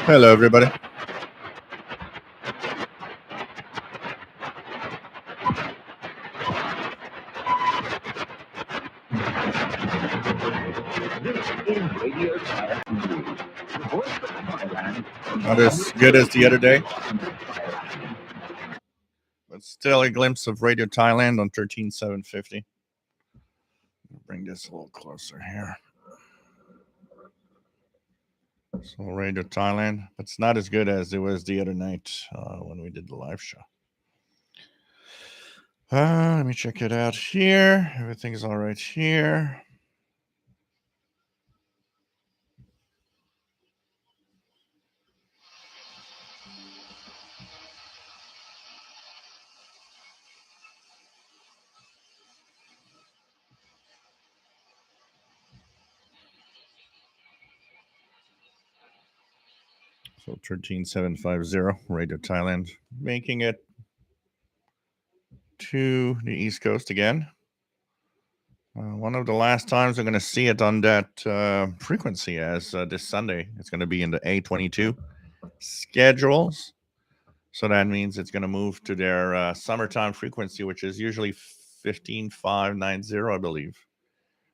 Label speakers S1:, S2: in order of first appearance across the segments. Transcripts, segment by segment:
S1: Hello, everybody. Not as good as the other day, but still a glimpse of Radio Thailand on 13750. Bring this a little closer here. So Radio Thailand, but it's not as good as it was the other night when we did the live show. Let me check it out here. Everything's all right here. So 13750 Radio Thailand, making it to the East Coast again. One of the last times I'm going to see it on that frequency as this Sunday. It's going to be in the A22 schedules. So that means it's going to move to their summertime frequency, which is usually 15590, I believe.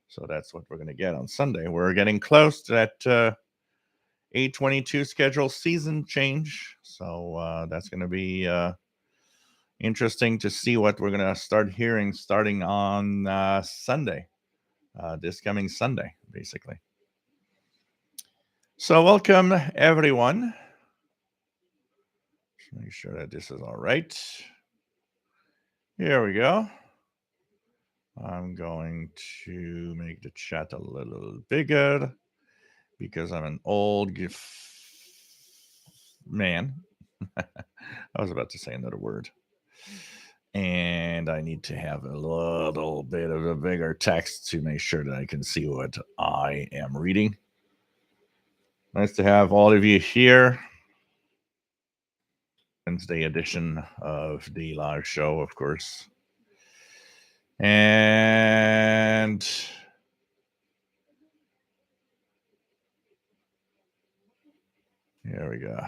S1: So that's what we're going to get on Sunday. We're getting close to that A22 schedule season change. So that's going to be interesting to see what we're going to start hearing starting on Sunday, this coming Sunday, basically. So welcome, everyone. Just make sure that this is all right. Here we go. I'm going to make the chat a little bigger because I'm an old man. I was about to say another word. And I need to have a little bit of a bigger text to make sure that I can see what I am reading. Nice to have all of you here. Wednesday edition of the live show, of course. And here we go.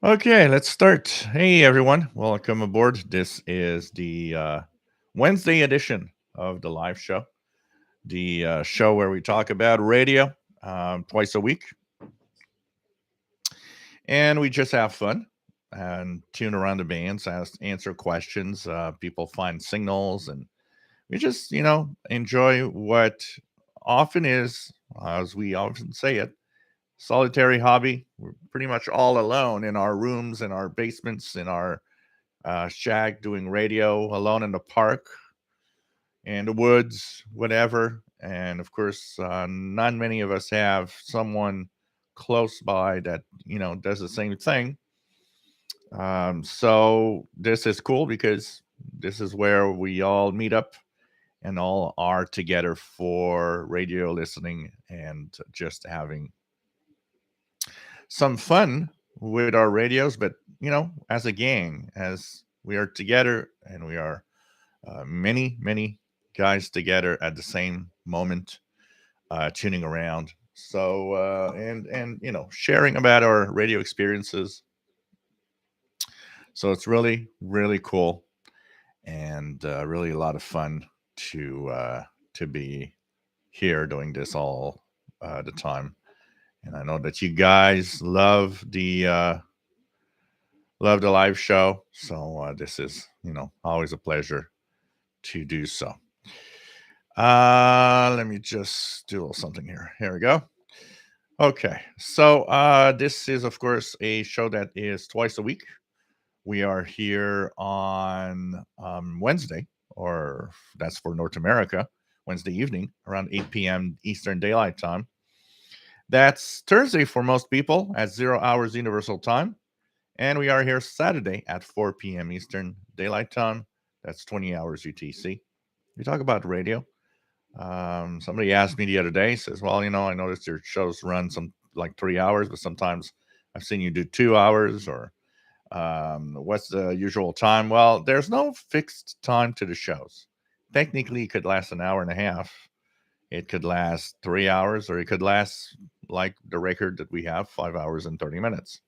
S1: Okay, let's start. Hey, everyone. Welcome aboard. This is the Wednesday edition of the live show, the show where we talk about radio twice a week. And we just have fun and tune around the bands, answer questions. People find signals, and we just, enjoy what often is, as we often say it, solitary hobby. We're pretty much all alone in our rooms, in our basements, in our shack, doing radio, alone in the park, in the woods, whatever. And of course, not many of us have someone close by that does the same thing. So this is cool because this is where we all meet up and all are together for radio listening and just having some fun with our radios, but as a gang, as we are together, and we are many guys together at the same moment, tuning around. So and sharing about our radio experiences. So it's really cool, and really a lot of fun to be here doing this all the time. And I know that you guys love the live show, so this is always a pleasure to do so. Let me just do a little something here. Here we go. Okay, so this is of course a show that is twice a week. We are here on Wednesday, or that's for North America, Wednesday evening around 8 p.m. Eastern Daylight Time. That's Thursday for most people at 0 hours Universal Time. And we are here Saturday at 4 p.m. Eastern Daylight Time. That's 20 hours UTC. We talk about radio. Somebody asked me the other day, says, well, I noticed your shows run some like 3 hours, but sometimes I've seen you do 2 hours, or what's the usual time? Well, there's no fixed time to the shows. Technically, it could last an hour and a half It could last 3 hours, or it could last like the record that we have, 5 hours and 30 minutes.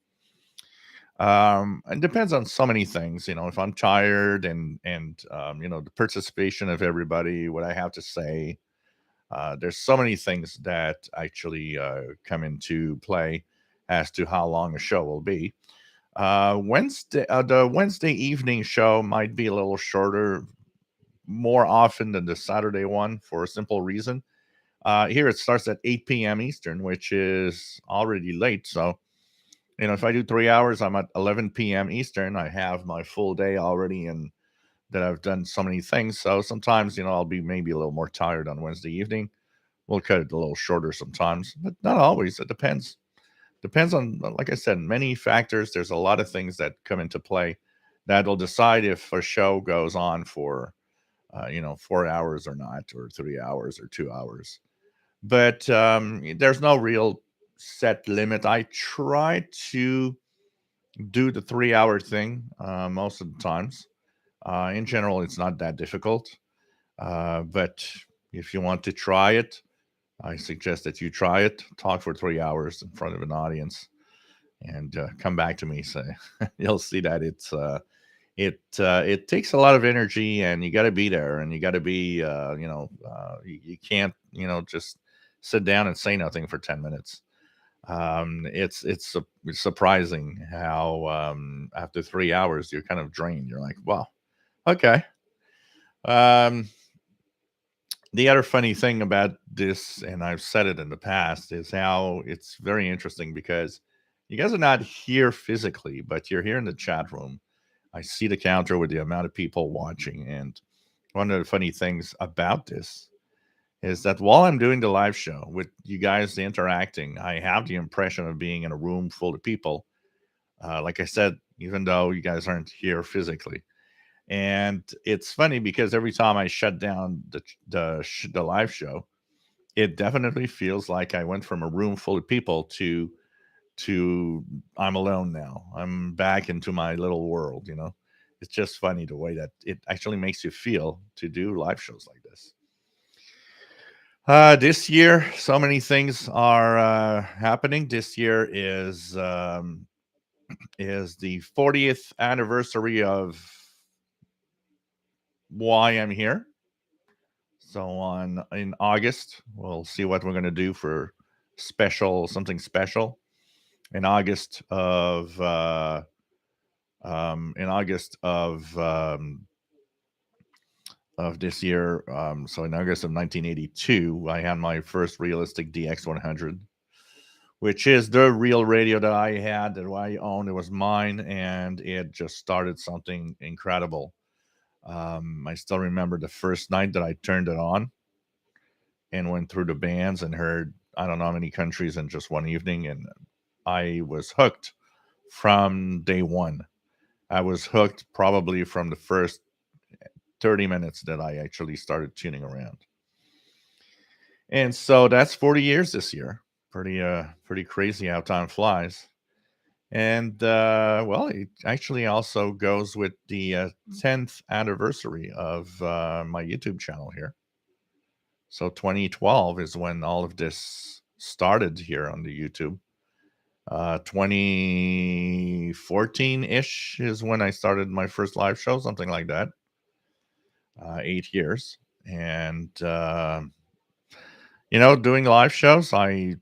S1: It depends on so many things. If I'm tired, and the participation of everybody, what I have to say. There's so many things that actually come into play as to how long a show will be. The Wednesday evening show might be a little shorter more often than the Saturday one, for a simple reason. Here it starts at 8 p.m. Eastern, which is already late. So, if I do 3 hours, I'm at 11 p.m. Eastern. I have my full day already, and that I've done so many things. So sometimes, I'll be maybe a little more tired on Wednesday evening. We'll cut it a little shorter sometimes, but not always. It depends. Depends on, like I said, many factors. There's a lot of things that come into play that'll decide if a show goes on for, 4 hours or not, or 3 hours or 2 hours. But there's no real set limit. I try to do the 3 hour thing most of the times. In general, it's not that difficult. But if you want to try it, I suggest that you try it. Talk for 3 hours in front of an audience, and come back to me. So you'll see that it takes a lot of energy, and you got to be there, and you got to be you can't just sit down and say nothing for 10 minutes. It's surprising how after 3 hours you're kind of drained. You're like, wow, okay. Um, the other funny thing about this, and I've said it in the past, is how it's very interesting because you guys are not here physically, but you're here in the chat room. I see the counter with the amount of people watching. And one of the funny things about this is that while I'm doing the live show with you guys interacting, I have the impression of being in a room full of people. Like I said, even though you guys aren't here physically. And it's funny because every time I shut down the live show, it definitely feels like I went from a room full of people to I'm alone now. I'm back into my little world. It's just funny the way that it actually makes you feel to do live shows like this. This year, so many things are happening. This year is the 40th anniversary of why I'm here. So on in August, we'll see what we're going to do for something special in August of this year. So in August of 1982, I had my first realistic DX100, which is the real radio that I had, that I owned. It was mine, and it just started something incredible. I still remember the first night that I turned it on and went through the bands and heard I don't know how many countries in just one evening, and I was hooked from day one. I was hooked probably from the first 30 minutes that I actually started tuning around. And so that's 40 years this year. Pretty crazy how time flies. And well, it actually also goes with the 10th anniversary of my YouTube channel here. So 2012 is when all of this started here on the YouTube. 2014 ish is when I started my first live show, something like that. 8 years. And, doing live shows, I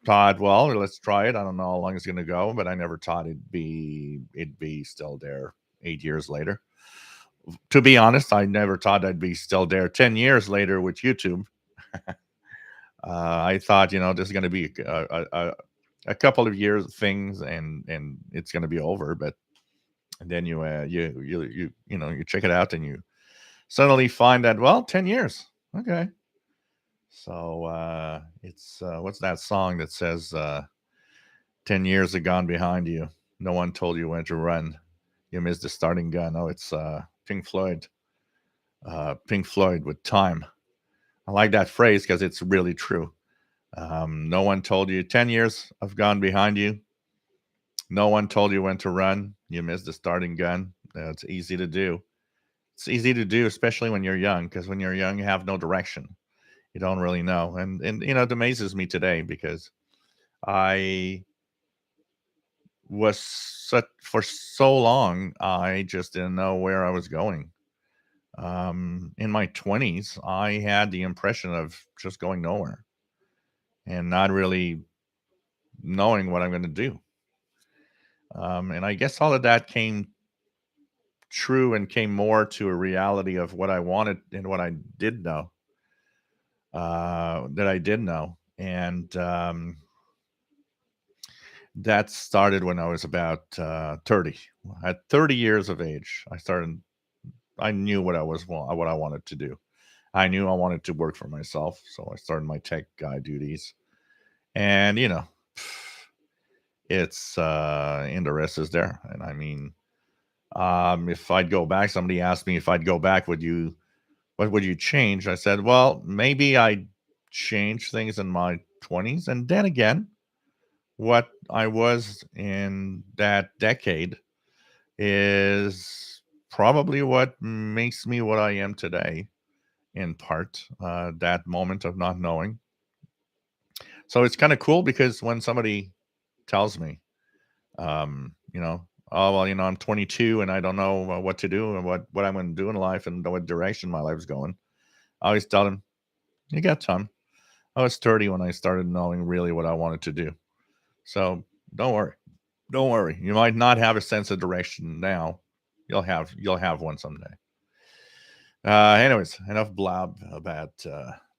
S1: thought, well, let's try it. I don't know how long it's going to go, but I never thought it'd be still there 8 years later. To be honest, I never thought I'd be still there 10 years later with YouTube. I thought, this is going to be a couple of years things, and it's going to be over. But then you check it out, and you suddenly find that, well, 10 years. Okay. So it's what's that song that says 10 years have gone behind you. No one told you when to run. You missed the starting gun. Oh, it's Pink Floyd. Pink Floyd with Time. I like that phrase because it's really true. No one told you 10 years have gone behind you. No one told you when to run. You missed the starting gun. It's easy to do. It's easy to do, especially when you're young, because when you're young, you have no direction. You don't really know, and it amazes me today because I was such for so long I just didn't know where I was going. In my 20s, I had the impression of just going nowhere and not really knowing what I'm going to do. And I guess all of that came true and came more to a reality of what I wanted and what I did know, that I did know. And that started when I was about 30. At 30 years of age, I knew what I wanted to do. I knew I wanted to work for myself. So I started my tech guy duties. And, it's and the rest is there. And I mean, if I'd go back, somebody asked me if I'd go back, what would you change? I said, well, maybe I'd change things in my 20s. And then again, what I was in that decade is probably what makes me what I am today, in part, that moment of not knowing. So it's kind of cool because when somebody tells me, oh, well, I'm 22 and I don't know what to do and what I'm going to do in life and what direction my life's going, I always tell them, you got time. I was 30 when I started knowing really what I wanted to do. So don't worry. Don't worry. You might not have a sense of direction now. You'll have one someday. Anyways, enough blab about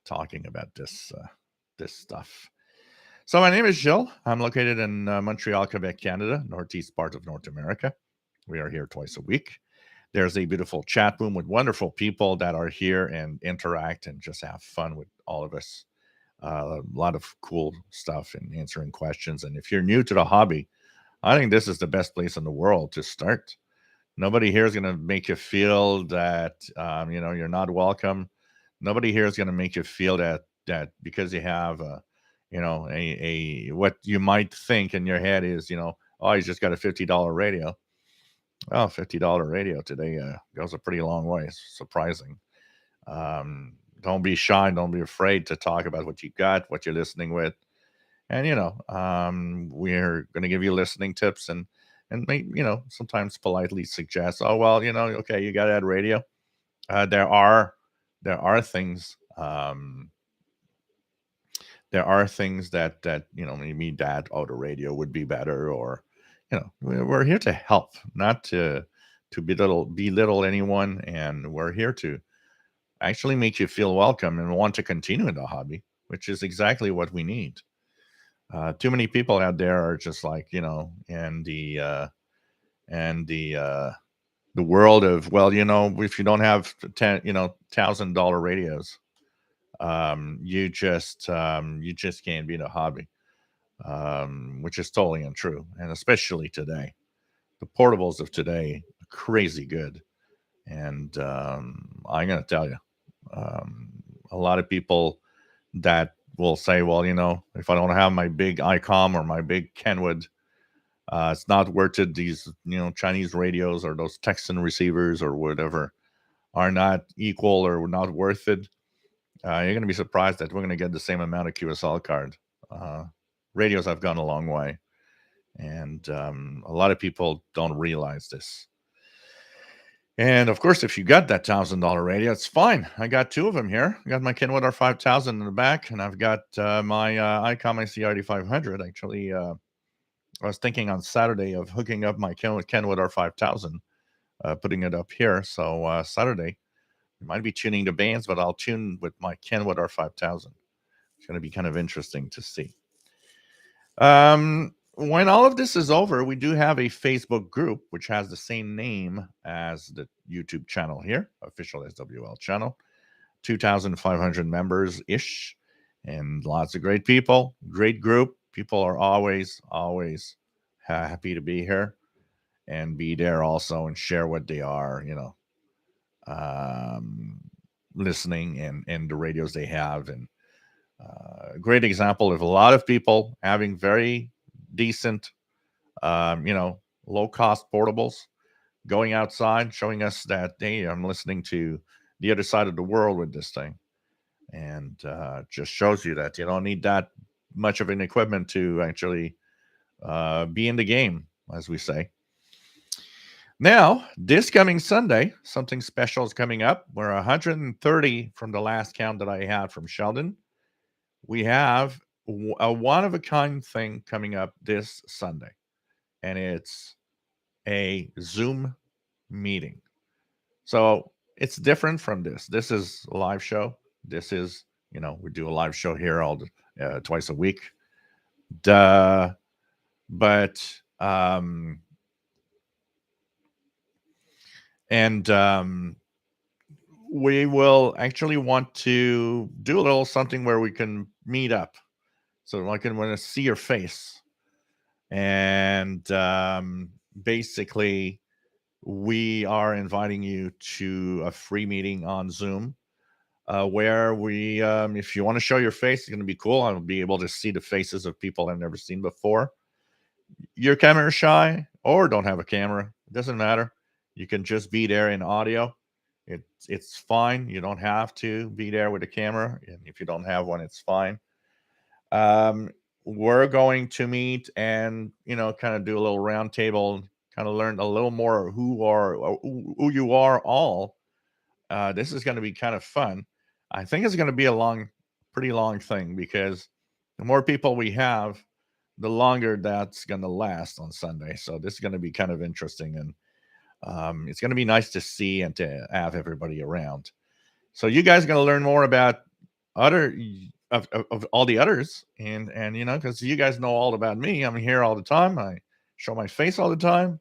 S1: talking about this stuff. So my name is Jill. I'm located in Montreal, Quebec, Canada, northeast part of North America. We are here twice a week. There's a beautiful chat room with wonderful people that are here and interact and just have fun with all of us. A lot of cool stuff and answering questions. And if you're new to the hobby, I think this is the best place in the world to start. Nobody here is going to make you feel that you're not welcome. Nobody here is going to make you feel that because you have a what you might think in your head is oh, you just got a $50 radio. Well, $50 radio today goes a pretty long way. It's surprising. Don't be shy. Don't be afraid to talk about what you got, what you're listening with, and we're going to give you listening tips and make sometimes politely suggest, oh well, okay, you got to add radio. There are things. There are things that maybe that auto radio would be better, or we're here to help, not to belittle anyone, and we're here to actually make you feel welcome and want to continue in the hobby, which is exactly what we need. Too many people out there are just like the world of, well, if you don't have $1,000 radios, you just can't be in a hobby, which is totally untrue. And especially today, the portables of today are crazy good. And I'm gonna tell you, a lot of people that will say, well, if I don't have my big ICOM or my big Kenwood, it's not worth it. These, Chinese radios or those Texan receivers or whatever are not equal or not worth it. You're going to be surprised that we're going to get the same amount of QSL card. Uh, Radios have gone a long way, and a lot of people don't realize this. And of course, if you got that $1,000 radio, it's fine. I got two of them here. I got my Kenwood R5000 in the back, and I've got my ICOM ICRD500. Actually, I was thinking on Saturday of hooking up my Kenwood R5000, putting it up here. So Saturday, we might be tuning the bands, but I'll tune with my Kenwood R5000. It's going to be kind of interesting to see. When all of this is over, we do have a Facebook group, which has the same name as the YouTube channel here, official SWL channel, 2,500 members ish, and lots of great people, great group. People are always, always happy to be here and be there also and share what they are, um, listening and the radios they have. And a great example of a lot of people having very decent, low cost portables, going outside, showing us that, hey, I'm listening to the other side of the world with this thing. and just shows you that you don't need that much of an equipment to actually be in the game, as we say. Now, this coming Sunday, something special is coming up. We're 130 from the last count that I had from Sheldon. We have a one of a kind thing coming up this Sunday, and it's a Zoom meeting. So it's different from this. This is a live show. This is, we do a live show here twice a week. Duh. But and we will actually want to do a little something where we can meet up, so I can want to see your face, and basically we are inviting you to a free meeting on Zoom, where we, if you want to show your face, it's going to be cool. I'll be able to see the faces of people I've never seen before. You're camera shy or don't have a camera, it doesn't matter. You can just be there in audio. It's fine. You don't have to be there with a camera, and if you don't have one, it's fine. We're going to meet and kind of do a little round table, kind of learn a little more who you are all. This is going to be kind of fun. I think it's going to be a pretty long thing, because the more people we have, the longer that's going to last on Sunday. So this is going to be kind of interesting, and it's going to be nice to see and to have everybody around. So you guys are going to learn more about other of all the others, and because you guys know all about me. I'm here all the time. I show my face all the time.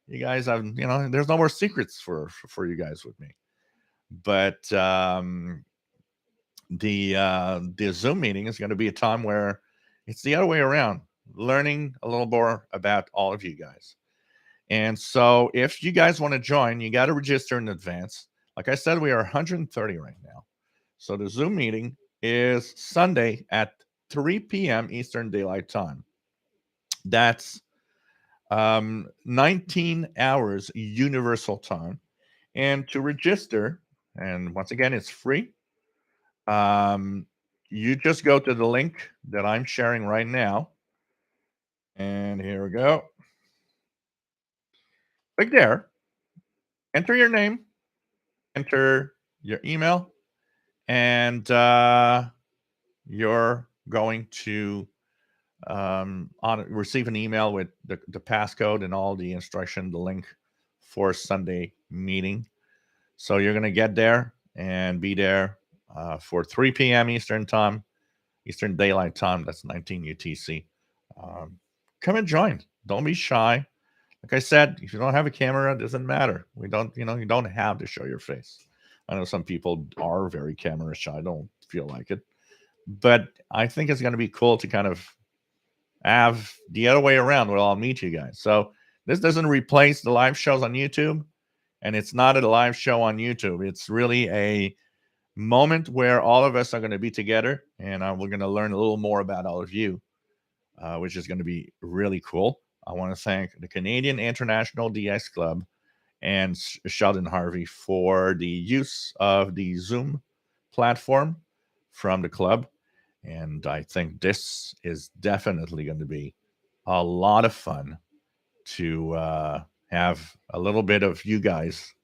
S1: You guys have, there's no more secrets for you guys with me. But the Zoom meeting is going to be a time where it's the other way around, learning a little more about all of you guys. And so if you guys want to join, you got to register in advance. Like I said, we are 130 right now. So the Zoom meeting is Sunday at 3 p.m. Eastern Daylight Time. That's 19 hours Universal Time. And to register, and once again, it's free. You just go to the link that I'm sharing right now. And here we go. Click there. Enter your name. Enter your email. And you're going to receive an email with the passcode and all the instruction, the link for Sunday meeting. So you're going to get there and be there for 3 p.m. Eastern Daylight Time. That's 19 UTC. Come and join. Don't be shy. Like I said, if you don't have a camera, it doesn't matter. You don't have to show your face. I know some people are very camera shy. I don't feel like it. But I think it's going to be cool to kind of have the other way around where I'll meet you guys. So this doesn't replace the live shows on YouTube, and it's not a live show on YouTube. It's really a moment where all of us are going to be together, and we're going to learn a little more about all of you, which is going to be really cool. I want to thank the Canadian International DX Club and Sheldon Harvey for the use of the Zoom platform from the club. And I think this is definitely going to be a lot of fun to have a little bit of you guys.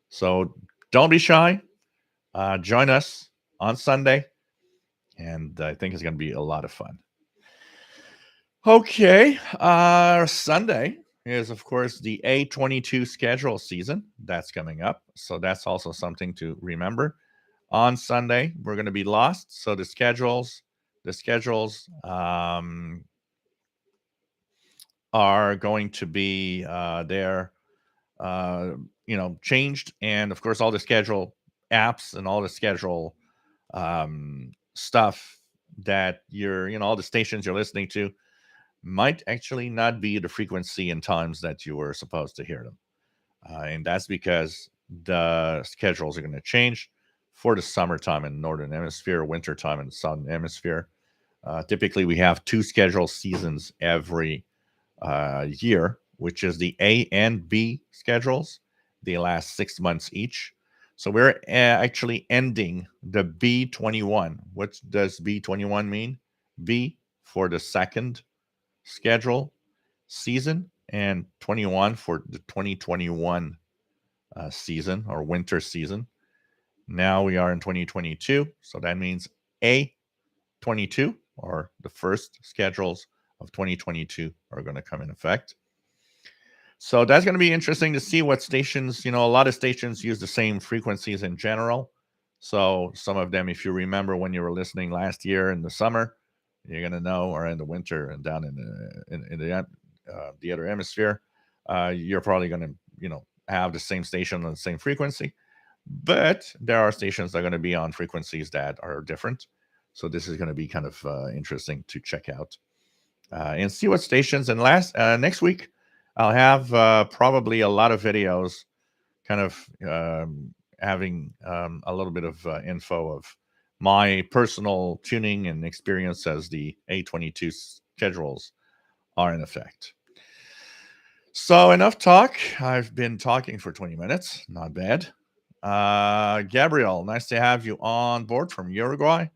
S1: So don't be shy. Join us on Sunday. And I think it's going to be a lot of fun. Okay. Sunday is, of course, the A22 schedule season that's coming up. So that's also something to remember. On Sunday, we're going to be lost. So the schedules are going to be there, changed. And of course, all the schedule apps and all the schedule stuff that all the stations you're listening to might actually not be the frequency and times that you were supposed to hear them. And that's because the schedules are going to change for the summertime in the Northern Hemisphere, wintertime in the Southern Hemisphere. Typically, we have 2 schedule seasons every year, which is the A and B schedules. They last 6 months each. So we're actually ending the B21. What does B21 mean? B for the second schedule season, and 21 for the 2021 season or winter season. Now we are in 2022. So that means A22 or the first schedules of 2022 are going to come in effect. So that's going to be interesting to see what stations, a lot of stations use the same frequencies in general. So some of them, if you remember when you were listening last year in the summer, you're going to know, or in the winter and down in the other hemisphere, you're probably going to, have the same station on the same frequency. But there are stations that are going to be on frequencies that are different. So this is going to be kind of interesting to check out and see what stations. And next week, I'll have probably a lot of videos, kind of having a little bit of info of my personal tuning and experience as the A22 schedules are in effect. So enough talk. I've been talking for 20 minutes. Not bad. Gabriel, nice to have you on board from Uruguay.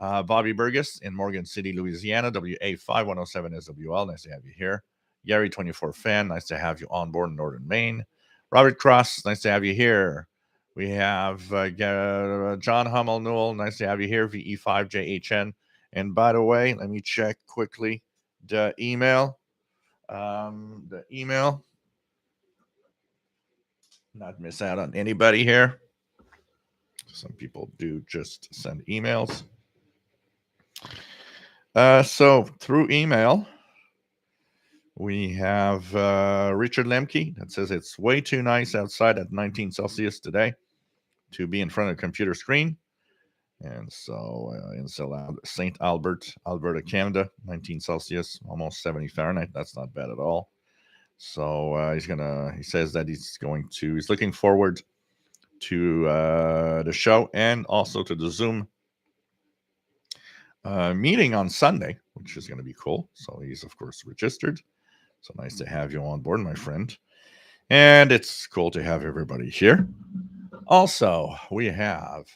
S1: Bobby Burgess in Morgan City, Louisiana, WA5107 SWL. Nice to have you here. Gary 24 fan, nice to have you on board in Northern Maine. Robert Cross, nice to have you here. We have John Hummel Newell, nice to have you here. VE5JHN. And by the way, let me check quickly the email. Not miss out on anybody here. Some people do just send emails. So through email, we have Richard Lemke that says it's way too nice outside at 19 Celsius today to be in front of a computer screen. And so in St. Albert, Alberta, Canada, 19 Celsius, almost 70 Fahrenheit. That's not bad at all. So he says that he's looking forward to the show and also to the Zoom meeting on Sunday, which is going to be cool. So he's, of course, registered. So nice to have you on board, my friend. And it's cool to have everybody here. Also, we have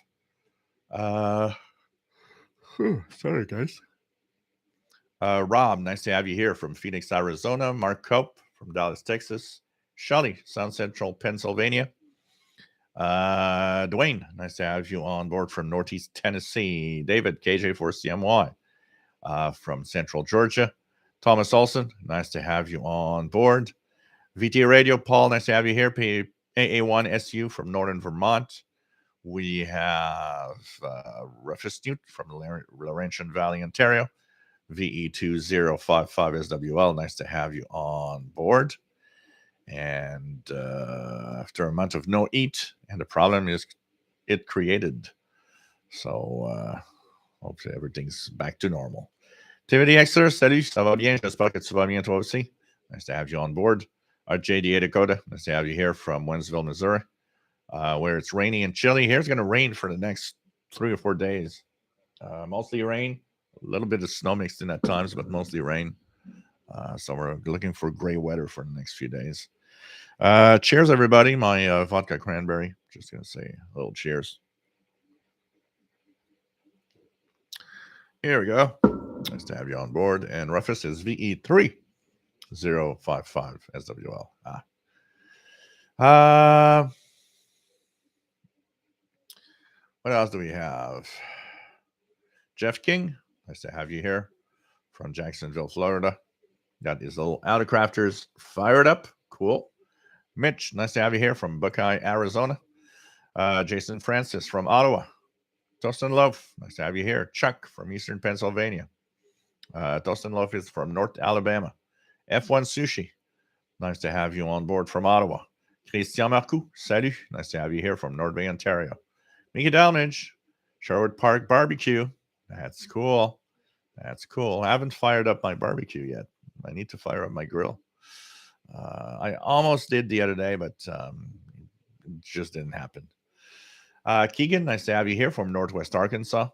S1: sorry guys. Rob, nice to have you here from Phoenix, Arizona. Mark Cope from Dallas, Texas. Shelly, South Central Pennsylvania. Dwayne, nice to have you on board from Northeast Tennessee. David, KJ4CMY from Central Georgia. Thomas Olson, nice to have you on board. VT Radio, Paul, nice to have you here. AA1SU from Northern Vermont. We have Rufus Newt from Laurentian Valley, Ontario. VE2055SWL, nice to have you on board. And after a month of no eat, and the problem is it created. So hopefully everything's back to normal. Timothy Exler, salut, ça va bien? J'espère que tu vas bien toi aussi. Nice to have you on board. JDA Dakota, nice to have you here from Wentzville, Missouri, where it's rainy and chilly. Here it's going to rain for the next 3 or 4 days. Mostly rain, a little bit of snow mixed in at times, but mostly rain. So we're looking for gray weather for the next few days. Cheers, everybody. My vodka cranberry. Just going to say a little cheers. Here we go. Nice to have you on board. And Rufus is VE3055 SWL. What else do we have? Jeff King, nice to have you here from Jacksonville, Florida. Got these little Autocrafters fired up. Cool. Mitch, nice to have you here from Buckeye, Arizona. Jason Francis from Ottawa. Dustin Loaf, nice to have you here. Chuck from Eastern Pennsylvania. Dustin Loaf is from North Alabama. F1 Sushi, nice to have you on board from Ottawa. Christian Marcoux, salut. Nice to have you here from North Bay, Ontario. Mickey Dalmage, Sherwood Park Barbecue. That's cool. That's cool. I haven't fired up my barbecue yet. I need to fire up my grill. I almost did the other day, but it just didn't happen. Keegan, nice to have you here from Northwest Arkansas.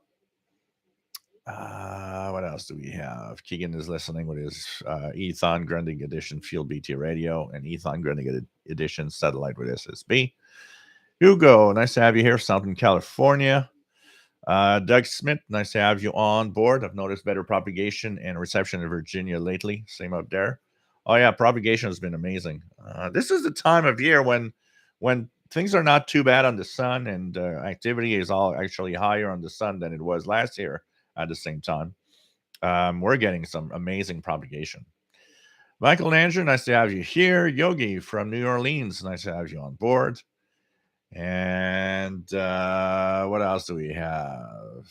S1: What else do we have? Keegan is listening with his Ethon Grundig Edition Field BT Radio and Ethon Grundig Edition Satellite with SSB. Hugo, nice to have you here, Southern California. Doug Smith, nice to have you on board. I've noticed better propagation and reception in Virginia lately. Same up there. Oh yeah, propagation has been amazing. This is the time of year when things are not too bad on the sun, and activity is all actually higher on the sun than it was last year at the same time. We're getting some amazing propagation. Michael and Andrew, nice to have you here. Yogi from New Orleans, nice to have you on board. And what else do we have?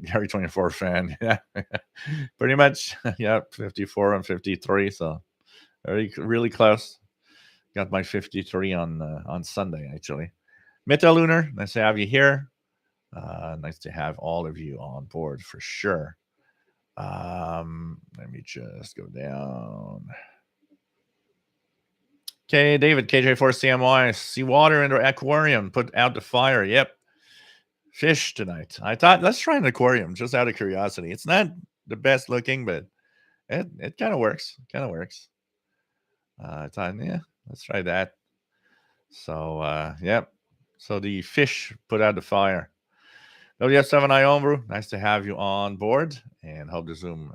S1: Gary 24 fan. Yeah, pretty much. Yeah, 54 and 53. So really close. Got my 53 on Sunday actually. Meta Lunar, nice to have you here. Nice to have all of you on board for sure. Let me just go down. Okay, David, KJ4CMY, see water in the aquarium, put out the fire. Yep. Fish tonight. I thought, let's try an aquarium just out of curiosity. It's not the best looking, but it kind of works. Kind of works. I thought, yeah, let's try that. So, yep. So the fish put out the fire. WF7I Homebrew, nice to have you on board, and hope the Zoom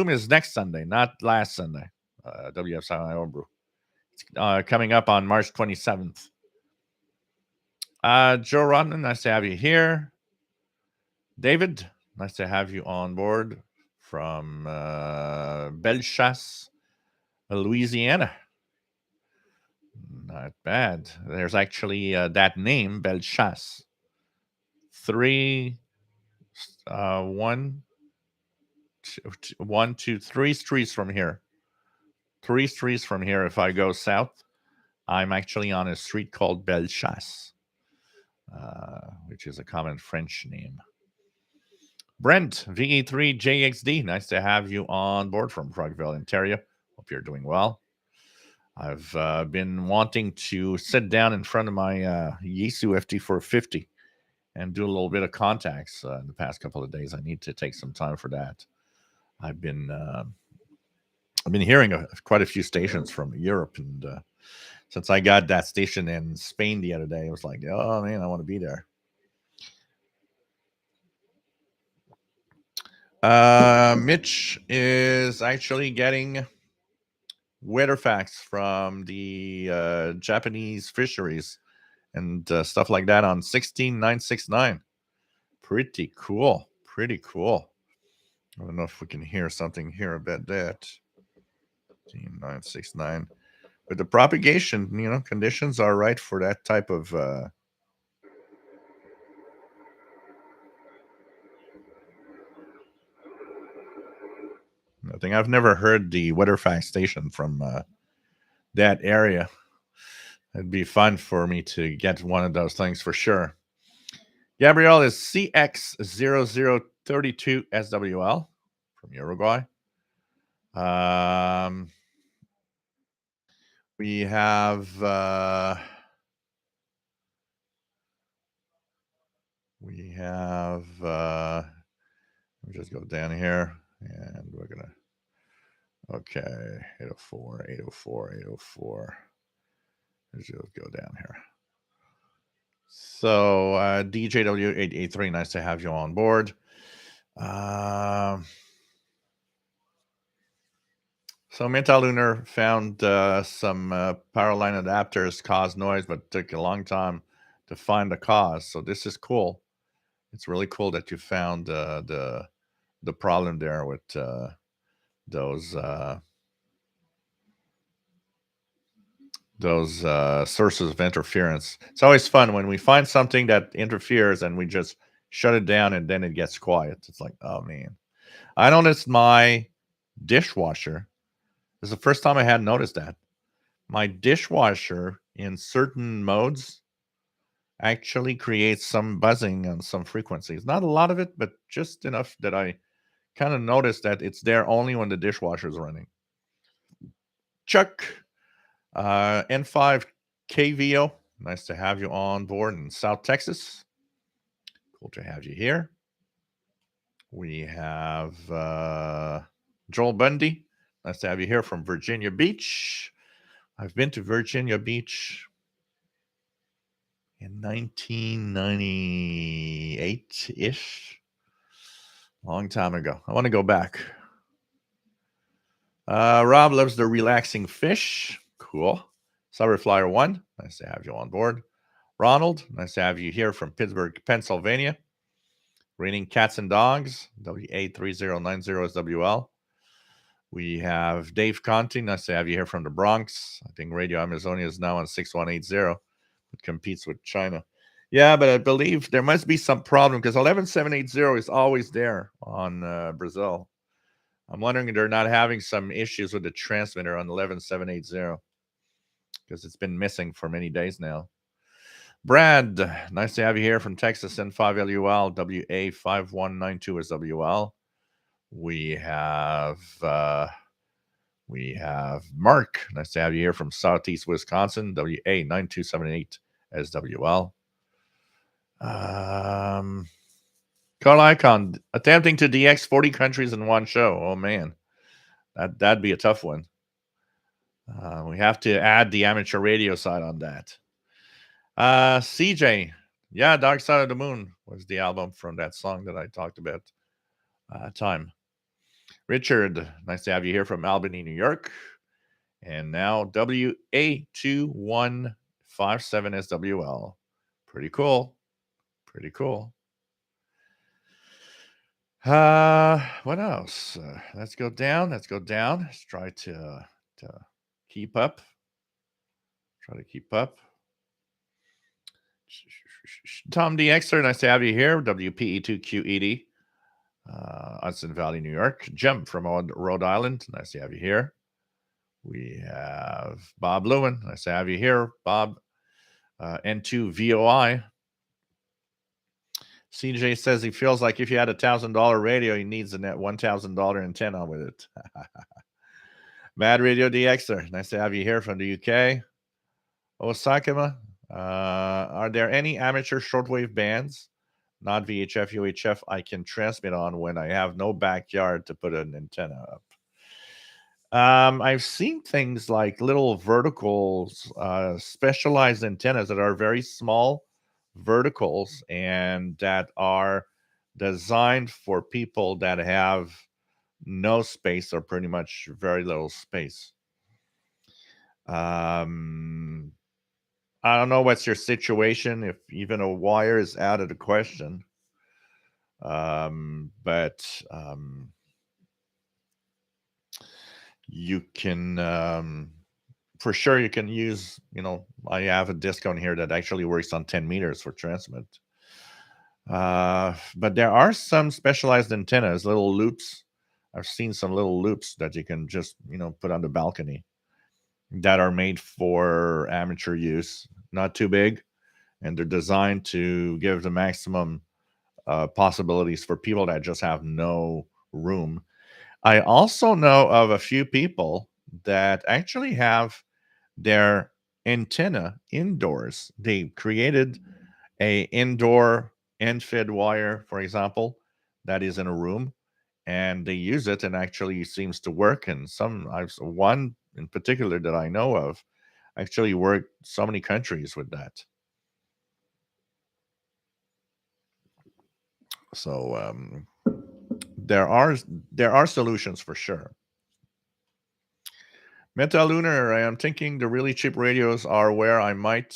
S1: is next Sunday, not last Sunday. WF7I Homebrew. It's coming up on March 27th. Joe Rodman, nice to have you here. David, nice to have you on board from Bellechasse, Louisiana. Not bad. There's actually that name, Bellechasse. Three streets from here. 3 streets from here. If I go south, I'm actually on a street called Bellechasse, which is a common French name. Brent, VE3JXD, nice to have you on board from Frogville, Ontario. Hope you're doing well. I've been wanting to sit down in front of my Yaesu FT450 and do a little bit of contacts in the past couple of days. I need to take some time for that. I've been hearing quite a few stations from Europe, and since I got that station in Spain the other day, I was like, oh man, I want to be there. Mitch is actually getting weather facts from the Japanese fisheries and stuff like that on 16969. Pretty cool. Pretty cool. I don't know if we can hear something here about that. 16969. But the propagation, conditions are right for that type of I think I've never heard the weather fact station from that area. It'd be fun for me to get one of those things for sure. Gabrielle is CX0032SWL from Uruguay. We have let me just go down here and we're gonna okay, 804, 804, 804. Let's just go down here. So DJW883, nice to have you on board. So Metalunar found some power line adapters caused noise, but took a long time to find the cause. So this is cool. It's really cool that you found the problem there with those sources of interference. It's always fun when we find something that interferes and we just shut it down and then it gets quiet. It's like, oh man. I noticed my dishwasher. This is the first time I had noticed that. My dishwasher in certain modes actually creates some buzzing on some frequencies. Not a lot of it, but just enough that I kind of noticed that it's there only when the dishwasher is running. Chuck, N5 KVO, nice to have you on board in South Texas. Cool to have you here. We have Joel Bundy, Nice to have you here from Virginia Beach. I've been to Virginia Beach in 1998-ish. Long time ago. I want to go back. Rob loves the relaxing fish. Cool. Cyber Flyer 1. Nice to have you on board. Ronald, nice to have you here from Pittsburgh, Pennsylvania. Raining Cats and Dogs, WA3090SWL. We have Dave Conti, nice to have you here from the Bronx. I think Radio Amazonia is now on 6180. It competes with China. Yeah, but I believe there must be some problem because 11780 is always there on Brazil. I'm wondering if they're not having some issues with the transmitter on 11780 because it's been missing for many days now. Brad, nice to have you here from Texas, N5LUL, WA5192 is WL. We have Mark, nice to have you here from Southeast Wisconsin, WA9278 SWL. Carl Icon, attempting to DX 40 countries in one show. Oh man, that'd be a tough one. We have to add the amateur radio side on that. CJ, yeah, Dark Side of the Moon was the album from that song that I talked about. Time. Richard, nice to have you here from Albany, New York. And now WA2157SWL. Pretty cool. Pretty cool. What else? Let's go down. Let's try to keep up. Try to keep up. Tom DXer, nice to have you here. WPE2QED, Hudson Valley, New York. Jim from Rhode Island, nice to have you here. We have Bob Lewin, nice to have you here. Bob, N2VOI. CJ says he feels like if you had $1,000 radio, he needs a net $1,000 antenna with it. Mad Radio DXer, nice to have you here from the UK. Osakama, are there any amateur shortwave bands, not VHF, UHF, I can transmit on when I have no backyard to put an antenna up? I've seen things like little verticals, specialized antennas that are very small verticals and that are designed for people that have no space or pretty much very little space. I don't know what's your situation, if even a wire is out of the question. But you can, for sure, you can use, I have a discount here that actually works on 10 meters for transmit. But there are some specialized antennas, little loops. I've seen some little loops that you can just, put on the balcony that are made for amateur use, not too big, and they're designed to give the maximum possibilities for people that just have no room. I also know of a few people that actually have their antenna indoors. They created a indoor end-fed wire, for example, that is in a room, and they use it and actually seems to work. And one in particular that I know of actually worked so many countries with that. So there are solutions for sure. Meta Lunar, I am thinking the really cheap radios are where I might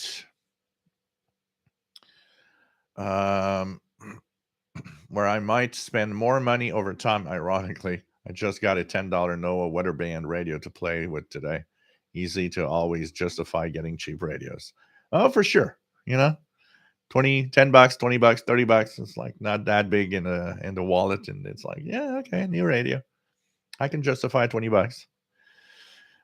S1: spend more money over time. Ironically, I just got a $10 NOAA weather band radio to play with today. Easy to always justify getting cheap radios. Oh, for sure. 10 bucks, 20 bucks, 30 bucks. It's like not that big in the wallet. And it's like, yeah, okay, new radio. I can justify 20 bucks.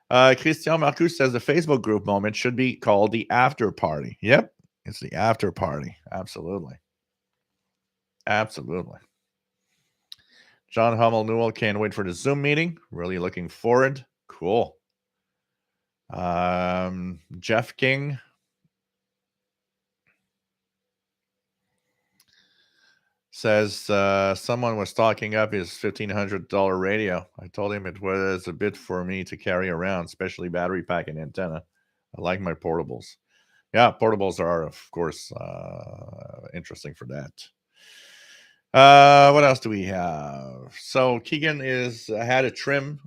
S1: Christian Marcus says the Facebook group moment should be called the after party. Yep, it's the after party. Absolutely. John Hummel Newell can't wait for the Zoom meeting. Really looking forward. Cool. Jeff King. Says someone was talking up his $1,500 radio. I told him it was a bit for me to carry around, especially battery pack and antenna. I like my portables. Yeah, portables are, of course, interesting for that. What else do we have? So Keegan is had a trim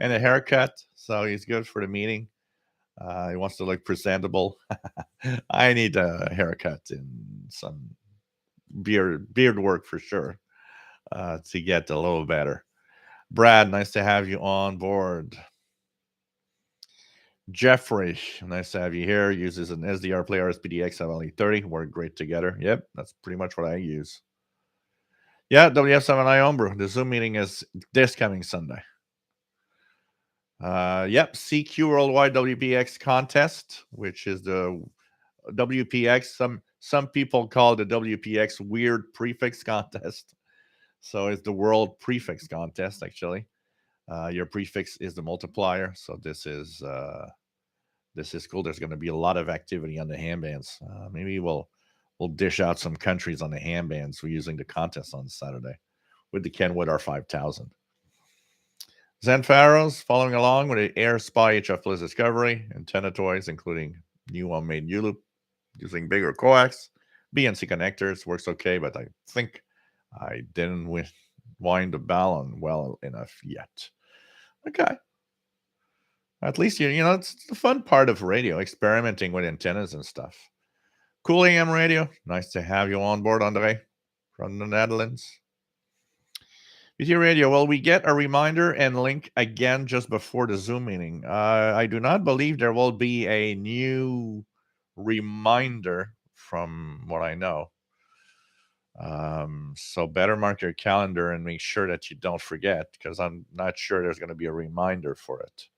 S1: and a haircut, so he's good for the meeting. He wants to look presentable. I need a haircut and some beard work for sure to get a little better. Brad, nice to have you on board. Jeffrey, nice to have you here. Uses an SDR player SPDX 730. Work great together. Yep, that's pretty much what I use. Yeah, WF7I Homebrew. The Zoom meeting is this coming Sunday. Yep, CQ Worldwide WPX contest, which is the WPX. Some people call the WPX weird prefix contest. So it's the world prefix contest, actually. Your prefix is the multiplier. So this is cool. There's going to be a lot of activity on the handbands. Maybe we'll dish out some countries on the handbands. We're using the contest on Saturday with the Kenwood R5000. Zen Pharaohs following along with the Air Spy HF Plus Discovery, antenna toys, including new one made U-loop using bigger coax. BNC connectors works okay, but I think I didn't wind the balun well enough yet. Okay. At least, it's the fun part of radio, experimenting with antennas and stuff. Cool AM radio. Nice to have you on board, Andre, from the Netherlands. BT Radio. Well, we get a reminder and link again just before the Zoom meeting. I do not believe there will be a new reminder from what I know. So better mark your calendar and make sure that you don't forget, because I'm not sure there's going to be a reminder for it.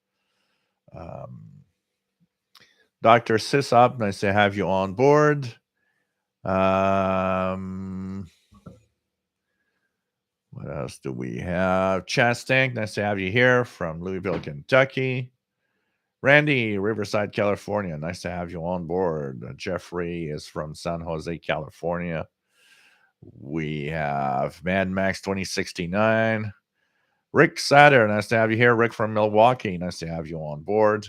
S1: Dr. Sisop, nice to have you on board. What else do we have? Chastank, nice to have you here from Louisville, Kentucky. Randy, Riverside, California, nice to have you on board. Jeffrey is from San Jose, California. We have Mad Max 2069. Rick Satter, nice to have you here. Rick from Milwaukee, nice to have you on board.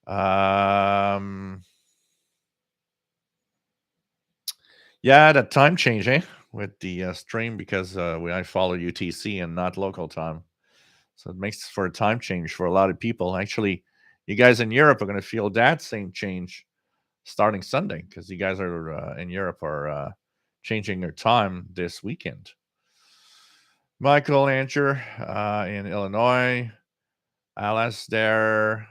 S1: Yeah, that time change, with the stream, because I follow UTC and not local time. So it makes for a time change for a lot of people. Actually, you guys in Europe are going to feel that same change starting Sunday, because you guys are in Europe are changing their time this weekend. Michael Ancher in Illinois. Alice there.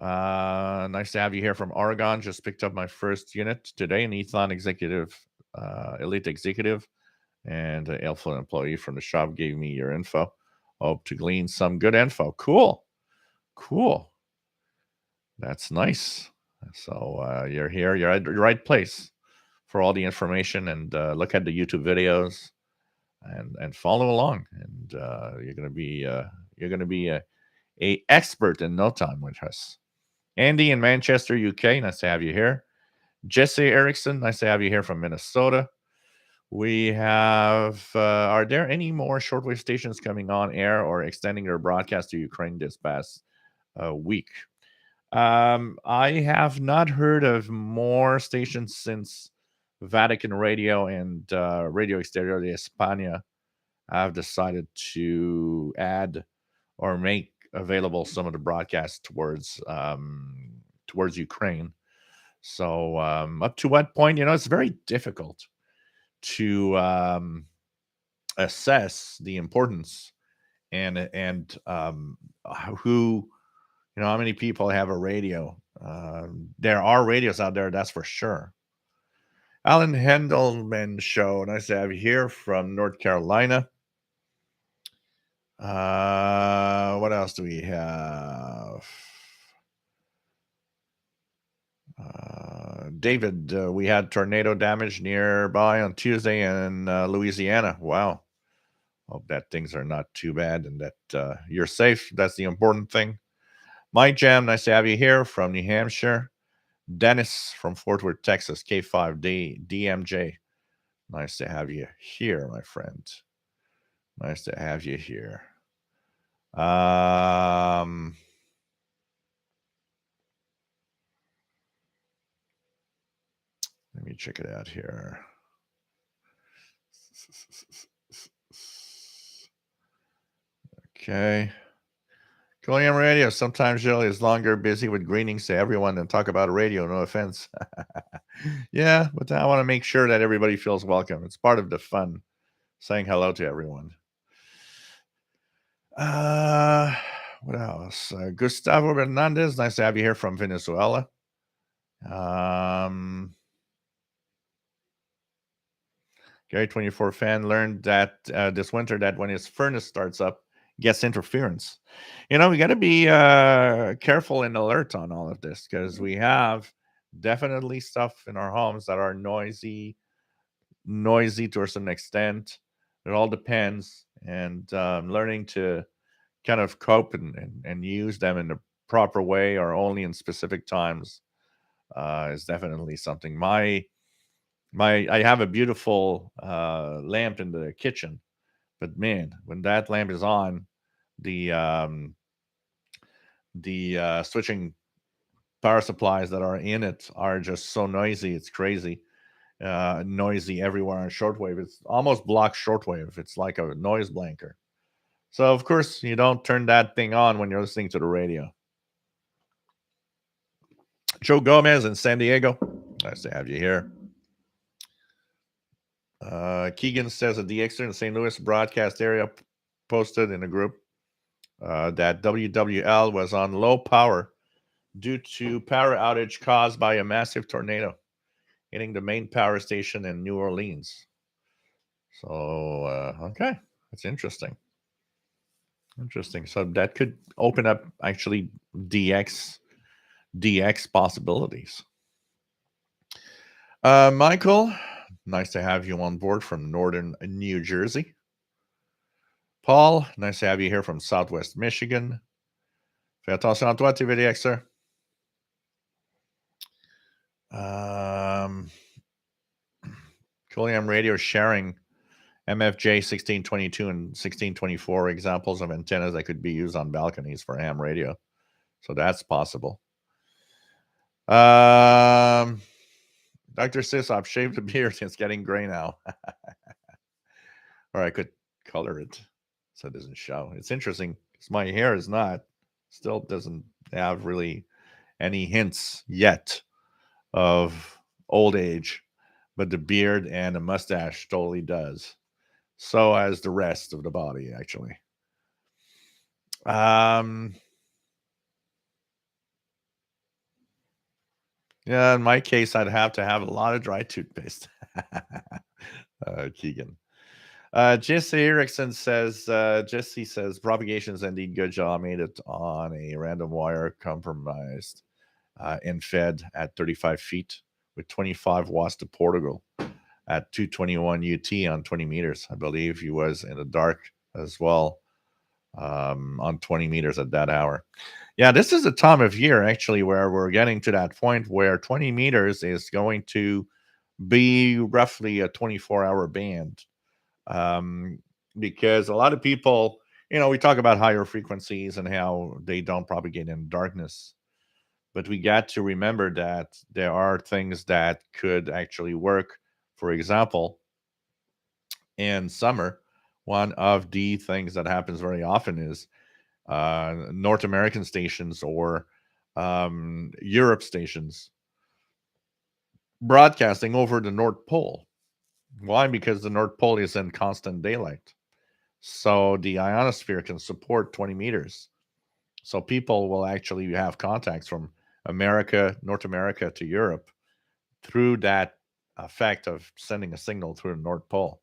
S1: Nice to have you here from Oregon. Just picked up my first unit today, an Ethon executive, elite executive, and an Alpha employee from the shop gave me your info. Hope to glean some good info. Cool. That's nice. So you're here. You're at the right place for all the information, and look at the YouTube videos and follow along. And you're gonna be a expert in no time with us. Andy in Manchester, UK. Nice to have you here. Jesse Erickson. Nice to have you here from Minnesota. We have, are there any more shortwave stations coming on air or extending their broadcast to Ukraine this past week? I have not heard of more stations since Vatican Radio and Radio Exterior de España have decided to add or make available some of the broadcasts towards Ukraine. So up to what point? It's very difficult to assess the importance and who, how many people have a radio. There are radios out there, that's for sure. Alan Hendelman Show, nice to have you here from North Carolina. What else do we have? David, we had tornado damage nearby on Tuesday in Louisiana. Wow. Hope that things are not too bad and that you're safe. That's the important thing. Mike Jam, nice to have you here from New Hampshire. Dennis from Fort Worth, Texas, K5D DMJ. Nice to have you here, my friend. Nice to have you here. Um, Let me check it out here. Okay. Going on radio. Sometimes Jill is longer busy with greetings to everyone than talk about radio. No offense. Yeah, but I want to make sure that everybody feels welcome. It's part of the fun saying hello to everyone. Uh, what else? Gustavo Hernandez. Nice to have you here from Venezuela. Gary 24 fan learned that this winter that when his furnace starts up, gets interference. We got to be careful and alert on all of this because we have definitely stuff in our homes that are noisy to a certain extent. It all depends, and learning to kind of cope and use them in the proper way or only in specific times is definitely something. My I have a beautiful lamp in the kitchen, but man, when that lamp is on, the switching power supplies that are in it are just so noisy. It's crazy. Noisy everywhere on shortwave. It's almost blocks shortwave. It's like a noise blanker. So of course you don't turn that thing on when you're listening to the radio. Joe Gomez in San Diego. Nice to have you here. Keegan says a DXer in the St. Louis broadcast area posted in a group that WWL was on low power due to power outage caused by a massive tornado hitting the main power station in New Orleans. So, okay, that's interesting. Interesting. So that could open up actually DX possibilities. Michael, nice to have you on board from northern New Jersey. Paul, nice to have you here from Southwest Michigan. Fais attention à toi, TVDX, sir. Coolium Radio sharing MFJ 1622 and 1624 examples of antennas that could be used on balconies for ham radio. So that's possible. Dr. Sis, I've shaved the beard. It's getting gray now. Or I could color it so it doesn't show. It's interesting because my hair is still doesn't have really any hints yet of old age, but the beard and the mustache totally does. So as the rest of the body, actually. Yeah, in my case, I'd have to have a lot of dry toothpaste. Keegan. Jesse Erickson says, Jesse says, propagation is indeed good job. Made it on a random wire compromised and fed at 35 feet with 25 watts to Portugal at 221 UT on 20 meters. I believe he was in the dark as well on 20 meters at that hour. Yeah, this is a time of year actually where we're getting to that point where 20 meters is going to be roughly a 24-hour band. Because a lot of people, we talk about higher frequencies and how they don't propagate in darkness. But we got to remember that there are things that could actually work. For example, in summer, one of the things that happens very often is North American stations or Europe stations broadcasting over the North Pole. Why? Because the North Pole is in constant daylight. So the ionosphere can support 20 meters. So people will actually have contacts from North America to Europe through that effect of sending a signal through the North Pole.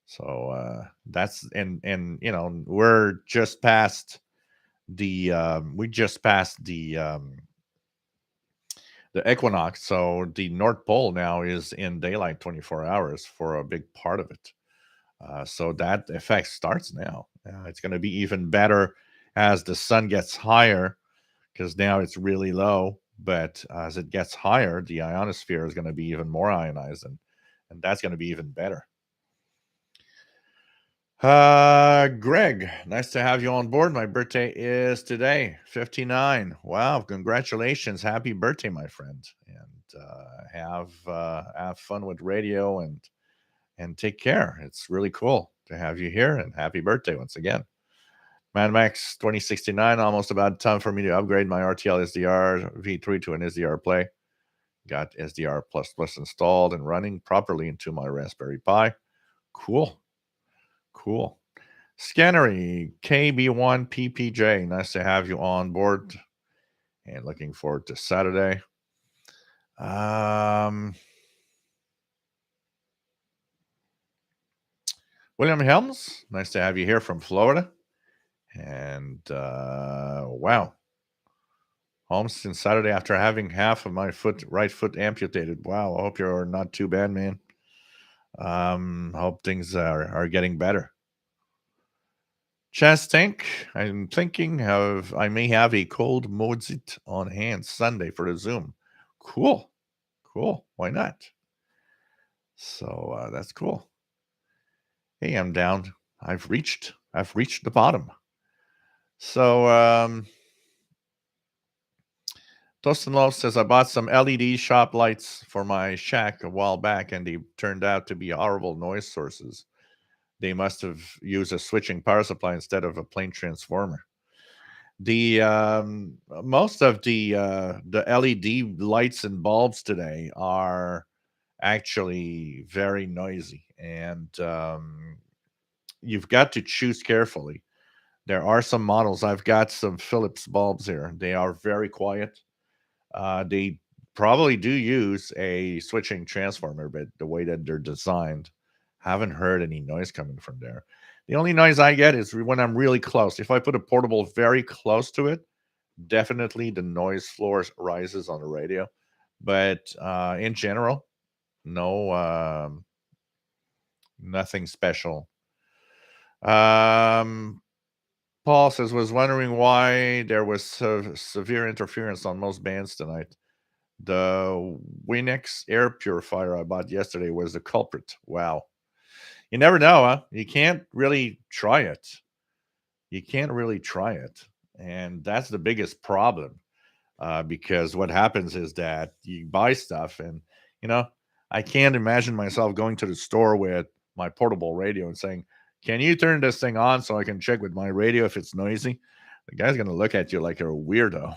S1: So that's and we're just past the the equinox. So the North Pole now is in daylight 24 hours for a big part of it. So that effect starts now. It's going to be even better as the sun gets higher because now it's really low. But as it gets higher, the ionosphere is going to be even more ionized. and that's going to be even better. Greg, nice to have you on board. My birthday is today, 59. Wow, congratulations. Happy birthday, my friend. And have fun with radio and take care. It's really cool to have you here, and happy birthday once again. Mad Max 2069, almost about time for me to upgrade my RTL SDR V3 to an SDR Play. Got SDR installed and running properly into my Raspberry Pi. Cool. Scannery KB1PPJ, nice to have you on board, and looking forward to Saturday. William Helms, nice to have you here from Florida. And wow, home since Saturday after having half of my right foot amputated. Wow, I hope you're not too bad, man. Hope things are getting better. Chaz Tank, I'm thinking I may have a cold Mozit on hand Sunday for the Zoom. Cool. Why not? So that's cool. Hey, I'm down. I've reached the bottom. So Tostin Love says, I bought some LED shop lights for my shack a while back, and they turned out to be horrible noise sources. They must have used a switching power supply instead of a plain transformer. The most of the LED lights and bulbs today are actually very noisy, and you've got to choose carefully. There are some models. I've got some Philips bulbs here. They are very quiet. They probably do use a switching transformer, but the way that they're designed, haven't heard any noise coming from there. The only noise I get is when I'm really close. If I put a portable very close to it, definitely the noise floor rises on the radio. But in general, no, nothing special. Paul says, was wondering why there was severe interference on most bands tonight. The Winx air purifier I bought yesterday was the culprit. Wow. You never know, huh? You can't really try it. And that's the biggest problem. Because what happens is that you buy stuff, and, I can't imagine myself going to the store with my portable radio and saying, can you turn this thing on so I can check with my radio if it's noisy? The guy's going to look at you like you're a weirdo.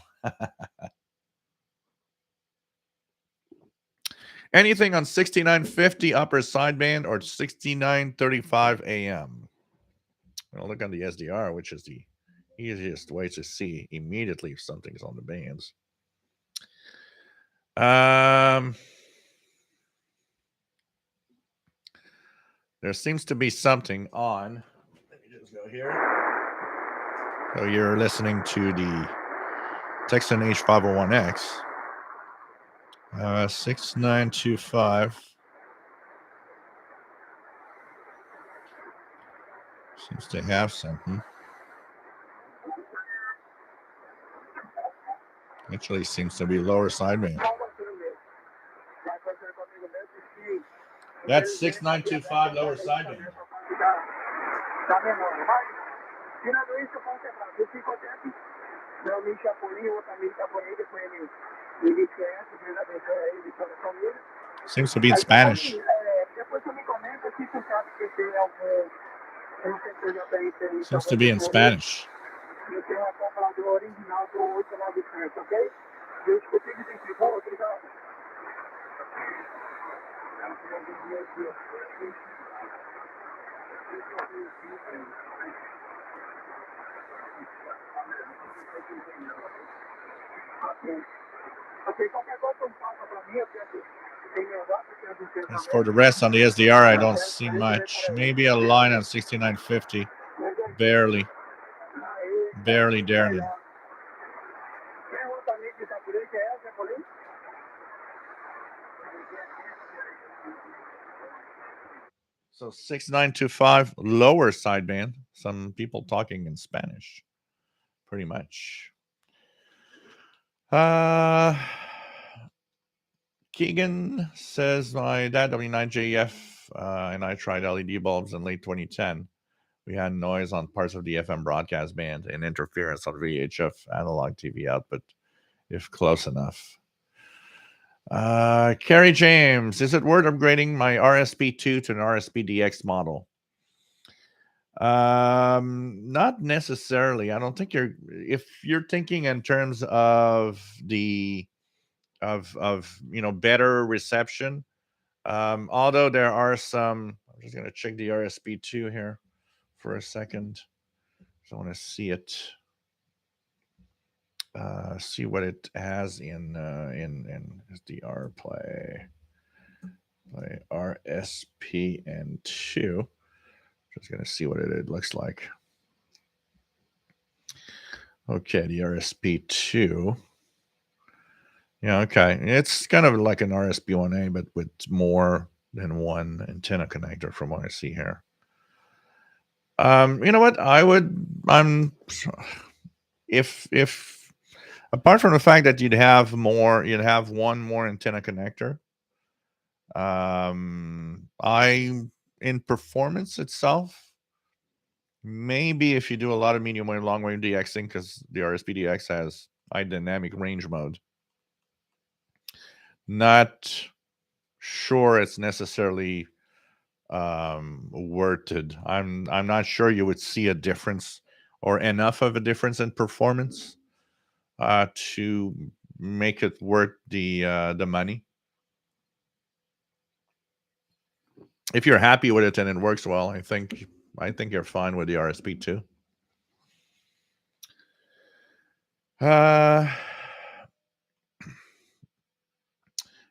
S1: Anything on 6950 upper sideband or 6935 AM? I'll look on the SDR, which is the easiest way to see immediately if something's on the bands. There seems to be something on. Let me just go here. So you're listening to the Texan H501X. 6925. Seems to have something. Actually seems to be lower sideband. That's 6925 lower sideband. Seems to be in Spanish. Seems to be in Spanish. As for the rest on the SDR, I don't see much. Maybe a line on 6950. Barely daring. So 6925 lower sideband. Some people talking in Spanish. Pretty much. Keegan says my dad W9JF and I tried LED bulbs in late 2010. We had noise on parts of the FM broadcast band and interference on VHF analog TV output, if close enough. Kerry James, is it worth upgrading my RSP2 to an RSP-DX model? Not necessarily. I don't think if you're thinking in terms of the of better reception. Although there are some, I'm just gonna check the RSP2 here for a second. I want to see it. See what it has in SDR play RSP and 2. Just gonna see what it looks like. Okay, the RSP2. Yeah, okay. It's kind of like an RSP1A, but with more than one antenna connector from what I see here. You know what? If apart from the fact that you'd have one more antenna connector. In performance itself, maybe if you do a lot of medium wave, long wave DXing, because the RSP-DX has high dynamic range mode. Not sure it's necessarily worth it. I'm not sure you would see a difference or enough of a difference in performance to make it worth the money. If you're happy with it and it works well, I think you're fine with the RSP2.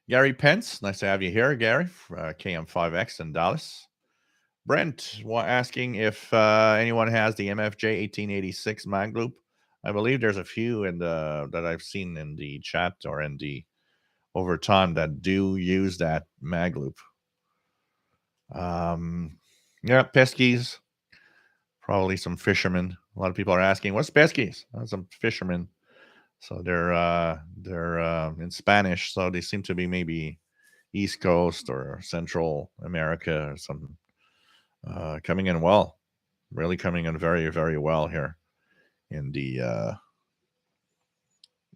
S1: Gary Pence, nice to have you here, Gary. KM5X in Dallas. Brent asking if anyone has the MFJ 1886 mag loop. I believe there's a few that I've seen in the chat or in the over time that do use that mag loop. Yeah, Peskies. Probably some fishermen. A lot of people are asking, what's Peskies? Some fishermen. So they're in Spanish, so they seem to be maybe East Coast or Central America or something. Coming in well, really coming in very, very well here in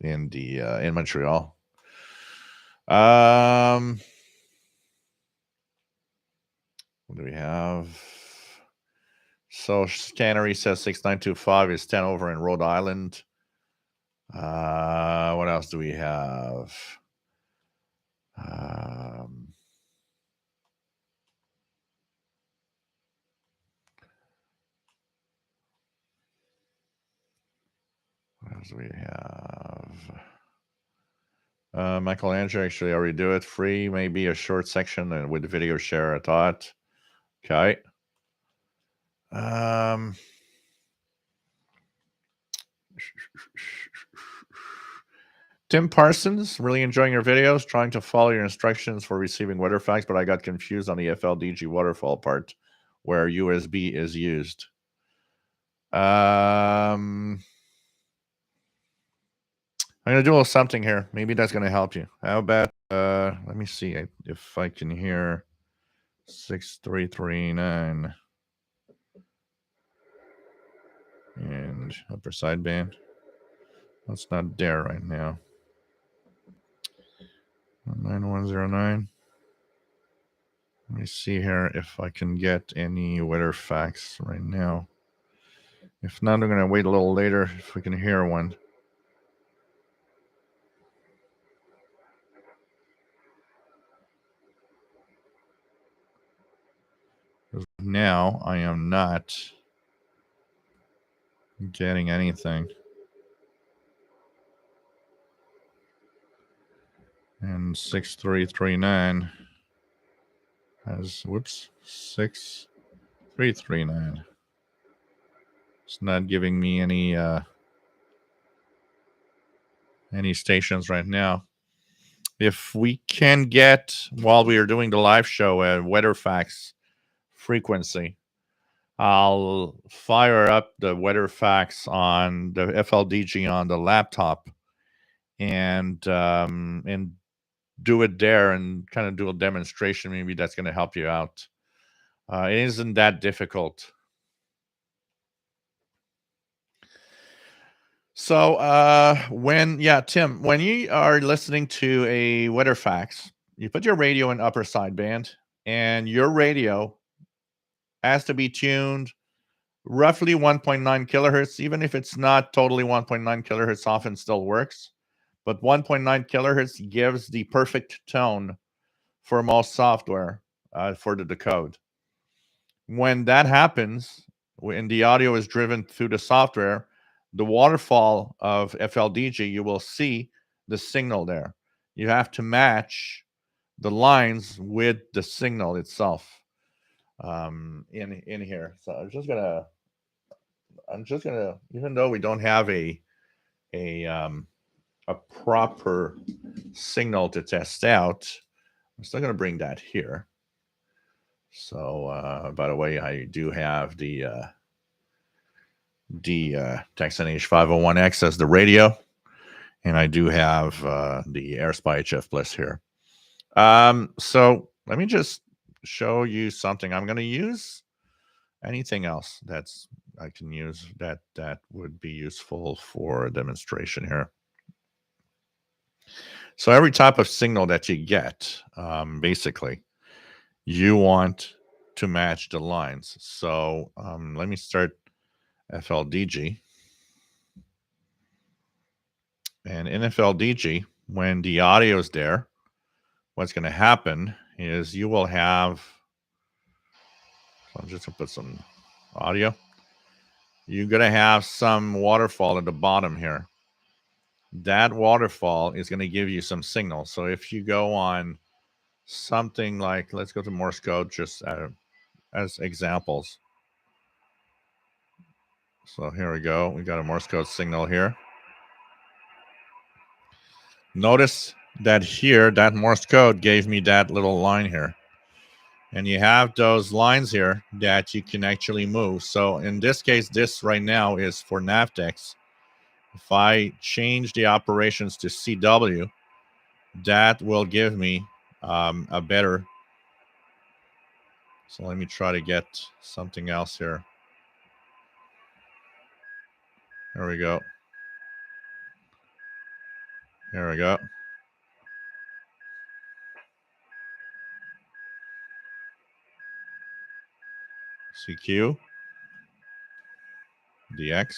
S1: Montreal. What do we have? So Scannery says 6925 is 10 over in Rhode Island. What else do we have? What else do we have? Michelangelo actually already do it. Free, maybe a short section and with the video share, I thought. Okay. Tim Parsons, really enjoying your videos, trying to follow your instructions for receiving weather facts, but I got confused on the FLDG waterfall part where USB is used. I'm going to do a little something here. Maybe that's going to help you. How about, let me see if I can hear 6339 and upper sideband. That's not there right now. 9109. Let me see here if I can get any weather facts right now. If not, I'm going to wait a little later if we can hear one. Now I am not getting anything. And 6339 has, whoops, 6339. It's not giving me any stations right now. If we can get, while we are doing the live show, a weather facts frequency, I'll fire up the weather facts on the FLDG on the laptop and do it there and kind of do a demonstration. Maybe that's going to help you out. It isn't that difficult. So, Tim, when you are listening to a WeatherFax, you put your radio in upper sideband, and your radio has to be tuned roughly 1.9 kilohertz. Even if it's not totally 1.9 kilohertz, often still works. But 1.9 kilohertz gives the perfect tone for most software for the decode. When that happens, when the audio is driven through the software, the waterfall of FLDG, you will see the signal there. You have to match the lines with the signal itself in here. So I'm just gonna, even though we don't have a a proper signal to test out, I'm still gonna bring that here. So, by the way, I do have the Texan H501X as the radio, and I do have the AirSpy HF Plus here. So let me just show you something. I'm going to use anything else that's I can use that would be useful for a demonstration here. So every type of signal that you get, basically, you want to match the lines. So let me start FLDG. And in FLDG, when the audio is there, what's going to happen is you will have, so I'm just going to put some audio. You're going to have some waterfall at the bottom here. That waterfall is going to give you some signal. So if you go on something like, let's go to Morse code just as examples. So here we go. We got a Morse code signal here. Notice that here, that Morse code gave me that little line here. And you have those lines here that you can actually move. So in this case, this right now is for Navtex. If I change the operations to CW, that will give me a better. So let me try to get something else here. There we go. Here we go. CQ. DX.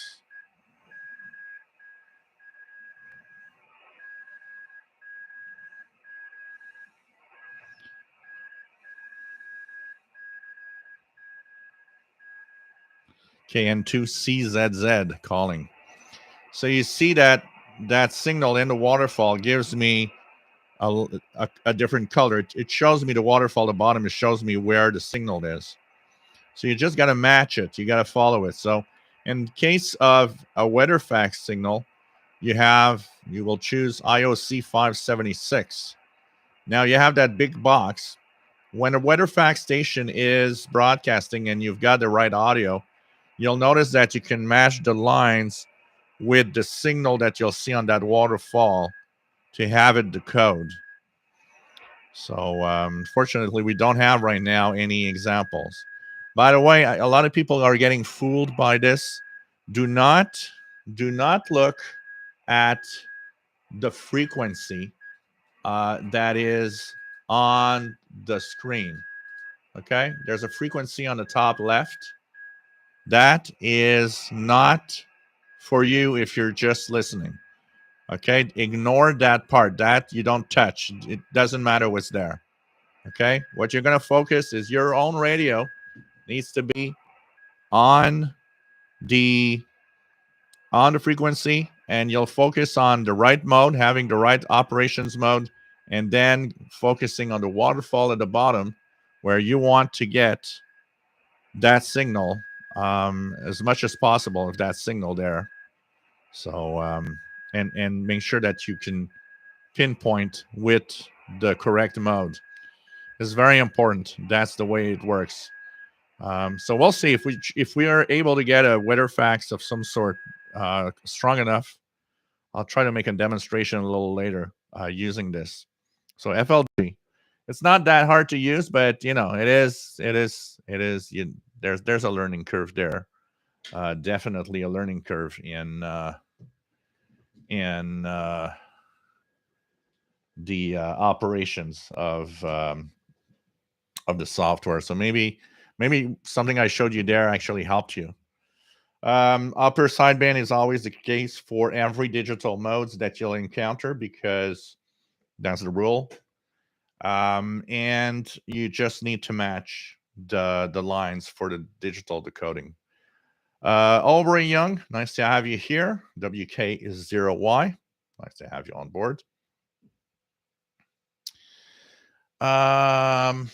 S1: KN2CZZ calling. So you see that signal in the waterfall gives me a different color. It shows me the waterfall at the bottom. It shows me where the signal is. So you just got to match it. You got to follow it. So in case of a WeatherFax signal, you will choose IOC 576. Now you have that big box. When a WeatherFax station is broadcasting and you've got the right audio, you'll notice that you can match the lines with the signal that you'll see on that waterfall to have it decode. So fortunately, we don't have right now any examples. By the way, a lot of people are getting fooled by this. Do not look at the frequency that is on the screen. Okay, there's a frequency on the top left. That is not for you if you're just listening. Okay, ignore that part. That you don't touch. It doesn't matter what's there. Okay, what you're going to focus is your own radio needs to be on the frequency, and you'll focus on the right mode, having the right operations mode, and then focusing on the waterfall at the bottom where you want to get that signal as much as possible of that signal there. So and make sure that you can pinpoint with the correct mode. It's very important. That's the way it works. So we'll see if we are able to get a WeatherFax of some sort strong enough. I'll try to make a demonstration a little later using this. So FLG, it's not that hard to use, but you know, it is. There's a learning curve there. Definitely a learning curve in the operations of the software. So maybe something I showed you there actually helped you. Upper sideband is always the case for every digital modes that you'll encounter because that's the rule. And you just need to match the lines for the digital decoding. Aubrey Young, nice to have you here. WK is 0Y. Nice to have you on board. What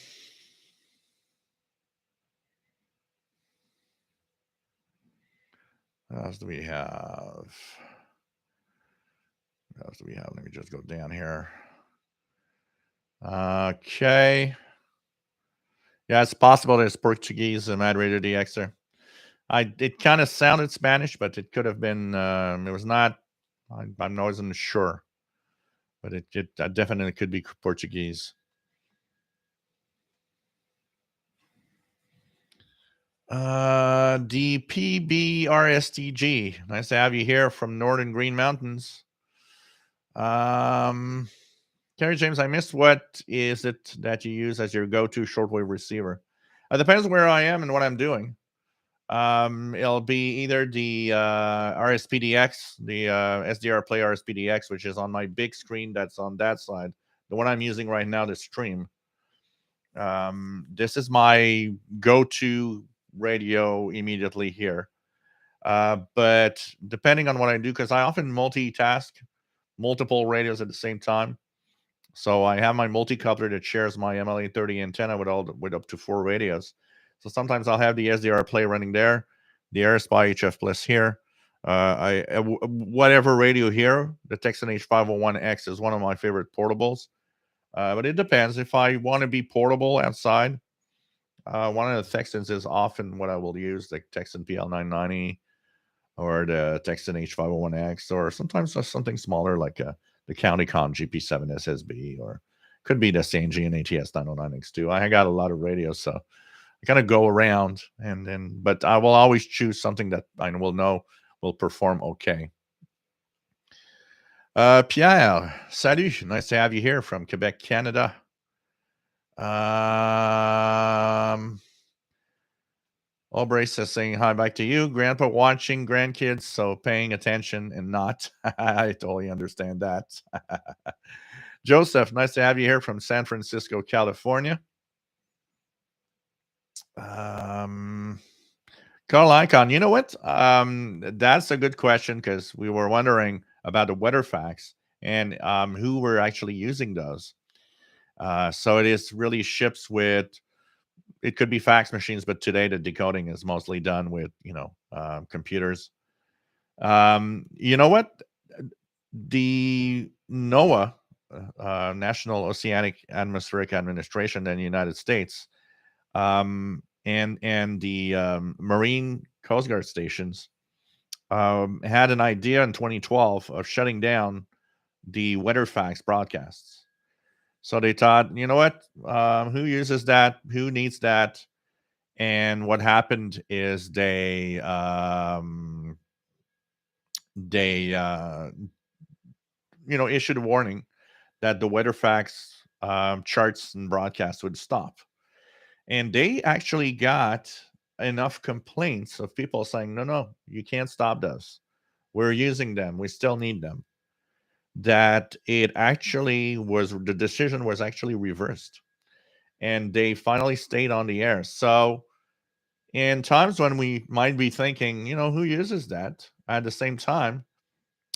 S1: else do we have? What else do we have? Let me just go down here. Okay. Yeah, it's possible there's Portuguese Mad Radio DXer. It kind of sounded Spanish, but it could have been. It was not. I wasn't sure, but it definitely could be Portuguese. DPBRSTG. Nice to have you here from Northern Green Mountains. Terry James, I missed what is it that you use as your go-to shortwave receiver? It depends where I am and what I'm doing. It'll be either the RSPDX, the SDR Play RSPDX, which is on my big screen that's on that side. The one I'm using right now to stream. This is my go-to radio immediately here. But depending on what I do, because I often multitask multiple radios at the same time. So I have my multi-coupler that shares my MLA30 antenna with up to 4 radios. So sometimes I'll have the SDR Play running there, the AirSpy HF Plus here. Whatever radio here, the Texan H501X is one of my favorite portables. But it depends. If I want to be portable outside, one of the Texans is often what I will use, like Texan PL990 or the Texan H501X, or sometimes something smaller like the CountyCom GP7 SSB, or could be the Sanji and ATS 909X2. I got a lot of radios, so I kind of go around, but I will always choose something that I will know will perform okay. Pierre, salut, nice to have you here from Quebec, Canada. Aubrey says, saying hi back to you. Grandpa watching grandkids, so paying attention and not. I totally understand that. Joseph, nice to have you here from San Francisco, California. Carl Icon, you know what? That's a good question because we were wondering about the weather facts and who were actually using those. So it is really ships with. It could be fax machines, but today the decoding is mostly done with computers. You know what? The NOAA, National Oceanic Atmospheric Administration in the United States, and the Marine Coast Guard stations had an idea in 2012 of shutting down the weather fax broadcasts. So they thought, you know what? Who uses that? Who needs that? And what happened is they issued a warning that the weather fax charts and broadcasts would stop. And they actually got enough complaints of people saying, no, you can't stop those. We're using them. We still need them. That the decision was actually reversed. And they finally stayed on the air. So in times when we might be thinking, who uses that? At the same time,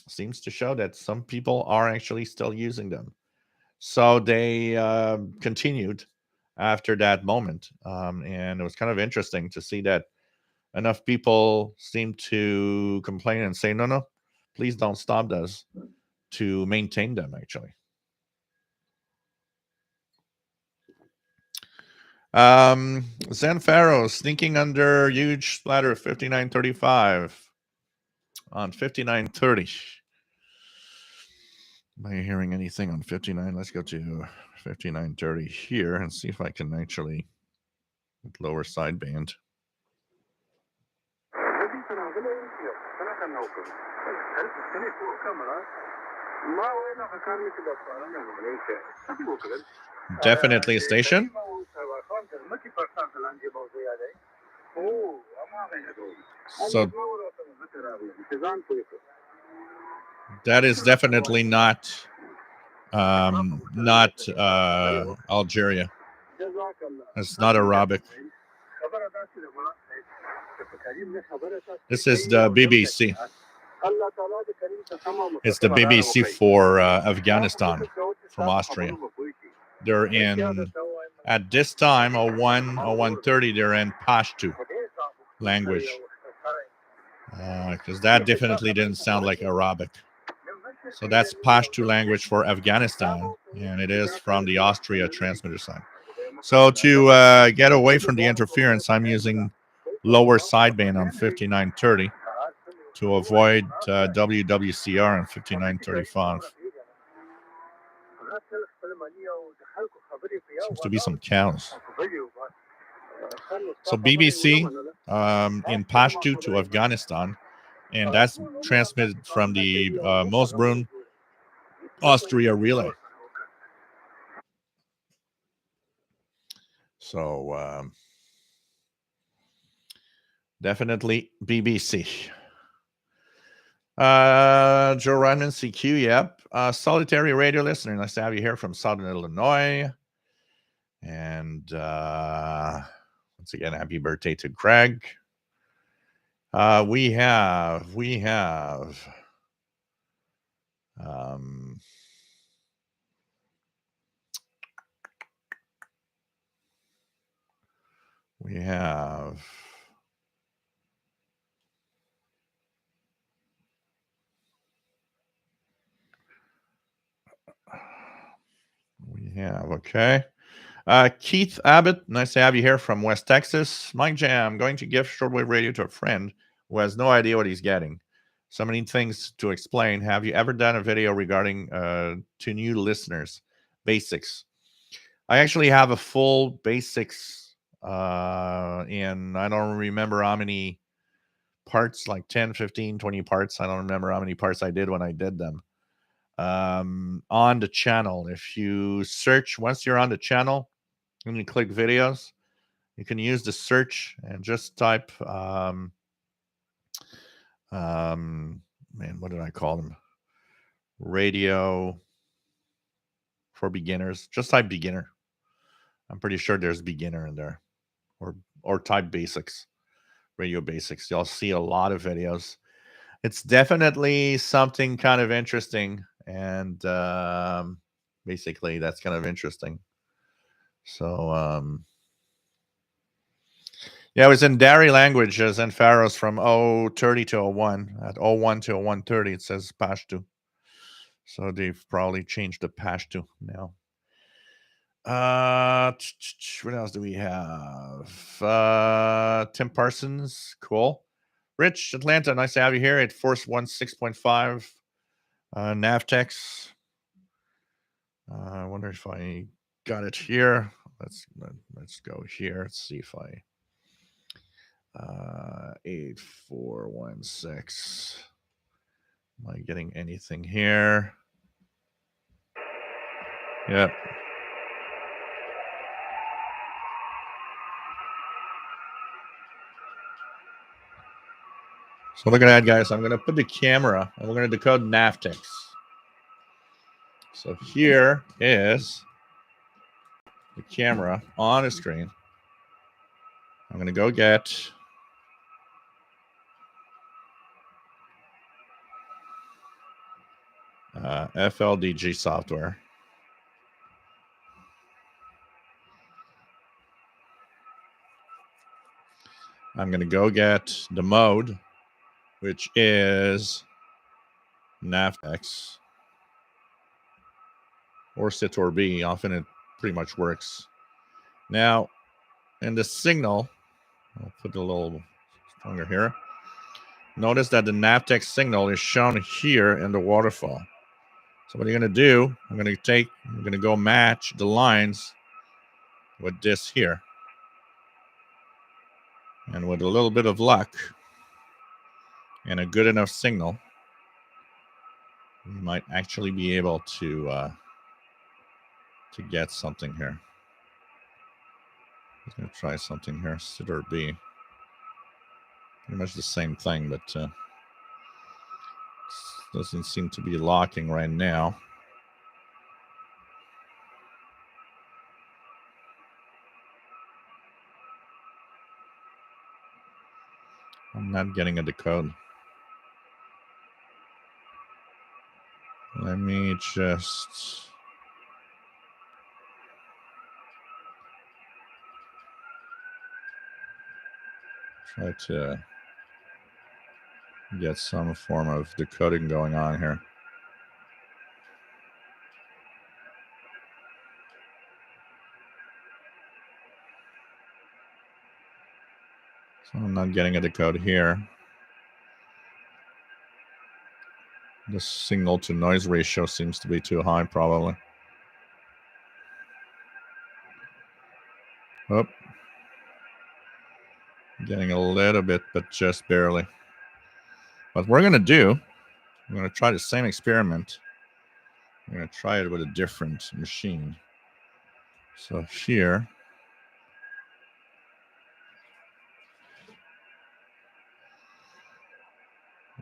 S1: seems to show that some people are actually still using them. So they continued after that moment. And it was kind of interesting to see that enough people seemed to complain and say, no, please don't stop those, to maintain them, actually. Zen Pharaoh sneaking under huge splatter of 5935 on 5930. Am I hearing anything on 59? Let's go to 5930 here and see if I can actually lower sideband. Definitely a station. So that is definitely not Algeria. It's not Arabic. This is the BBC. It's the BBC for Afghanistan from Austria. They're in, at this time, 01:30, they're in Pashto language. Because that definitely didn't sound like Arabic. So that's Pashto language for Afghanistan, and it is from the Austria transmitter side. So to get away from the interference, I'm using lower sideband on 5930 to avoid WWCR on 5935. Seems to be some cows. So BBC in Pashto to Afghanistan, and that's transmitted from the Moosbrunn Austria relay. So definitely BBC. Joe Ryman, CQ, yep. Solitary radio listener. Nice to have you here from Southern Illinois. And once again, happy birthday to Craig. We have okay. Keith Abbott, nice to have you here from West Texas. Mike Jam, going to give shortwave radio to a friend who has no idea what he's getting. So many things to explain. Have you ever done a video regarding to new listeners, basics? I actually have a full basics and I don't remember how many parts, like 10, 15, 20 parts. I don't remember how many parts I did when I did them. On the channel, if you search, once you're on the channel and you click videos, you can use the search and just type man, what did I call them? Radio for beginners. Just type beginner. I'm pretty sure there's beginner in there, or type basics, radio basics. You'll see a lot of videos. It's definitely something kind of interesting, and basically that's kind of interesting. So yeah, it was in Dari languages and Faroes from 030 to 01. At 01 to 0130, it says Pashto. So they've probably changed the Pashto now. What else do we have? Tim Parsons, cool. Rich, Atlanta, nice to have you here at Force 16.5. Navtex. I wonder if I got it here. Let's go here. Let's see if I 8416. Am I getting anything here? Yep. So look at that, guys. I'm going to put the camera and we're going to decode Navtex. So here is the camera on the screen. I'm going to go get FLDG software. I'm going to go get the mode, which is Navtex or Citor B. Often it pretty much works. Now, in the signal, I'll put it a little stronger here. Notice that the Navtex signal is shown here in the waterfall. So what are you going to do? I'm going to go match the lines with this here. And with a little bit of luck and a good enough signal, we might actually be able to get something here. I'm going to try something here, sit or B. Pretty much the same thing, but doesn't seem to be locking right now. I'm not getting a decode. Let me just try to get some form of decoding going on here. So I'm not getting a decode here. The signal to noise ratio seems to be too high, probably. Oh, getting a little bit, but just barely. What we're going to do, we're going to try the same experiment. We're going to try it with a different machine. So here,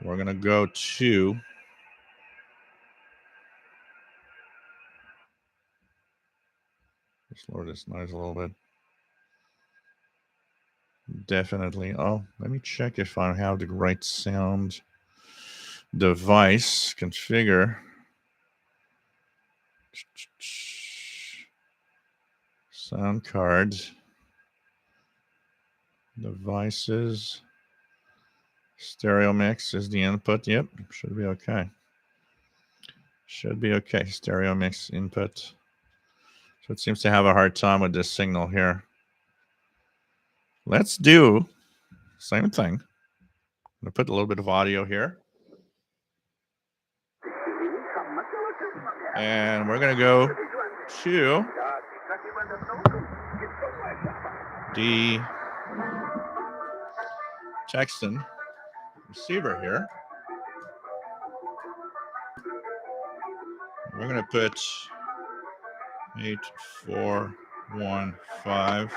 S1: we're going to go to just lower this noise a little bit. Definitely. Oh, let me check if I have the right sound device configure. Sound card. Devices. Stereo mix is the input. Yep, should be okay. Should be okay. Stereo mix input. So it seems to have a hard time with this signal here. Let's do same thing. I'm going to put a little bit of audio here. And we're going to go to the Texan receiver here. We're going to put 8415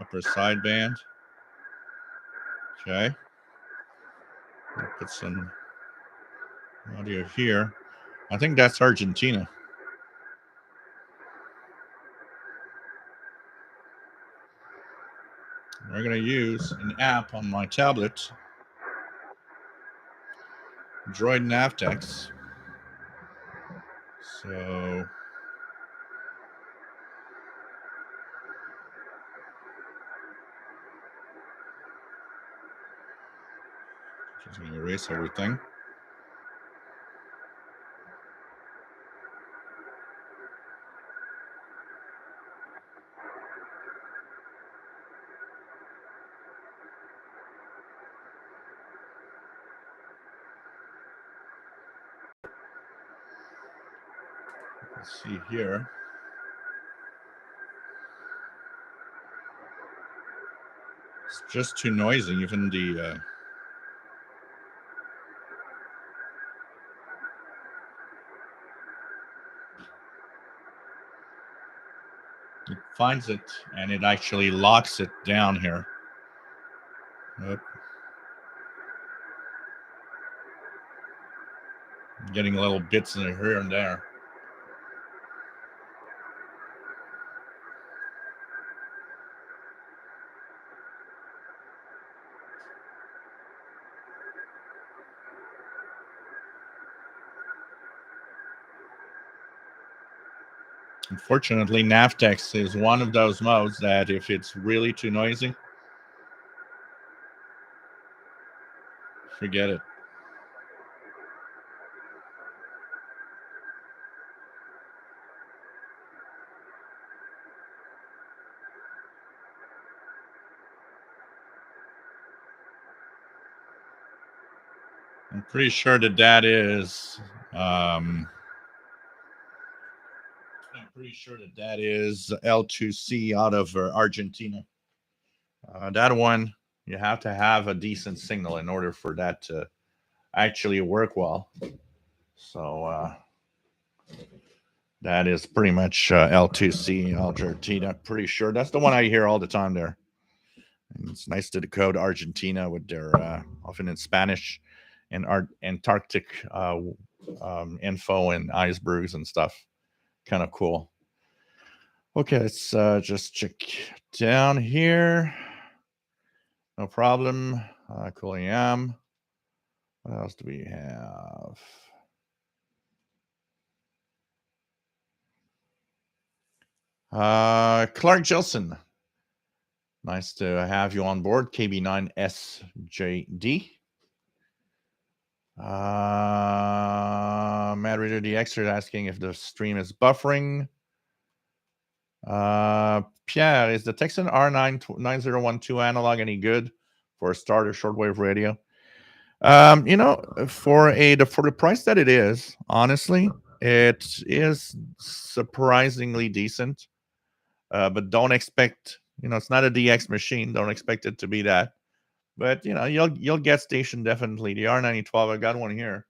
S1: upper sideband. Okay. We'll put some audio here. I think that's Argentina. We're going to use an app on my tablet, Droid Navtex. So just going to erase everything. Let's see here. It's just too noisy. Even the it finds it and it actually locks it down here. Yep. Getting little bits in here and there. Unfortunately, Navtex is one of those modes that if it's really too noisy, forget it. I'm pretty sure that is pretty sure that is L2C out of Argentina. That one, you have to have a decent signal in order for that to actually work well. So that is pretty much L2C Argentina. Pretty sure that's the one I hear all the time there. And it's nice to decode Argentina with their often in Spanish and Antarctic info and icebergs and stuff. Kind of cool. Okay, let's just check down here. No problem. Cool AM. What else do we have? Clark Gilson. Nice to have you on board. KB9SJD. Mad Reader DX is asking if the stream is buffering. Pierre, is the Texan R9012 analog any good for a starter shortwave radio? For the price that it is, honestly, it is surprisingly decent. But don't expect, it's not a DX machine. Don't expect it to be that. But you'll get station definitely. The R9012, I got one here.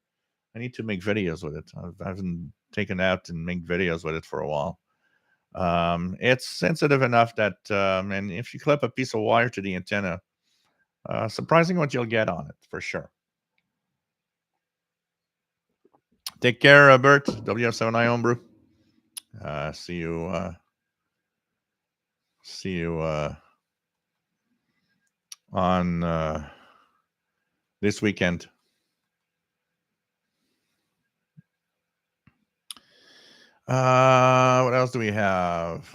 S1: I need to make videos with it. I haven't taken out and make videos with it for a while. It's sensitive enough that, and if you clip a piece of wire to the antenna, surprising what you'll get on it for sure. Take care, Bert. WF7I Homebrew. See you on this weekend. What else do we have?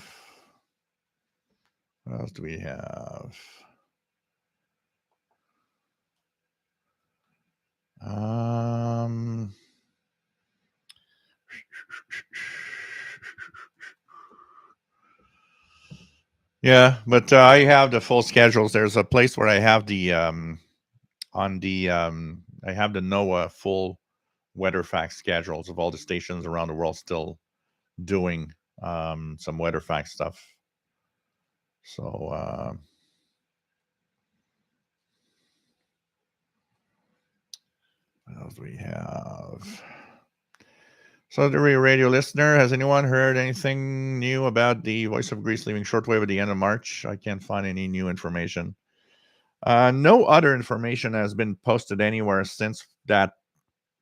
S1: Yeah, but I have the full schedules. There's a place where I have the I have the NOAA full weather fact schedules of all the stations around the world still doing some weather fact stuff. So what else do we have? So, the radio listener, has anyone heard anything new about the Voice of Greece leaving shortwave at the end of March? I can't find any new information. No other information has been posted anywhere since that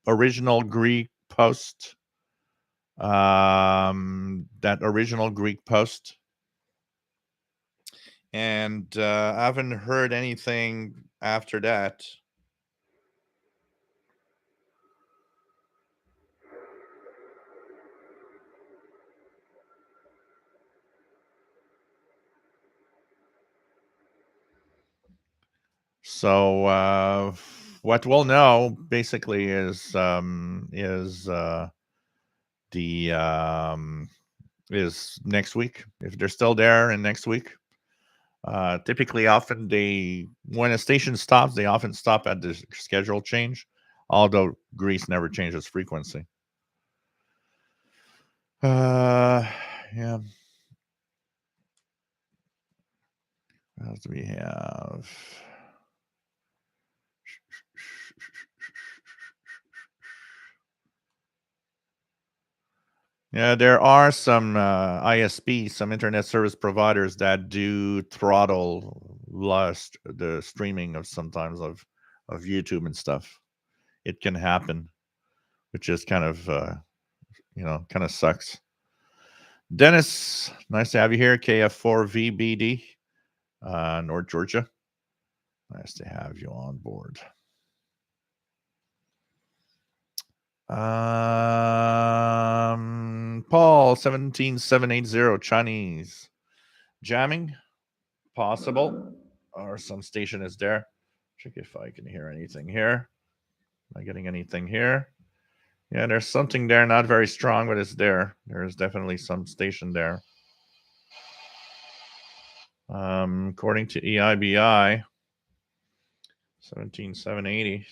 S1: original Greek post. And I haven't heard anything after that. So what we'll know basically is next week, if they're still there, and next week. Typically, when a station stops, they often stop at the schedule change, although Greece never changes frequency. Yeah. What else do we have? Yeah, there are some ISPs, some internet service providers that do throttle the streaming of sometimes of YouTube and stuff. It can happen, which is kind of kind of sucks. Dennis, nice to have you here. KF4VBD, North Georgia. Nice to have you on board. Paul 17780 Chinese jamming possible, or some station is there. Check if I can hear anything here. Am I getting anything here? Yeah, there's something there, not very strong, but it's there. There is definitely some station there. According to EIBI, 17780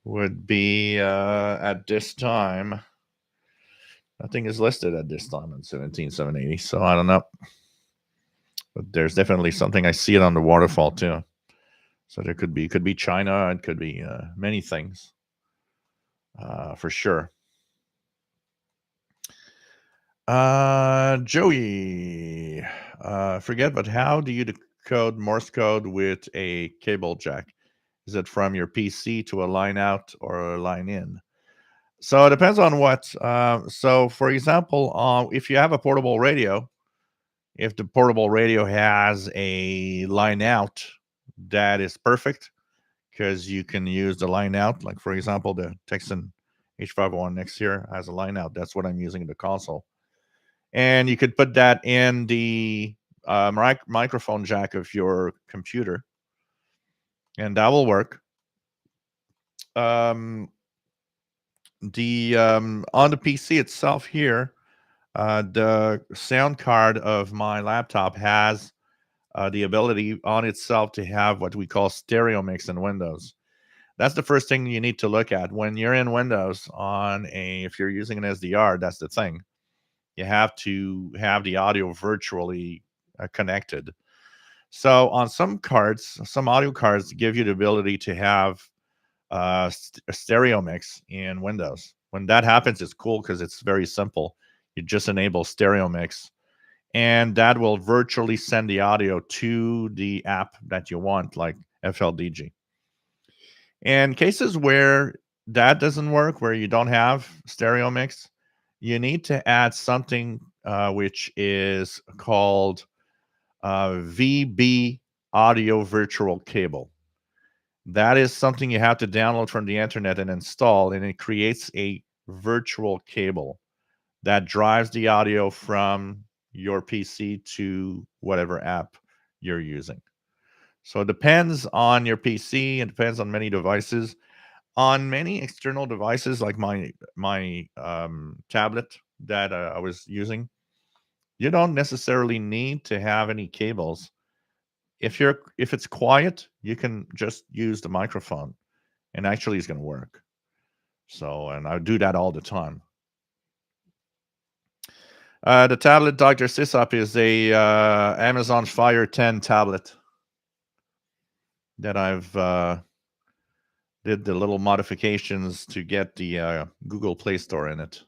S1: would be at this time Nothing is listed at this time on 17780, so I don't know. But there's definitely something. I see it on the waterfall too. So there could be China. It could be many things for sure. Joey, forget, but how do you decode Morse code with a cable jack? Is it from your PC to a line out or a line in? So it depends on what. So, for example, if you have a portable radio, if the portable radio has a line out, that is perfect because you can use the line out. Like, for example, the Texan H501 next here has a line out. That's what I'm using in the console. And you could put that in the microphone jack of your computer, and that will work. Um, the On the PC itself here, the sound card of my laptop has the ability on itself to have what we call stereo mix in Windows. That's the first thing you need to look at when you're in Windows if you're using an SDR. That's the thing. You have to have the audio virtually connected. So on some cards, some audio cards give you the ability to have a stereo mix in Windows. When that happens, it's cool because it's very simple. You just enable stereo mix, and that will virtually send the audio to the app that you want, like FLDG. In cases where that doesn't work, where you don't have stereo mix, you need to add something which is called VB Audio Virtual Cable. That is something you have to download from the internet and install, and it creates a virtual cable that drives the audio from your PC to whatever app you're using. So it depends on your PC. It depends on many devices. On many external devices, like my tablet that I was using, you don't necessarily need to have any cables. If it's quiet, you can just use the microphone, and actually, it's going to work. So, and I do that all the time. The tablet Dr. Sisop is a Amazon Fire 10 tablet that I've did the little modifications to get the Google Play Store in it.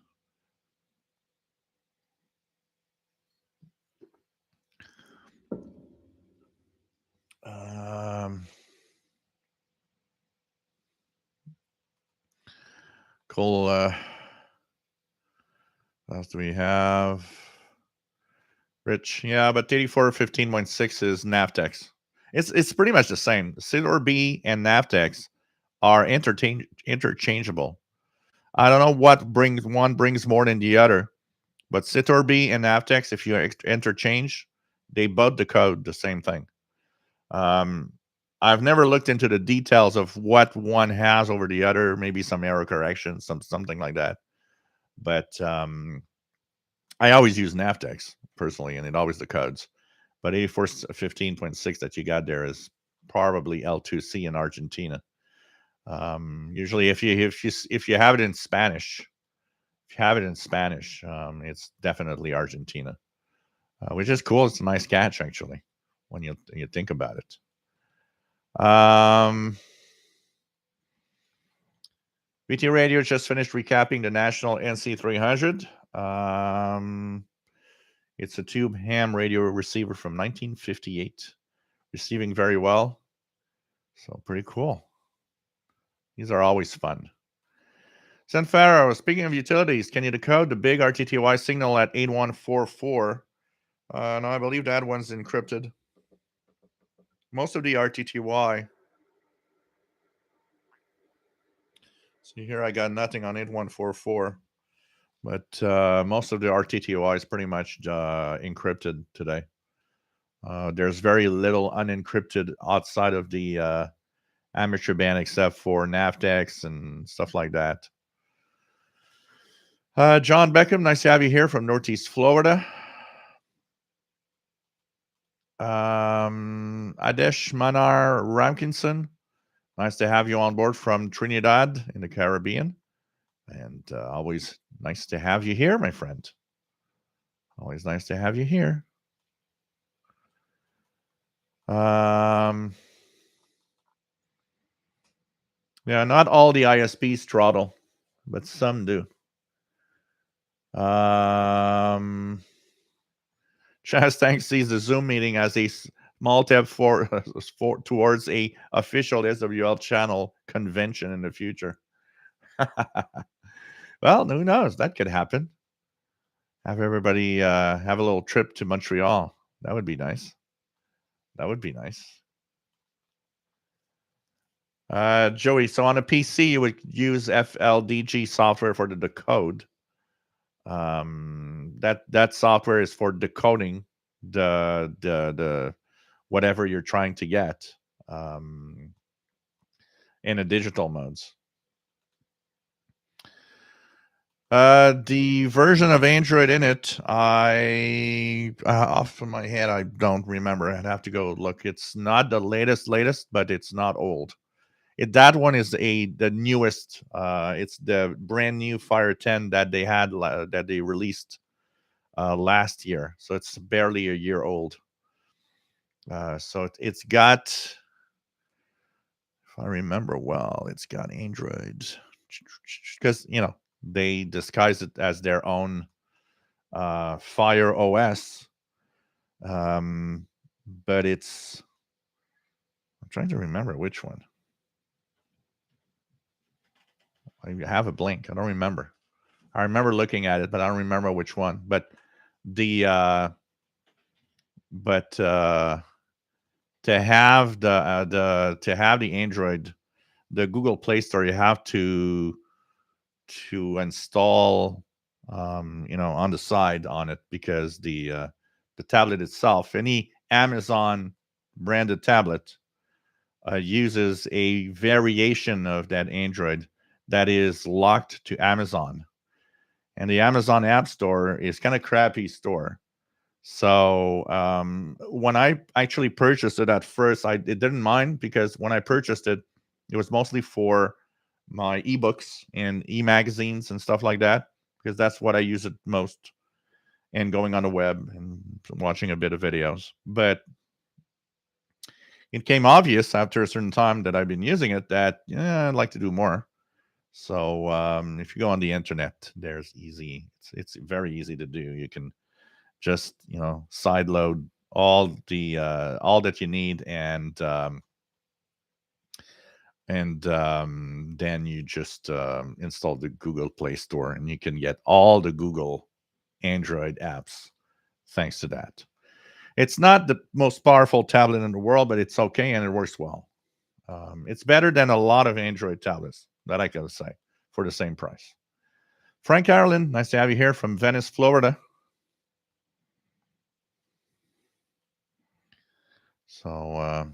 S1: Cool. What else do we have? Rich, yeah, but 8415.6 is Navtex. It's pretty much the same. Sidor B and Navtex are interchangeable. I don't know what one brings more than the other, but Citor-B and Navtex, if you interchange, they both decode the same thing. I've never looked into the details of what one has over the other, maybe some error correction, something like that. But I always use Navtex personally, and it always decodes. But 8415.6 that you got there is probably L2C in Argentina. Usually, if you have it in Spanish, it's definitely Argentina, which is cool. It's a nice catch, actually, when you think about it. BT Radio just finished recapping the National NC300. It's a tube ham radio receiver from 1958, receiving very well. So pretty cool. These are always fun. Sanfaro, speaking of utilities, can you decode the big RTTY signal at 8144? No, I believe that one's encrypted. Most of the RTTY. See here, I got nothing on 8144, but most of the RTTY is pretty much encrypted today. There's very little unencrypted outside of the amateur band, except for Navtex and stuff like that. John Beckham, nice to have you here from Northeast Florida. Adesh Manar Ramkinson, nice to have you on board from Trinidad in the Caribbean. And always nice to have you here, my friend. Always nice to have you here. Yeah, not all the ISPs throttle, but some do. Chaz sees the Zoom meeting as a small step towards a official SWL channel convention in the future. Well, who knows? That could happen. Have everybody have a little trip to Montreal. That would be nice. That would be nice. Joey, so on a PC, you would use FLDG software for the decode. That software is for decoding the whatever you're trying to get in a digital modes. The version of Android in it, off of my head, I don't remember. I'd have to go look. It's not the latest, but it's not old. That one is the newest. It's the brand new Fire 10 that they had that they released last year. So it's barely a year old. So it's got, if I remember well, it's got Android because they disguise it as their own Fire OS. But I'm trying to remember which one. I have a blank. I don't remember. I remember looking at it, but I don't remember which one. But to have the Android, the Google Play Store, you have to install on the side on it, because the tablet itself, any Amazon branded tablet, uses a variation of that Android that is locked to Amazon, and the Amazon App Store is kind of crappy store. So when I actually purchased it at first, it didn't mind, because when I purchased it, it was mostly for my ebooks and e-magazines and stuff like that, because that's what I use it most, and going on the web and watching a bit of videos. But it became obvious after a certain time that I've been using it that I'd like to do more. So if you go on the internet, it's very easy to do. You can just sideload all that you need, and then you just install the Google Play Store, and you can get all the Google Android apps thanks to that. It's not the most powerful tablet in the world, but it's okay, and it works well. It's better than a lot of Android tablets, that I gotta say, for the same price. Frank Ireland, nice to have you here from Venice, Florida. So,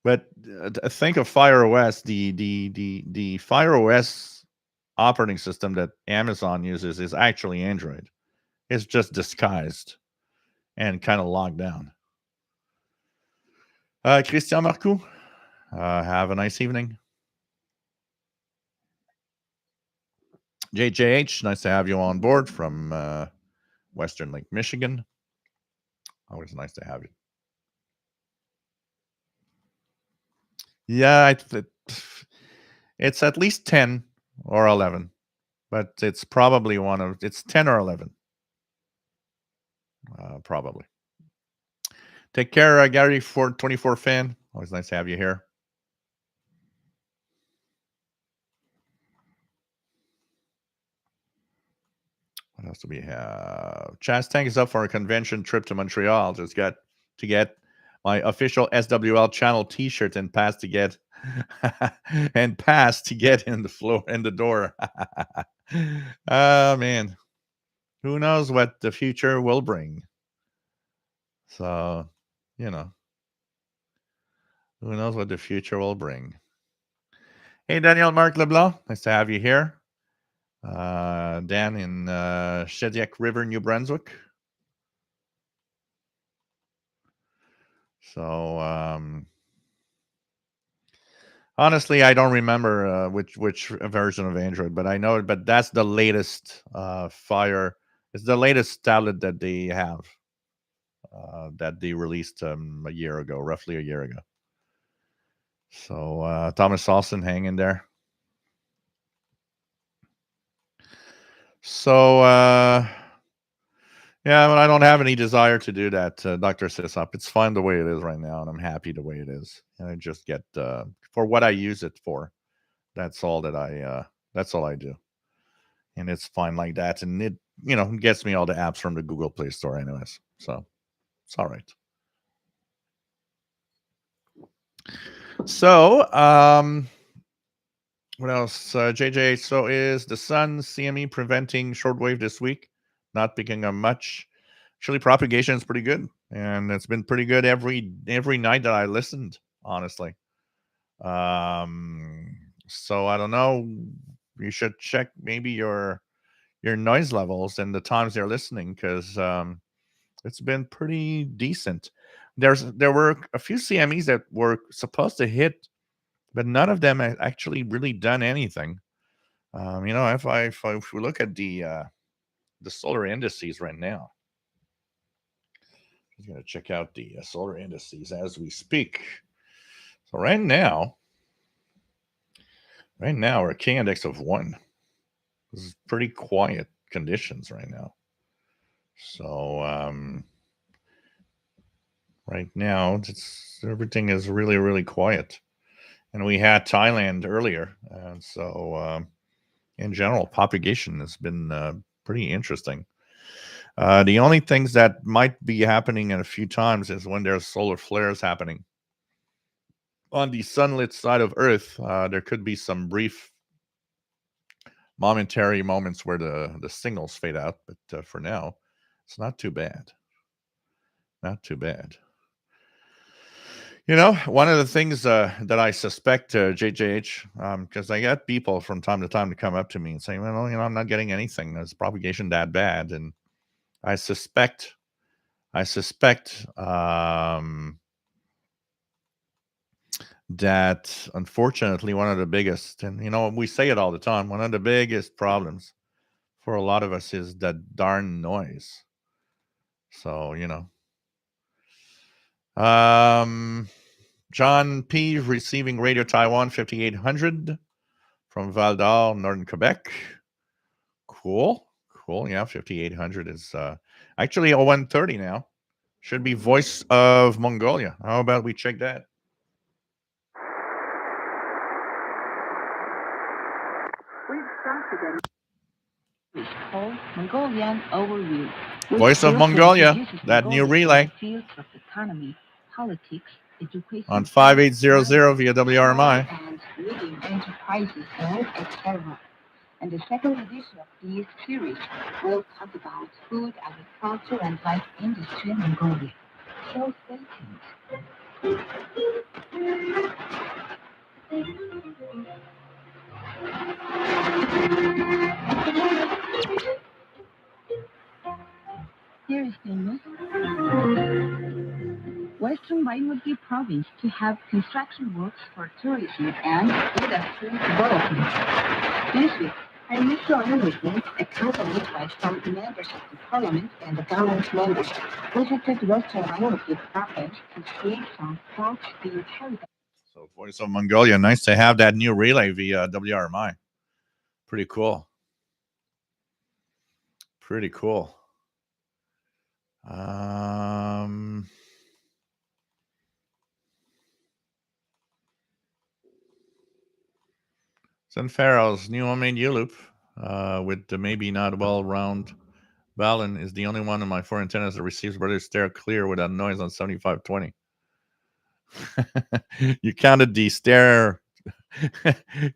S1: but think of Fire OS. The Fire OS operating system that Amazon uses is actually Android. It's just disguised and kind of locked down. Christian Marcoux, have a nice evening. JJH, nice to have you on board from Western Lake, Michigan. Always nice to have you. Yeah, it's at least 10 or 11, but it's probably it's 10 or 11. Probably. Take care, Gary 424 fan. Always nice to have you here. What else do we have? Chaz Tank is up for a convention trip to Montreal. Just got to get my official SWL channel T-shirt and pass to get in the door. Oh man, who knows what the future will bring? So, who knows what the future will bring? Hey, Daniel Marc Leblanc, nice to have you here. Dan in Shediac River, New Brunswick. So, Honestly, I don't remember which version of Android, but I know it. But that's the latest Fire. It's the latest tablet that they have that they released a year ago, roughly a year ago. So Thomas Olsen, hang in there. So yeah, but I don't have any desire to do that, Doctor Sisop. It's fine the way it is right now, and I'm happy the way it is. And I just get for what I use it for. That's all that I. That's all I do, and it's fine like that. And it, gets me all the apps from the Google Play Store, anyways. So it's all right. So, what else? JJ, so is the Sun CME preventing shortwave this week? Not picking up much. Actually, propagation is pretty good, and it's been pretty good every night that I listened. Honestly, so I don't know. You should check maybe your noise levels and the times they're listening, because it's been pretty decent. There were a few CMEs that were supposed to hit, but none of them had actually really done anything. If we look at the solar indices right now, I'm going to check out the solar indices as we speak. So right now we're a K index of 1. This is pretty quiet conditions right now. So right now everything is really, really quiet. And we had Thailand earlier, and so in general, propagation has been pretty interesting. The only things that might be happening in a few times is when there's solar flares happening. On the sunlit side of Earth, there could be some brief, momentary moments where the signals fade out, but for now, it's not too bad. Not too bad. One of the things that I suspect, JJH, because I get people from time to time to come up to me and say, well, I'm not getting anything. Is propagation that bad? And I suspect that unfortunately one of the biggest, and we say it all the time, one of the biggest problems for a lot of us is that darn noise. So, John P. receiving Radio Taiwan 5800 from Val d'Or, Northern Quebec. Cool. Yeah, 5800 is actually 0130 now. Should be Voice of Mongolia. How about we check that?
S2: Mongolian Overview.
S1: Voice of Mongolia, that new relay.
S2: Fields of economy, politics, education,
S1: on 5800 via WRMI.
S2: And medium enterprises, etc. And the second edition of this series will talk about food, agriculture, and life industry in Mongolia. So stay tuned. Here is the news. Western Baimurgi province to have construction works for tourism and industry development. This week, Prime Minister Underwood, accompanied by some members of the parliament and the government members, visited Western Baimurgi province to see some folks being carried out.
S1: So, Voice of Mongolia, nice to have that new relay via WRMI. Pretty cool. Pretty cool. Sun Pharaoh's new homemade U-loop with the maybe not well-round balun is the only one of my 4 antennas that receives brother stare clear without noise on 7520. You counted the stare.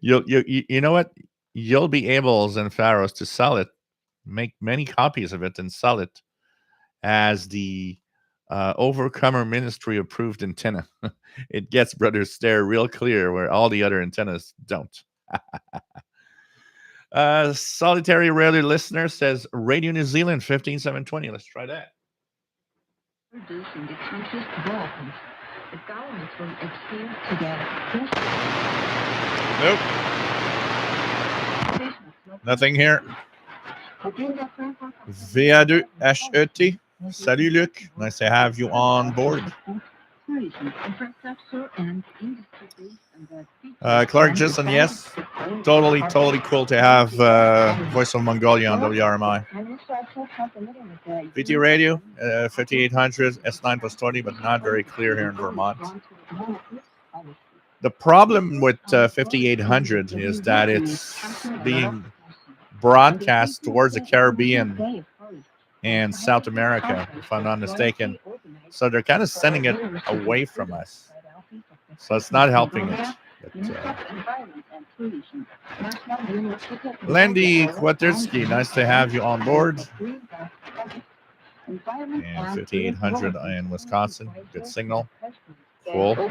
S1: You know what? You'll be able, Zen Pharaohs, to sell it, make many copies of it, and sell it as the Overcomer Ministry approved antenna. It gets brother stare real clear where all the other antennas don't. Solitary Rarely listener says Radio New Zealand 15720. Let's try that.
S2: Reducing the country's development. The government will adhere to the principle
S1: Nope,
S2: of
S1: nothing here.
S2: within the framework of
S1: Viadu
S2: policy.
S1: H-E-T. Salut, Luc. Nice to have you on board.
S2: Tourism infrastructure and industry based on the
S1: Clark Justin, yes. Totally cool to have Voice of Mongolia on WRMI. VT radio, 5800 S9 plus 20, but not very clear here in Vermont. The problem with 5800 is that it's being broadcast towards the Caribbean and South America, if I'm not mistaken. So they're kind of sending it away from us. So it's not helping it. But, Landy Kwatirski, nice to have you on board. And 5800 in Wisconsin, good signal. Cool. So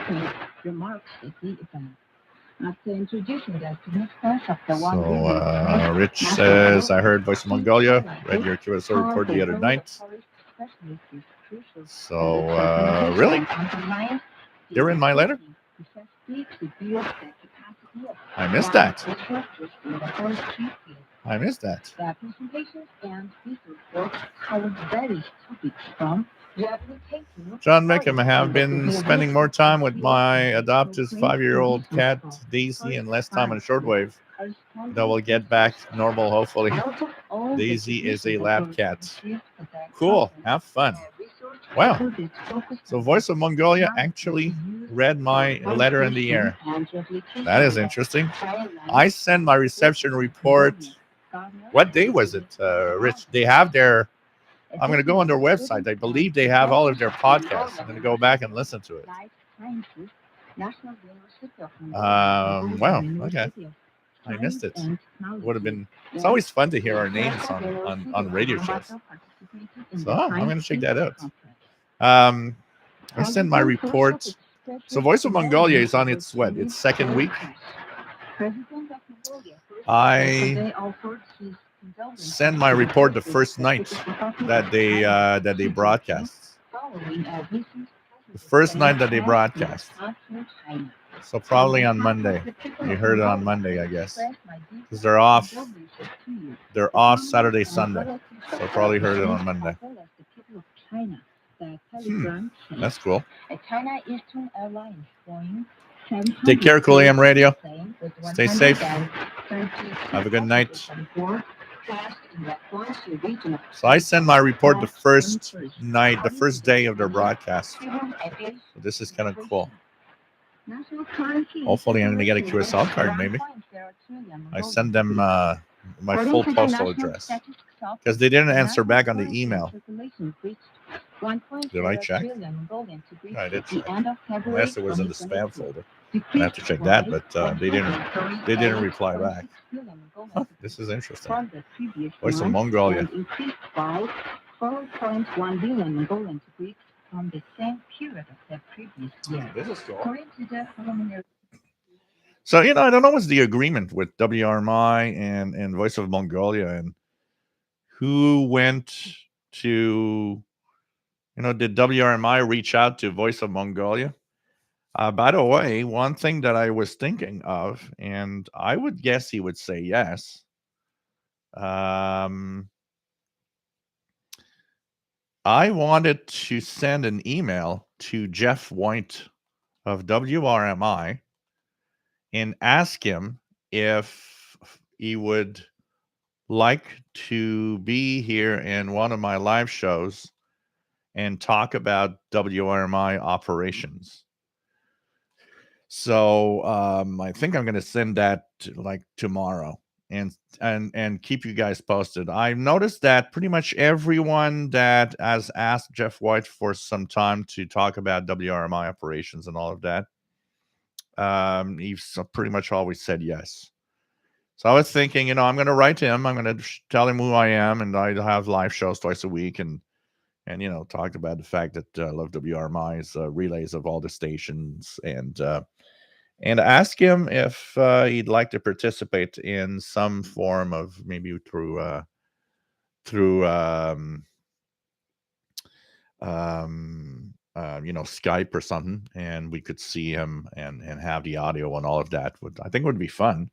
S1: Rich says, I heard Voice of Mongolia, read your QSO report the other night. So really? You're in my letter? I missed that. I missed that.
S2: The presentations and research work covered various topics from rehabilitation.
S1: John Meckham, I have been spending more time with my adopted 5-year-old cat, Daisy, and less time on shortwave. That will get back normal, hopefully. Daisy is a lab cat. Cool. Have fun. Wow. So Voice of Mongolia actually read my letter in the air. That is interesting. I sent my reception report. What day was it, Rich? They have their... I'm going to go on their website. I believe they have all of their podcasts. I'm going to go back and listen to it. Wow. Okay. I missed it. Would have been... It's always fun to hear our names on radio shows. So I'm going to check that out. I sent my report. So Voice of Mongolia is on its what? Its second week. I send my report the first night that they broadcast. The first night that they broadcast. So probably on Monday. You heard it on Monday, I guess, because they're off. They're off Saturday, Sunday. So probably heard it on Monday. That's cool. Take care, Cool AM Radio. Stay safe. Have a good night. So I send my report the first night, the first day of their broadcast. So this is kind of cool. Hopefully I'm going to get a QSL card, maybe. I send them my full postal address because they didn't answer back on the email. Did I check? I did check. Unless it was in the spam folder. I have to check that, but they didn't reply back. Huh, this is interesting. Voice of Mongolia. From the same period of the previous year. This is cool. So, I don't know what's the agreement with WRMI and Voice of Mongolia and who went to, did WRMI reach out to Voice of Mongolia? By the way, one thing that I was thinking of, and I would guess he would say yes. I wanted to send an email to Jeff White of WRMI and ask him if he would like to be here in one of my live shows and talk about WRMI operations. So I think I'm going to send that tomorrow and keep you guys posted. I've noticed that pretty much everyone that has asked Jeff White for some time to talk about WRMI operations and all of that, he's pretty much always said yes. So I was thinking, I'm going to write him. I'm going to tell him who I am, and I have live shows twice a week, and talk about the fact that I love WRMI's relays of all the stations, and ask him if he'd like to participate in some form of maybe through Skype or something, and we could see him and have the audio and all of that. I think would be fun,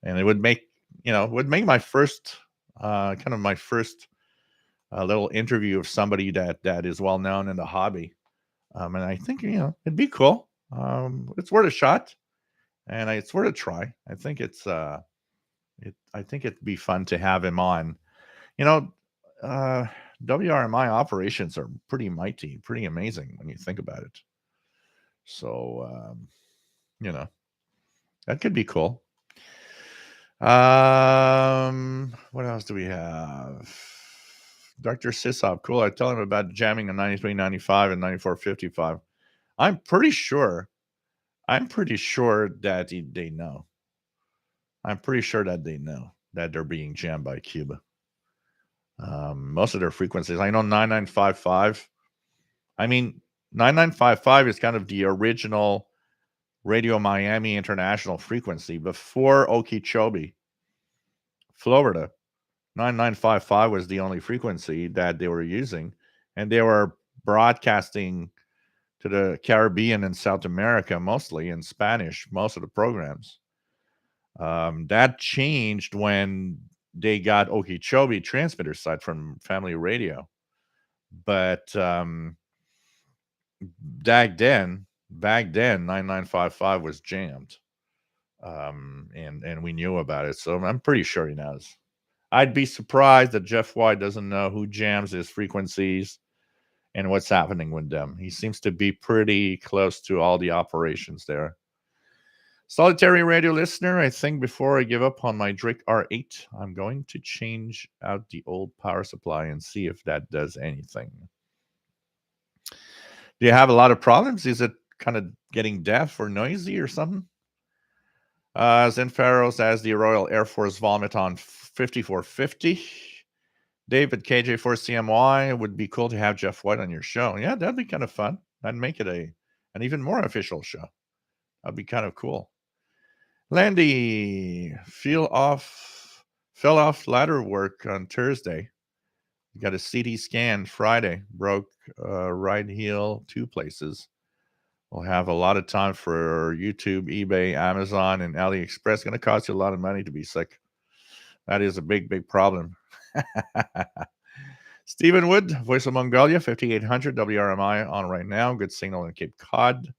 S1: and it would make my first kind of my first little interview of somebody that is well known in the hobby. And I think it'd be cool. It's worth a shot, and it's worth a try. I think it'd be fun to have him on. You know, uh, WRMI operations are pretty mighty, pretty amazing when you think about it. So you know that could be cool. What else do we have? Dr. Sisop, cool. I tell him about jamming in 93.95 and 94.55. I'm pretty sure. I'm pretty sure that they know. I'm pretty sure that they know that they're being jammed by Cuba. Most of their frequencies. I know 9955. I mean, 9955 is kind of the original Radio Miami International frequency before Okeechobee, Florida. 9955 was the only frequency that they were using, and they were broadcasting to the Caribbean and South America mostly in Spanish, most of the programs. That changed when they got Okeechobee transmitter site from Family Radio. But back then, 9955 was jammed, and we knew about it. So I'm pretty sure he knows. I'd be surprised that Jeff White doesn't know who jams his frequencies and what's happening with them. He seems to be pretty close to all the operations there. Solitary radio listener, I think before I give up on my Drake R8, I'm going to change out the old power supply and see if that does anything. Do you have a lot of problems? Is it kind of getting deaf or noisy or something? Zenfaro says the Royal Air Force vomit on 5450. David KJ4CMY, it would be cool to have Jeff White on your show. Yeah, that'd be kind of fun. That'd make it an even more official show. That'd be kind of cool. Landy, fell off ladder work on Thursday. Got a CT scan Friday. Broke right heel 2 places. We'll have a lot of time for YouTube, eBay, Amazon, and AliExpress. Going to cost you a lot of money to be sick. That is a big, big problem. Stephen Wood, Voice of Mongolia, 5800 WRMI on right now. Good signal in Cape Cod.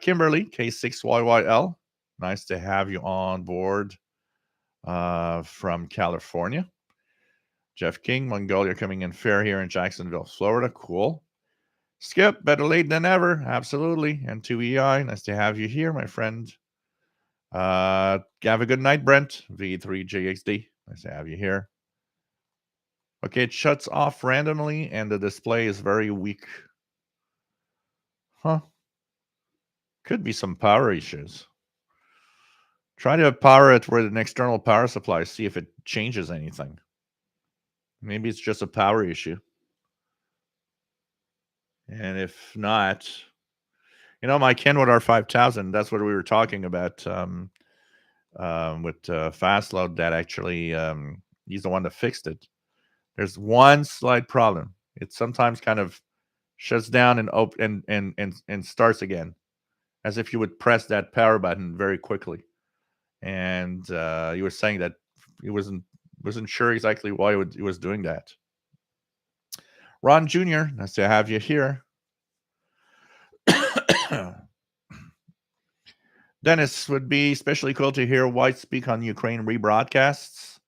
S1: Kimberly, K6YYL. Nice to have you on board from California. Jeff King, Mongolia coming in fair here in Jacksonville, Florida. Cool. Skip, better late than ever. Absolutely. And 2EI, nice to have you here, my friend. Have a good night, Brent. V3JXD, nice to have you here. Okay, it shuts off randomly and the display is very weak. Huh. Could be some power issues. Try to power it with an external power supply, see if it changes anything. Maybe it's just a power issue. And if not, my Kenwood R5000, that's what we were talking about with Fastload, that actually he's the one that fixed it. There's one slight problem. It sometimes kind of shuts down and starts again, as if you would press that power button very quickly. And he was saying that he wasn't sure exactly why it was doing that. Ron Jr., nice to have you here. Dennis, would be especially cool to hear White speak on Ukraine rebroadcasts.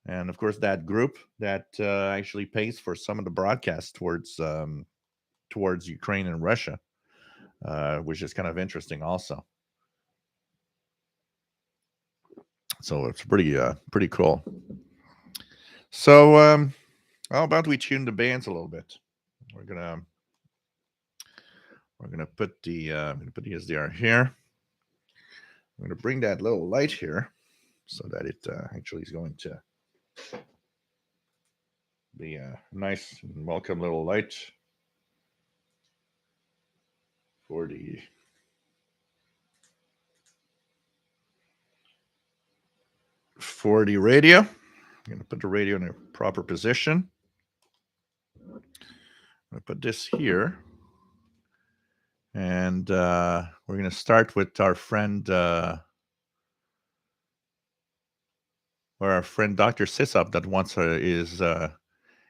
S1: And of course, that group that actually pays for some of the broadcasts towards Ukraine and Russia, which is kind of interesting also. So it's pretty cool. So how about we tune the bands a little bit? We're gonna put the SDR here. I'm gonna bring that little light here so that it actually is going to be a nice and welcome little light for the radio. I'm going to put the radio in a proper position. I put this here, and we're going to start with our friend, Dr. Sisop that wants is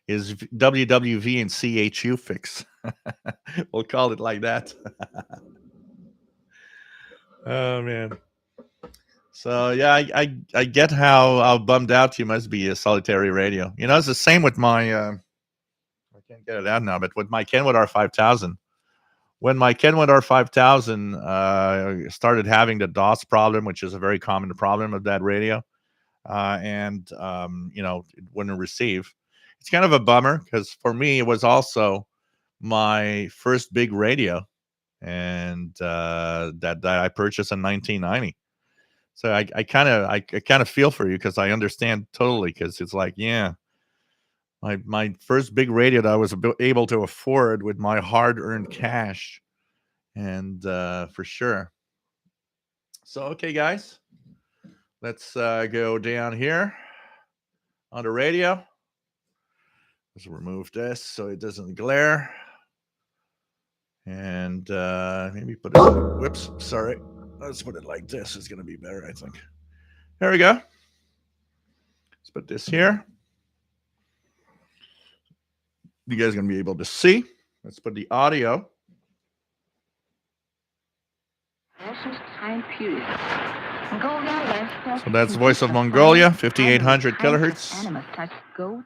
S1: WWV and CHU fix. We'll call it like that. Oh man. So yeah, I get how bummed out you must be, a solitary radio. You know, it's the same with my I can't get it out now, but with my Kenwood R5000. When my Kenwood R5000 started having the DOS problem, which is a very common problem of that radio, and you know, it wouldn't receive. It's kind of a bummer because for me it was also my first big radio, and that I purchased in 1990. So I kind of feel for you because I understand totally, because it's like, yeah, my first big radio that I was able to afford with my hard earned cash, and for sure. So okay, guys, let's go down here on the radio. Let's remove this so it doesn't glare, and maybe put it. Whoops, sorry. Let's put it like this. It's gonna be better, I think. There we go. Let's put this here. You guys are gonna be able to see. Let's put the audio.
S2: Time period.
S1: So that's Voice of Mongolia, 5800 kilohertz
S2: Animals such goats,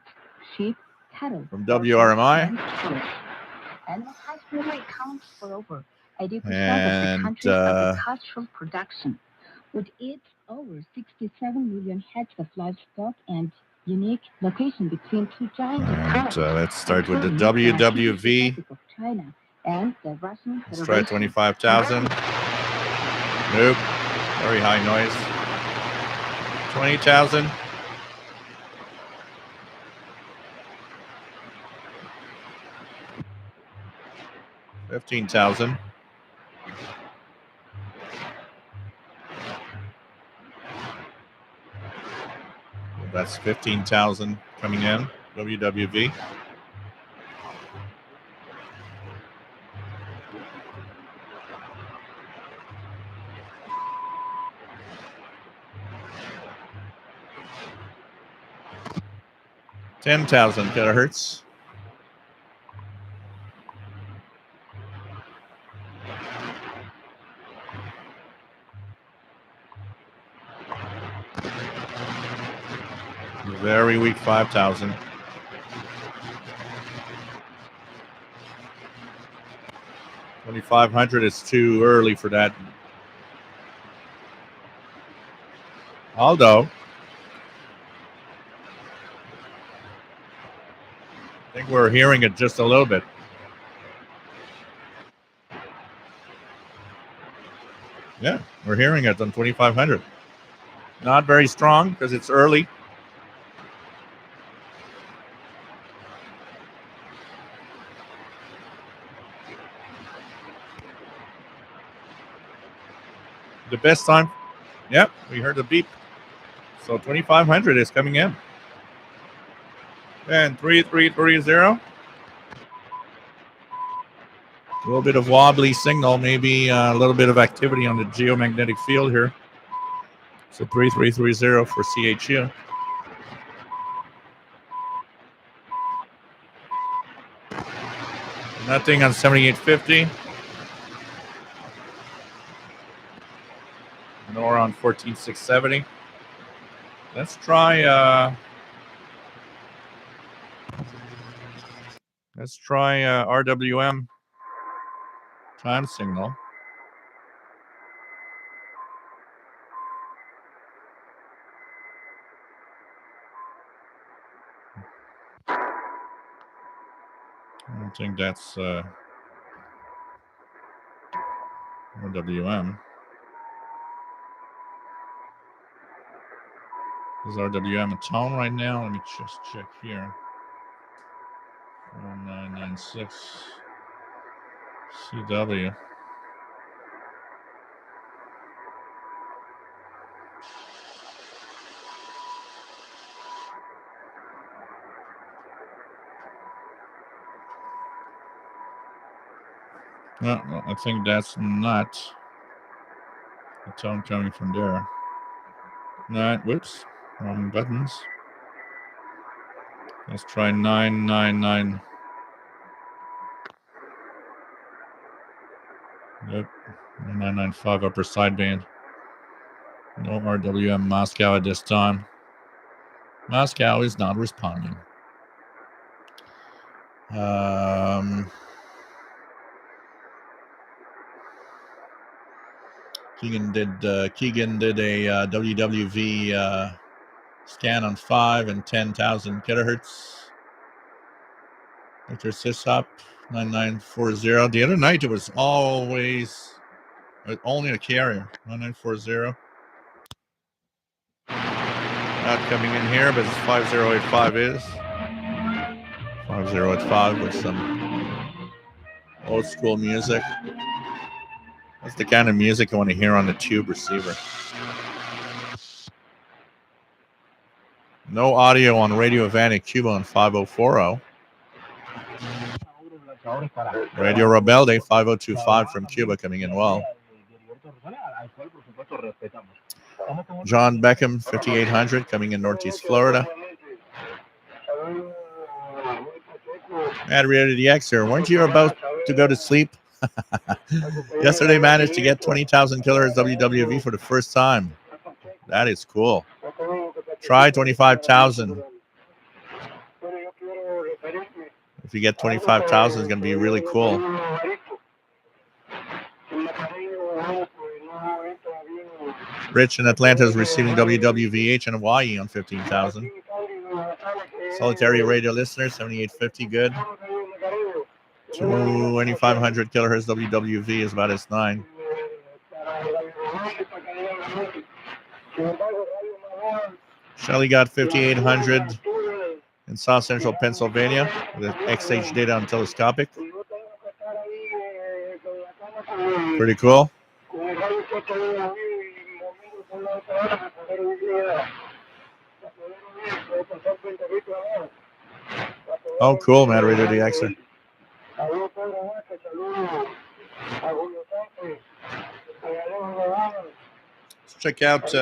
S2: sheep, cattle,
S1: from WRMI.
S2: Animal husbandry accounts for over 80% of the
S1: And
S2: country's agricultural production, with its over 67 million heads of livestock and unique location between two giant economies.
S1: Let's start with the
S2: Actually,
S1: WWV.
S2: Of China and the Russian
S1: Let's try 25,000. Nope. Very high noise. 20,000. 15,000. That's 15,000 coming in. WWV. $10,000 kilohertz. Very weak 5,000. 2,500 is too early for that. Although, I think we're hearing it just a little bit. Yeah, we're hearing it on 2,500. Not very strong because it's early. The best time. Yep, we heard the beep. So 2,500 is coming in. And 3,330. A little bit of wobbly signal, maybe a little bit of activity on the geomagnetic field here. So 3,330 for CHU. Nothing on 7850. Nor on 14,670. Let's try RWM time signal. I don't think that's RWM. Is RWM a tone right now? Let me just check here. 4996 CW. No, I think that's not the tone coming from there. Nine. Whoops. Wrong buttons. Let's try 999. Yep. 995 upper sideband. No RWM Moscow at this time. Moscow is not responding. Keegan did a WWV scan on 5 and 10,000 kilohertz. Victor Sysop 9940. The other night it was always only a carrier 9940. Not coming in here, but it's 5085 is 5085 with some old school music. That's the kind of music I want to hear on the tube receiver. No audio on Radio Havana, Cuba on 5040. Radio Rebelde 5025 from Cuba coming in well. John Beckham 5800 coming in Northeast Florida. Mad Reality X here. Weren't you about to go to sleep? Yesterday managed to get 20,000 kilohertz WWV for the first time. That is cool. Try 25,000. If you get 25,000, it's going to be really cool. Rich in Atlanta is receiving WWVH in Hawaii on 15,000. Solitary radio listener, 7850, good. 2,500 kilohertz WWV is about S9. Shelly got 5,800 in South Central Pennsylvania with XH data on telescopic. Pretty cool. Oh, cool, man. Radio DXer. Let's check out.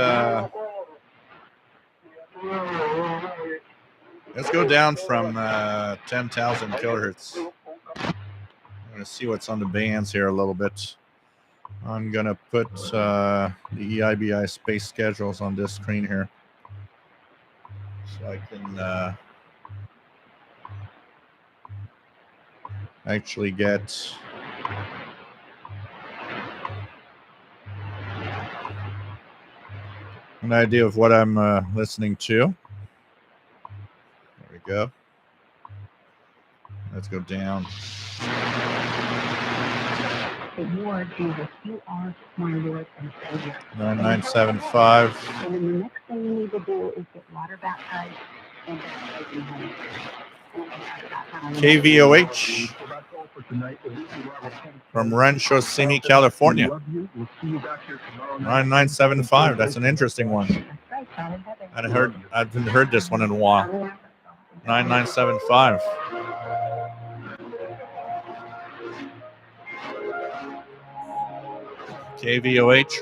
S1: Let's go down from 10,000 kilohertz. I'm going to see what's on the bands here a little bit. I'm going to put the EIBI space schedules on this screen here so I can actually get an idea of what I'm listening to. There we go. Let's go down.
S2: The ward Jesus, you are my Lord and Savior.
S1: 9975.
S2: And then the next thing you need to do is get water baptized and baptized in honey.
S1: KVOH from Rancho Simi, California. 9975. That's an interesting one. I haven't heard this one in a while. 9975. KVOH,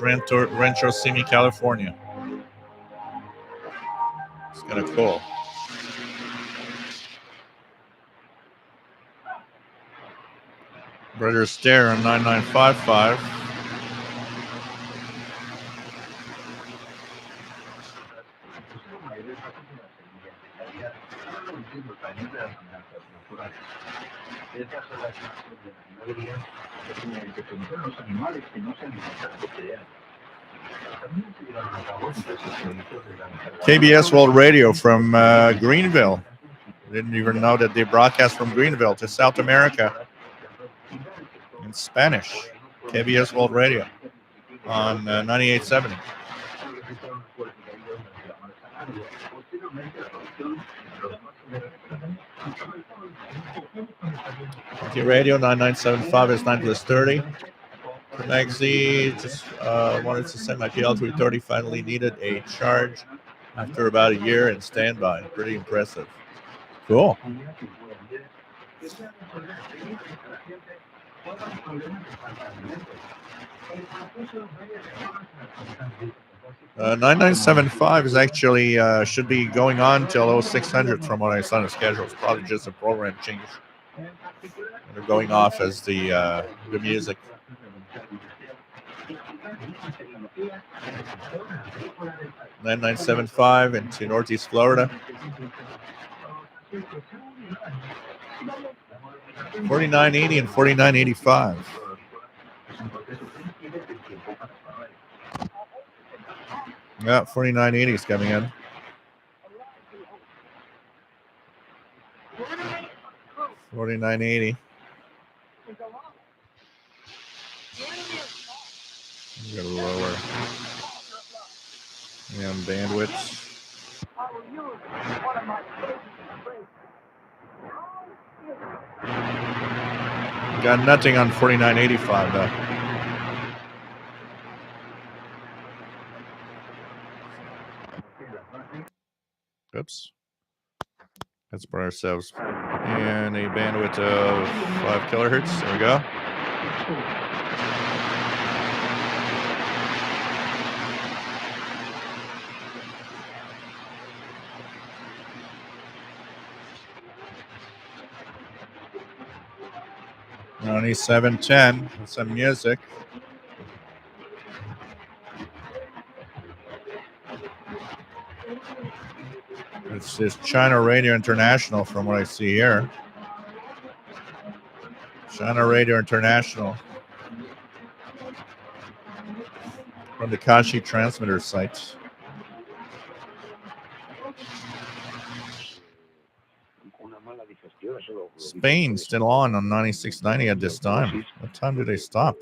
S1: Rancho Simi, California. It's kind of cool. Brother Stare on 9955. KBS World Radio from Greenville. Didn't even know that they broadcast from Greenville to South America in Spanish. KBS World Radio on 9870. Radio 9975 is 9 plus 30. Maxi just wanted to send my PL330. Finally needed a charge after about a year in standby. Pretty impressive. Cool. 9975 is actually should be going on till 0600 from what I saw on the schedule. It's probably just a program change. They're going off as the music. 9975 into Northeast Florida. 4980 and 4985. Yeah, 4980 is coming in. 4980. You got a lower bandwidth. Got nothing on 4985 though. Oops. Let's put ourselves in a bandwidth of 5 kilohertz. There we go. Only 710 with some music. It's just China Radio International from what I see here. China Radio International from the Kashi transmitter site. Spain still on 9690 at this time. What time do they stop?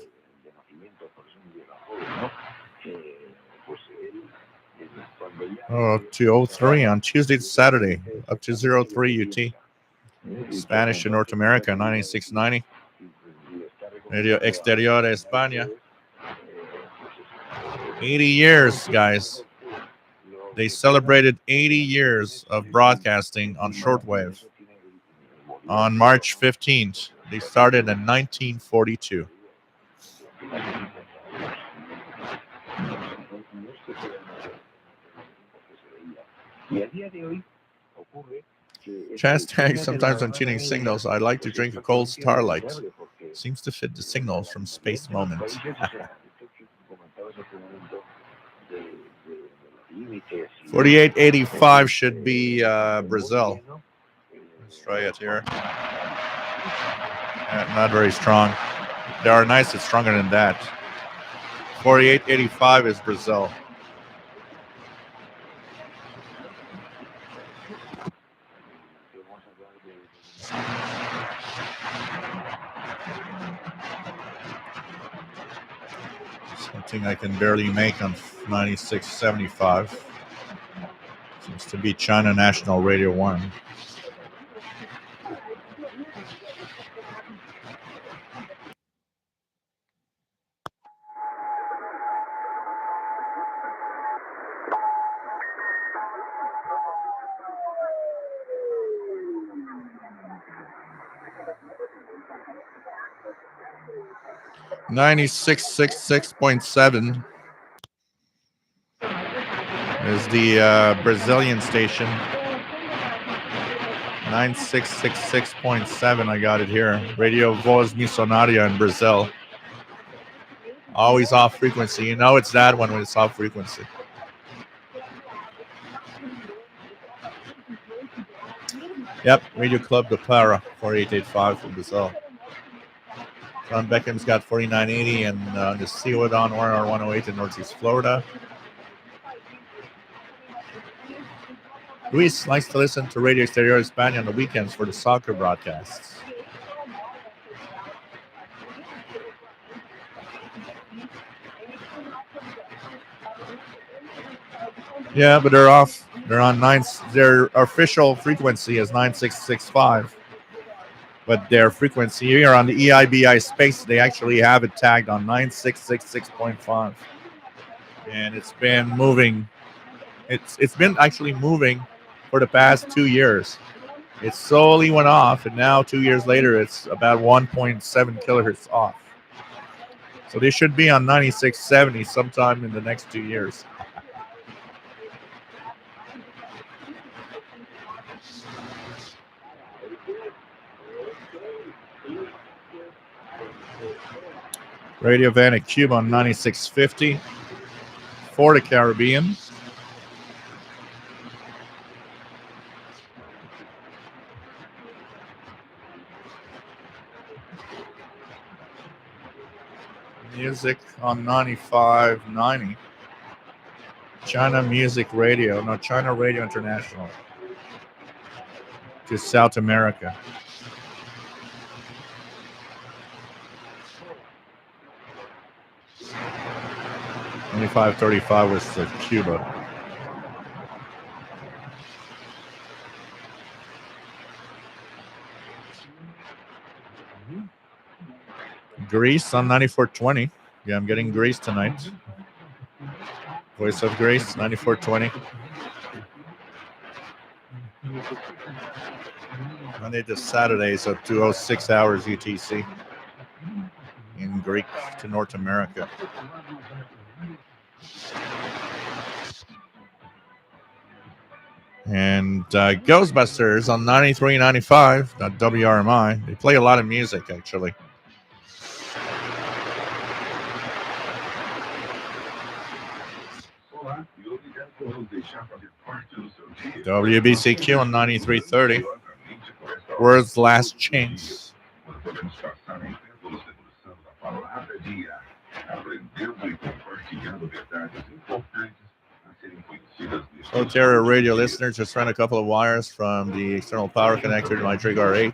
S1: Oh, up to 03 on Tuesday to Saturday, up to 03 UT. Spanish in North America, 9690. Radio Exterior de España. 80 years, guys. They celebrated 80 years of broadcasting on shortwave. On March 15th, they started in 1942. Hashtag sometimes I'm tuning signals. I like to drink a cold Starlight. Seems to fit the signals from Space Moment. 4885 should be Brazil. Let's try it here. Not very strong. They are nice. It's stronger than that. 4885 is Brazil. Something I can barely make on 9675. Seems to be China National Radio 1. .7 is the Brazilian station. 9666.7. I got it here. Radio Voz Missionaria in Brazil. Always off frequency. You know it's that one when it's off frequency. Yep, Radio Club de Para, 4885 from Brazil. John Beckham's got 4980 and the Celadon RR 108 in Northeast Florida. Luis likes to listen to Radio Exterior España on the weekends for the soccer broadcasts. Yeah, but they're off. They're on 9. Their official frequency is 9665. But their frequency here on the EIBI space, they actually have it tagged on 9666.5. And it's been moving. It's been actually moving for the past 2 years. It slowly went off, and now 2 years later, it's about 1.7 kilohertz off. So they should be on 9670 sometime in the next 2 years. Radio Van at Cuba on 9650 for the Caribbean. Music on 9590. China Music Radio, no, China Radio International to South America. 2535 was to Cuba. Greece on 9420. Yeah, I'm getting Greece tonight. Voice of Greece, 9420. Monday to Saturday, so 206 hours UTC in Greek to North America. And Ghostbusters on 9395, WRMI. They play a lot of music, actually. WBCQ on 9330. World's Last Chance. So, Terra radio listeners, just ran a couple of wires from the external power connector to my Trig R8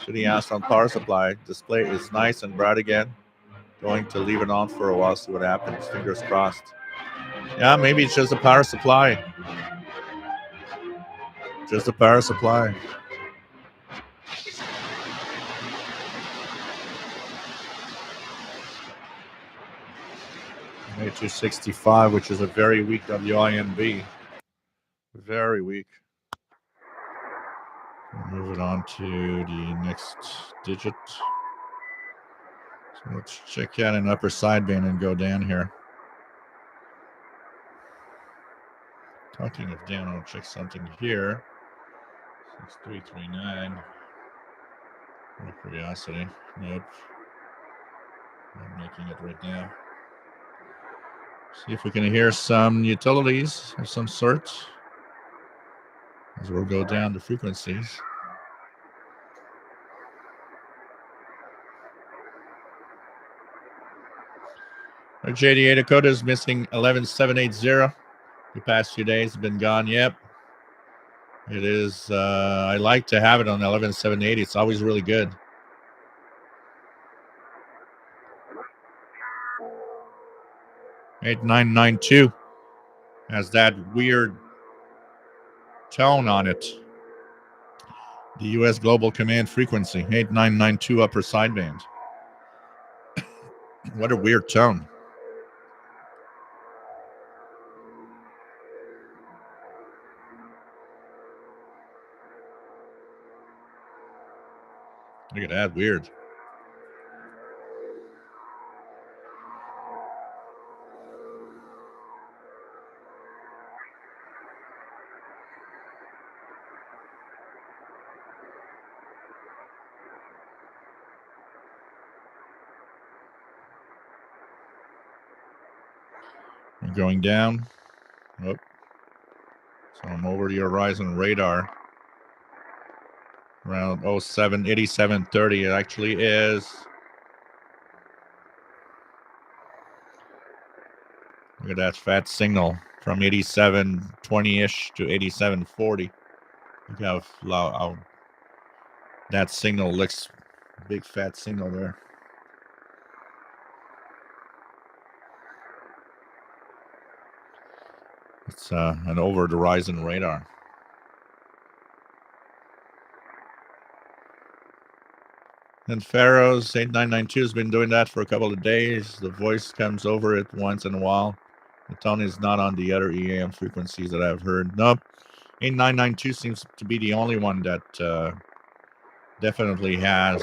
S1: to the Astron power supply. Display is nice and bright again. Going to leave it on for a while, see what happens. Fingers crossed. Yeah, maybe it's just a power supply. Just a power supply. A265, which is a very weak WINB. Very weak. Move it on to the next digit. So let's check out an upper sideband and go down here. Talking of down, I'll check something here. 6339. Out of curiosity. Nope. I'm making it right now. See if we can hear some utilities of some sort as we'll go down the frequencies. Our JDA Dakota is missing 11780. The past few days have been gone. Yep. It is. I like to have it on 11780. It's always really good. $8992 has that weird tone on it. The U.S. Global Command frequency, 8992 upper sideband. What a weird tone. Look at that, weird. I'm going down. Oh. So I'm over the horizon radar. Around 8730. It actually is. Look at that fat signal from 8720-ish to 8740. Look how that signal looks. Big fat signal there. It's an over the horizon radar. And Pharaoh's 8992 has been doing that for a couple of days. The voice comes over it once in a while. The tone is not on the other EAM frequencies that I've heard. Nope. 8992 seems to be the only one that definitely has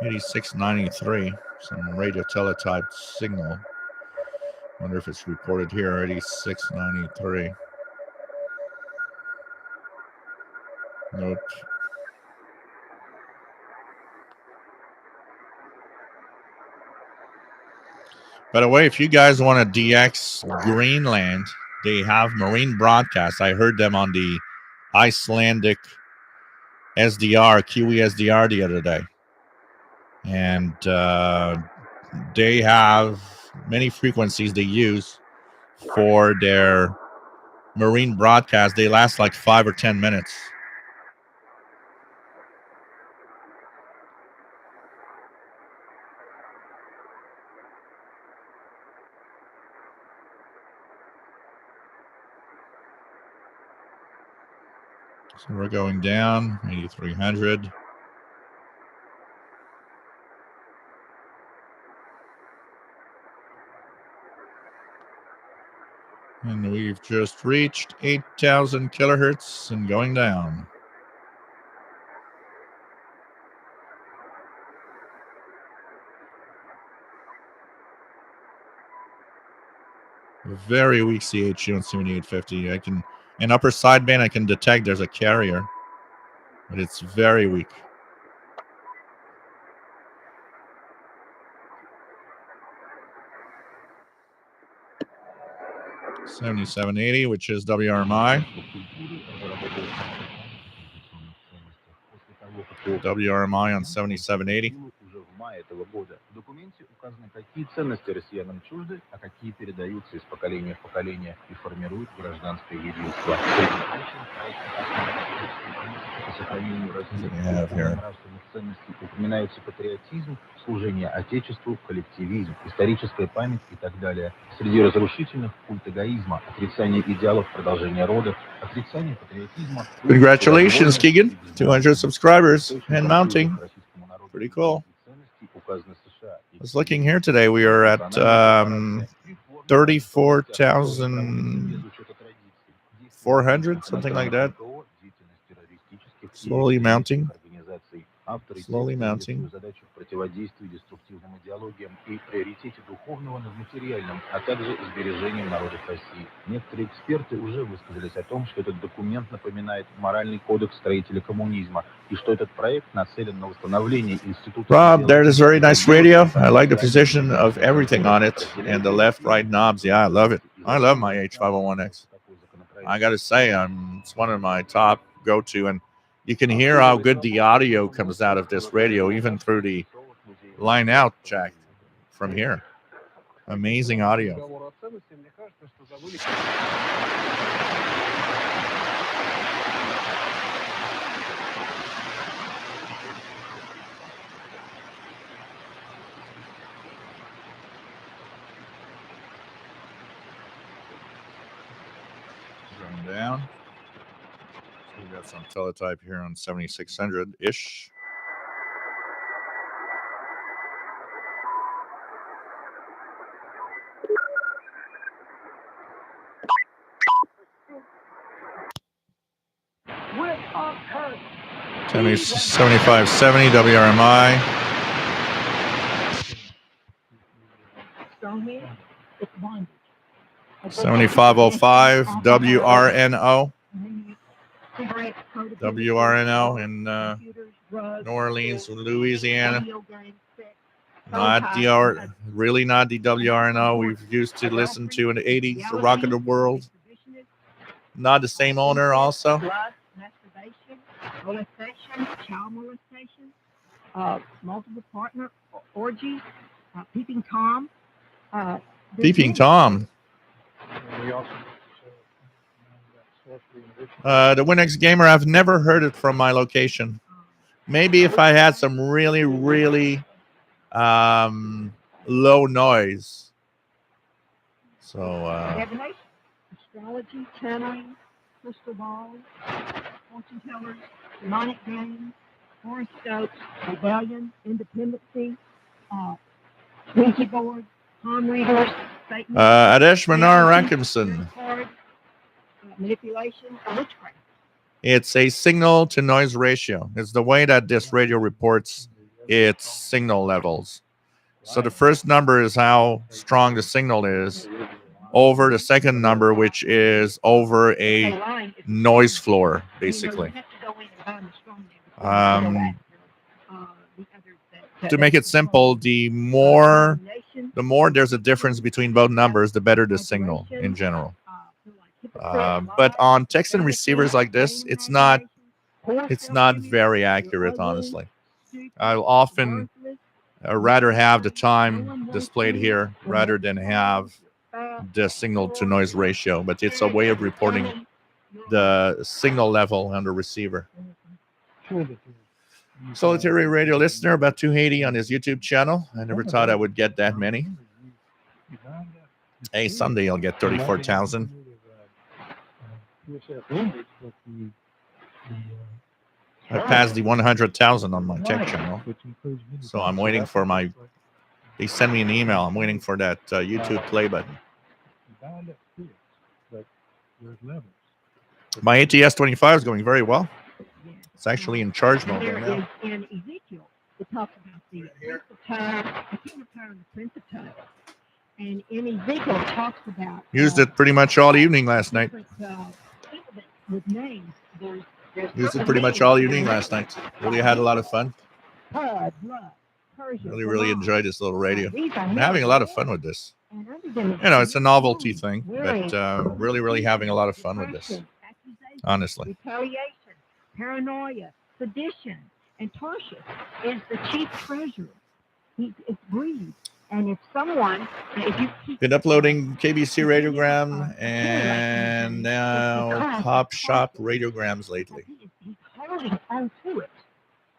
S1: 8693, some radio teletype signal. Wonder if it's reported here, 8693. Nope. By the way, if you guys want to DX Greenland, they have marine broadcasts. I heard them on the Icelandic SDR, Kiwi SDR the other day. And they have many frequencies they use for their marine broadcast. They last like 5 or 10 minutes. So we're going down, 8300. And we've just reached 8,000 kilohertz and going down. Very weak CHU on 7850. I can, in upper sideband, I can detect there's a carrier, but it's very weak. $77.80, which is WRMI. WRMI on 77.80.
S3: Этого года. В документе указаны, какие ценности россиянам чужды, а какие передаются из поколения в поколение и формируют гражданское единство. По сохранению развития нравственных ценностей упоминаются патриотизм, служение Отечеству, коллективизм, историческая память и так далее. Среди разрушительных культ эгоизма, отрицание идеалов продолжения рода, отрицание патриотизма.
S1: Congratulations, Keegan. 200 subscribers and mounting. Pretty cool. I was looking here today. We are at 34,400, something like that. Slowly mounting. Slowly mounting.
S3: Противодействию деструктивным идеологиям и приоритете духовного над материальным, а также сбережением народов России. Некоторые эксперты уже высказались о том, что этот документ напоминает моральный кодекс строителя коммунизма и что этот проект нацелен на восстановление института.
S1: Rob, there is very nice radio. I like the position of everything on it and the left-right knobs. Yeah, I love it. I love my H501X. I got to say, it's one of my top go-to, and you can hear how good the audio comes out of this radio, even through the line out jack from here. Amazing audio. Going down. So we got some teletype here on 7600-ish.
S2: With a curse.
S1: 7570 WRMI.
S2: Strongman, it's bondage.
S1: 7505 WRNO. WRNO in New Orleans, Louisiana. Not the really not the WRNO we've used to listen to in the 80s, the Rock of the World. Not the same owner also.
S2: Masturbation, molestation, child molestation, multiple partner orgies, peeping Tom.
S1: Peeping Tom. The Winx Gamer, I've never heard it from my location. Maybe if I had some really, really low noise. So
S2: Divination, astrology, channeling, crystal balls, fortune tellers, demonic games, horoscopes, rebellion, independency, Ouija board, palm readers, Satan.
S1: Adesh Manar Rankinson.
S2: manipulation or witchcraft.
S1: It's a signal to noise ratio. It's the way that this radio reports its signal levels. So the first number is how strong the signal is over the second number, which is over a noise floor, basically. To make it simple, the more there's a difference between both numbers, the better the signal in general. But on text and receivers like this, it's not very accurate, honestly. I'll often rather have the time displayed here rather than have the signal to noise ratio, but it's a way of reporting the signal level on the receiver. Solitary radio listener, about 280 on his YouTube channel. I never thought I would get that many. Hey, someday I'll get 34,000. I passed the 100,000 on my tech channel, so I'm waiting for my. They send me an email. I'm waiting for that YouTube play button. My ATS 25 is going very well. It's actually in charge mode right now.
S2: In Ezekiel, it talks about the Prince of Tyre, the King of Tyre, and the Prince of Tyre. And in Ezekiel, it talks about
S1: used it pretty much all evening last night.
S2: With names,
S1: Used it pretty much all evening last night. Really had a lot of fun. Really enjoyed this little radio. I'm having a lot of fun with this. It's a novelty thing, but really having a lot of fun with this. Honestly.
S2: Retaliation, paranoia, sedition, and Tarshish is the chief treasurer. It's greed. And if you keep
S1: been uploading KBC radiogram and now Pop Shop radiograms lately.
S2: He's holding on to it.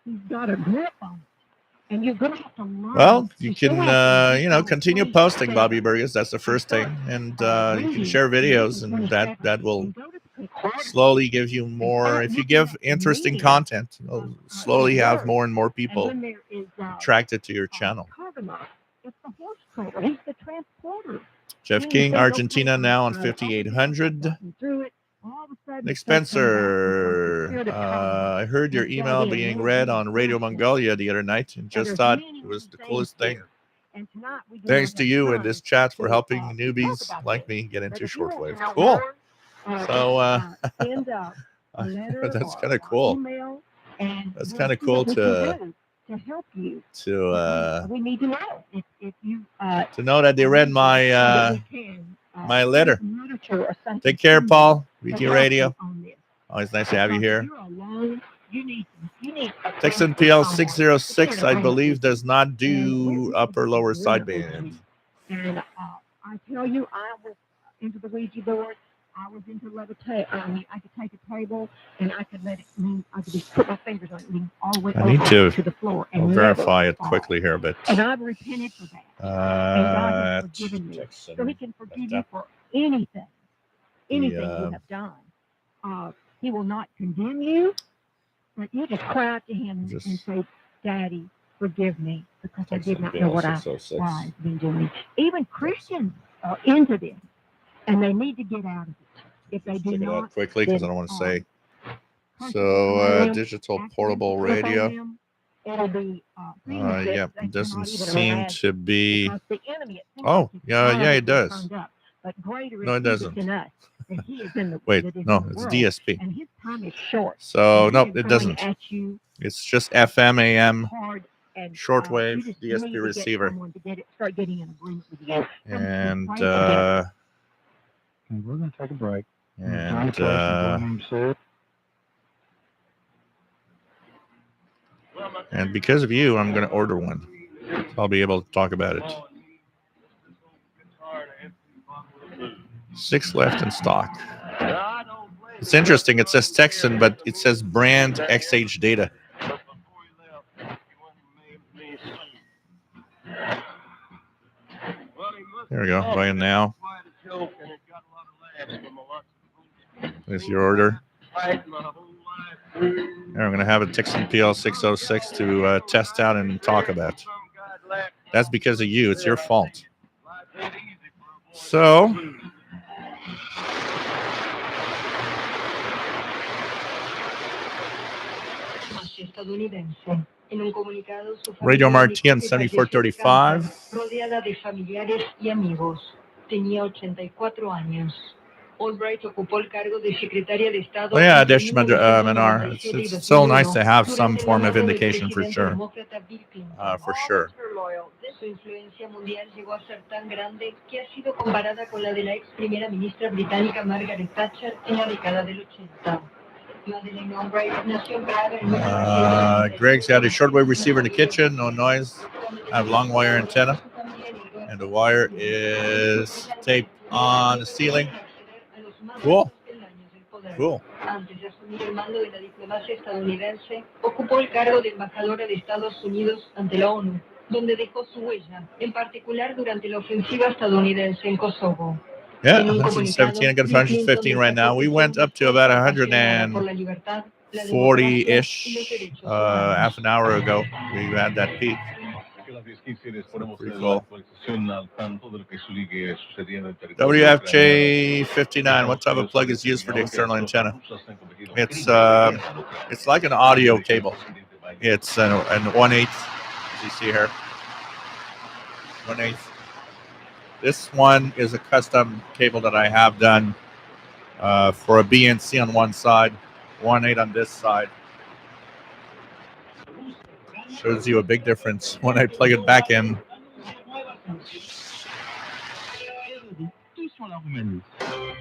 S2: He's got a grip on it. And you're going to have to learn.
S1: Well, you can, continue posting, Bobby Burgess. That's the first thing. And you can share videos, and that will slowly give you more. If you give interesting content, you'll slowly have more and more people attracted to your channel.
S2: It's the horse trader. He's the transporter.
S1: Jeff King, Argentina, now on 5,800. Nick Spencer, I heard your email being read on Radio Mongolia the other night and just thought it was the coolest thing. Thanks to you in this chat for helping newbies like me get into shortwave. Cool. So that's kind of cool. That's kind of cool to
S2: help you.
S1: We
S2: need to know if you
S1: to know that they read my my letter. Take care, Paul. VT Radio. Always nice to have you here. Texan PL 606, I believe, does not do upper lower sideband.
S2: And I tell you, I was into the Ouija board. I was into levitate. I could take a table and I could let it move. I could just put my fingers on it and all the way over to the floor. And
S1: I'll verify it quickly here, but.
S2: And I've repented for that. And God has forgiven me. So He can forgive you for anything you have done. He will not condemn you, but you just cry out to Him and say, Daddy, forgive me, because I did not know what I've been doing. Even Christians are into this, and they need to get out of it. If they do not,
S1: quickly, because I don't want to say. So, digital portable radio.
S2: It'll be
S1: yeah, it doesn't seem to be. Oh, yeah, it does. No, it doesn't. Wait, no, it's DSP.
S2: And his time is short.
S1: So, no, it doesn't. It's just FM, AM, shortwave, DSP receiver. And
S3: we're going to take a break.
S1: And because of you, I'm going to order one. So I'll be able to talk about it. 6 left in stock. It's interesting. It says Texan, but it says brand XH Data. There we go. Buying now. There's your order. Here, I'm going to have a Texan PL 606 to test out and talk about. That's because of you. It's your fault.
S2: estadounidense. En un comunicado, su
S1: Radio
S2: familia
S1: Marti
S2: dijo
S1: on
S2: que falleció de
S1: 7435.
S2: cáncer, rodeada de familiares y amigos. Tenía 84 años. Albright ocupó el cargo de secretaria de Estado
S1: Oh yeah,
S2: entre
S1: Dish Manar.
S2: 1997 y
S1: It's still nice
S2: 2001,
S1: to have some
S2: durante el
S1: form of
S2: mandato del
S1: indication for
S2: presidente
S1: sure.
S2: demócrata Bill Clinton.
S1: For sure.
S2: Su influencia mundial llegó a ser tan grande que ha sido comparada con la de la ex primera ministra británica Margaret Thatcher en la década del 80. Madeleine Albright nació en Praga en 1932.
S1: Greg's got a shortwave receiver in the kitchen, no noise. I have long wire antenna, and the wire is taped on the ceiling. Cool. Cool.
S2: Antes de asumir el mando de la diplomacia estadounidense, ocupó el cargo de embajadora de Estados Unidos ante la ONU, donde dejó su huella, en particular durante la ofensiva estadounidense en Kosovo.
S1: Yeah, 117. I got 115 right now. We went up to about 140-ish half an hour ago. We had that peak. Pretty cool. WFJ59. What type of plug is used for the external antenna? It's like an audio cable. It's an 1/8. As you see here, 1/8. This one is a custom cable that I have done for a BNC on one side, 1/8 on this side. Shows you a big difference when I plug it back in.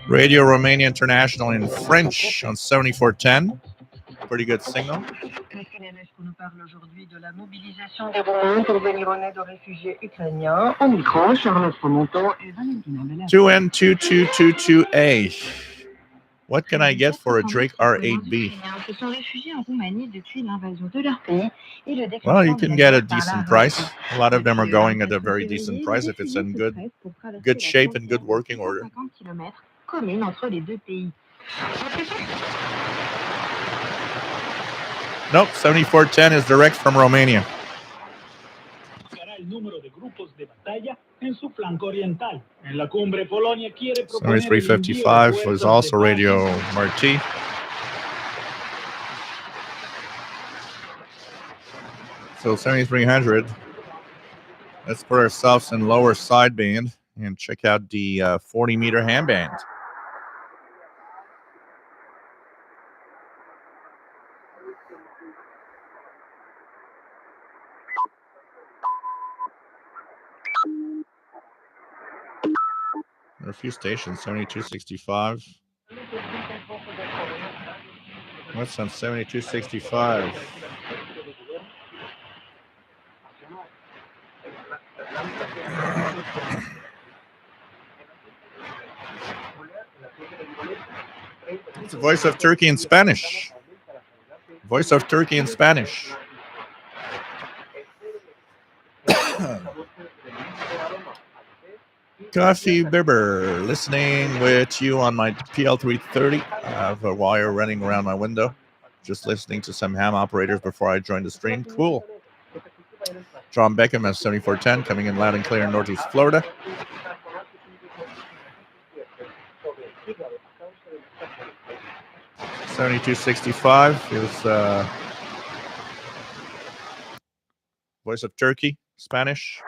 S1: Radio Romania International in French on 7410. Pretty good signal. 2N2222A. What can I get for a Drake R8B? Well, you can get a decent price. A lot of them are going at a very decent price if it's in good shape and good working order. Nope, 7410 is direct from Romania. 7355 was also Radio Marti. So 7300. Let's put ourselves in lower sideband and check out the 40-meter handband. There are a few stations, 7265. What's on 7265? It's the Voice of Turkey in Spanish. Voice of Turkey in Spanish. Coffee Bibber, listening with you on my PL330. I have a wire running around my window. Just listening to some ham operators before I join the stream. Cool. John Beckham at 7410, coming in loud and clear in Northeast Florida. $72.65 is Voice of Turkey, Spanish.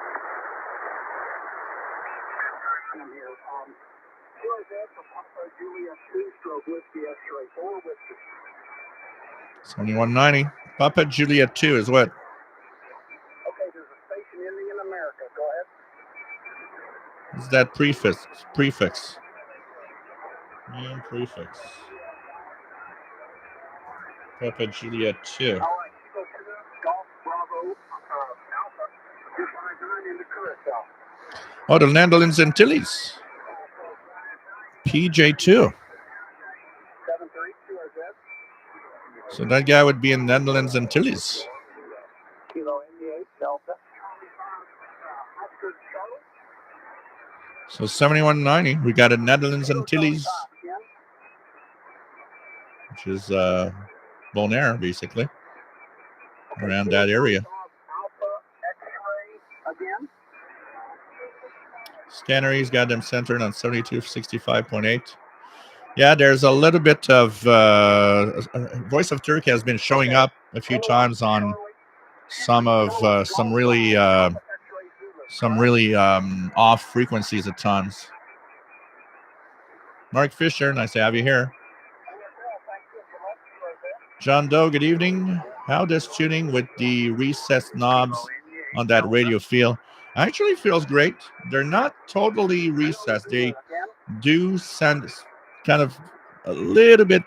S1: $71.90. Papa Julia 2 is what?
S4: Okay, there's a station ending in America. Go ahead.
S1: Is that prefix? Yeah, prefix. Papa Julia 2.
S4: All right, Kilo 2, Golf Bravo Alpha. You're 59 into current south.
S1: Oh, the Netherlands Antilles. PJ2.
S4: 732 RZ.
S1: So that guy would be in Netherlands Antilles.
S4: Kilo India 8 Delta.
S1: So 71.90. We got a Netherlands Antilles, which is Bonaire, basically, around that area. Scannery's got them centered on 7265.8. Yeah, there's a little bit of Voice of Turkey has been showing up a few times on some of some really off frequencies at times. Mark Fisher, nice to have you here. John Doe, good evening. How does tuning with the recessed knobs on that radio feel? Actually feels great. They're not totally recessed. They do send kind of a little bit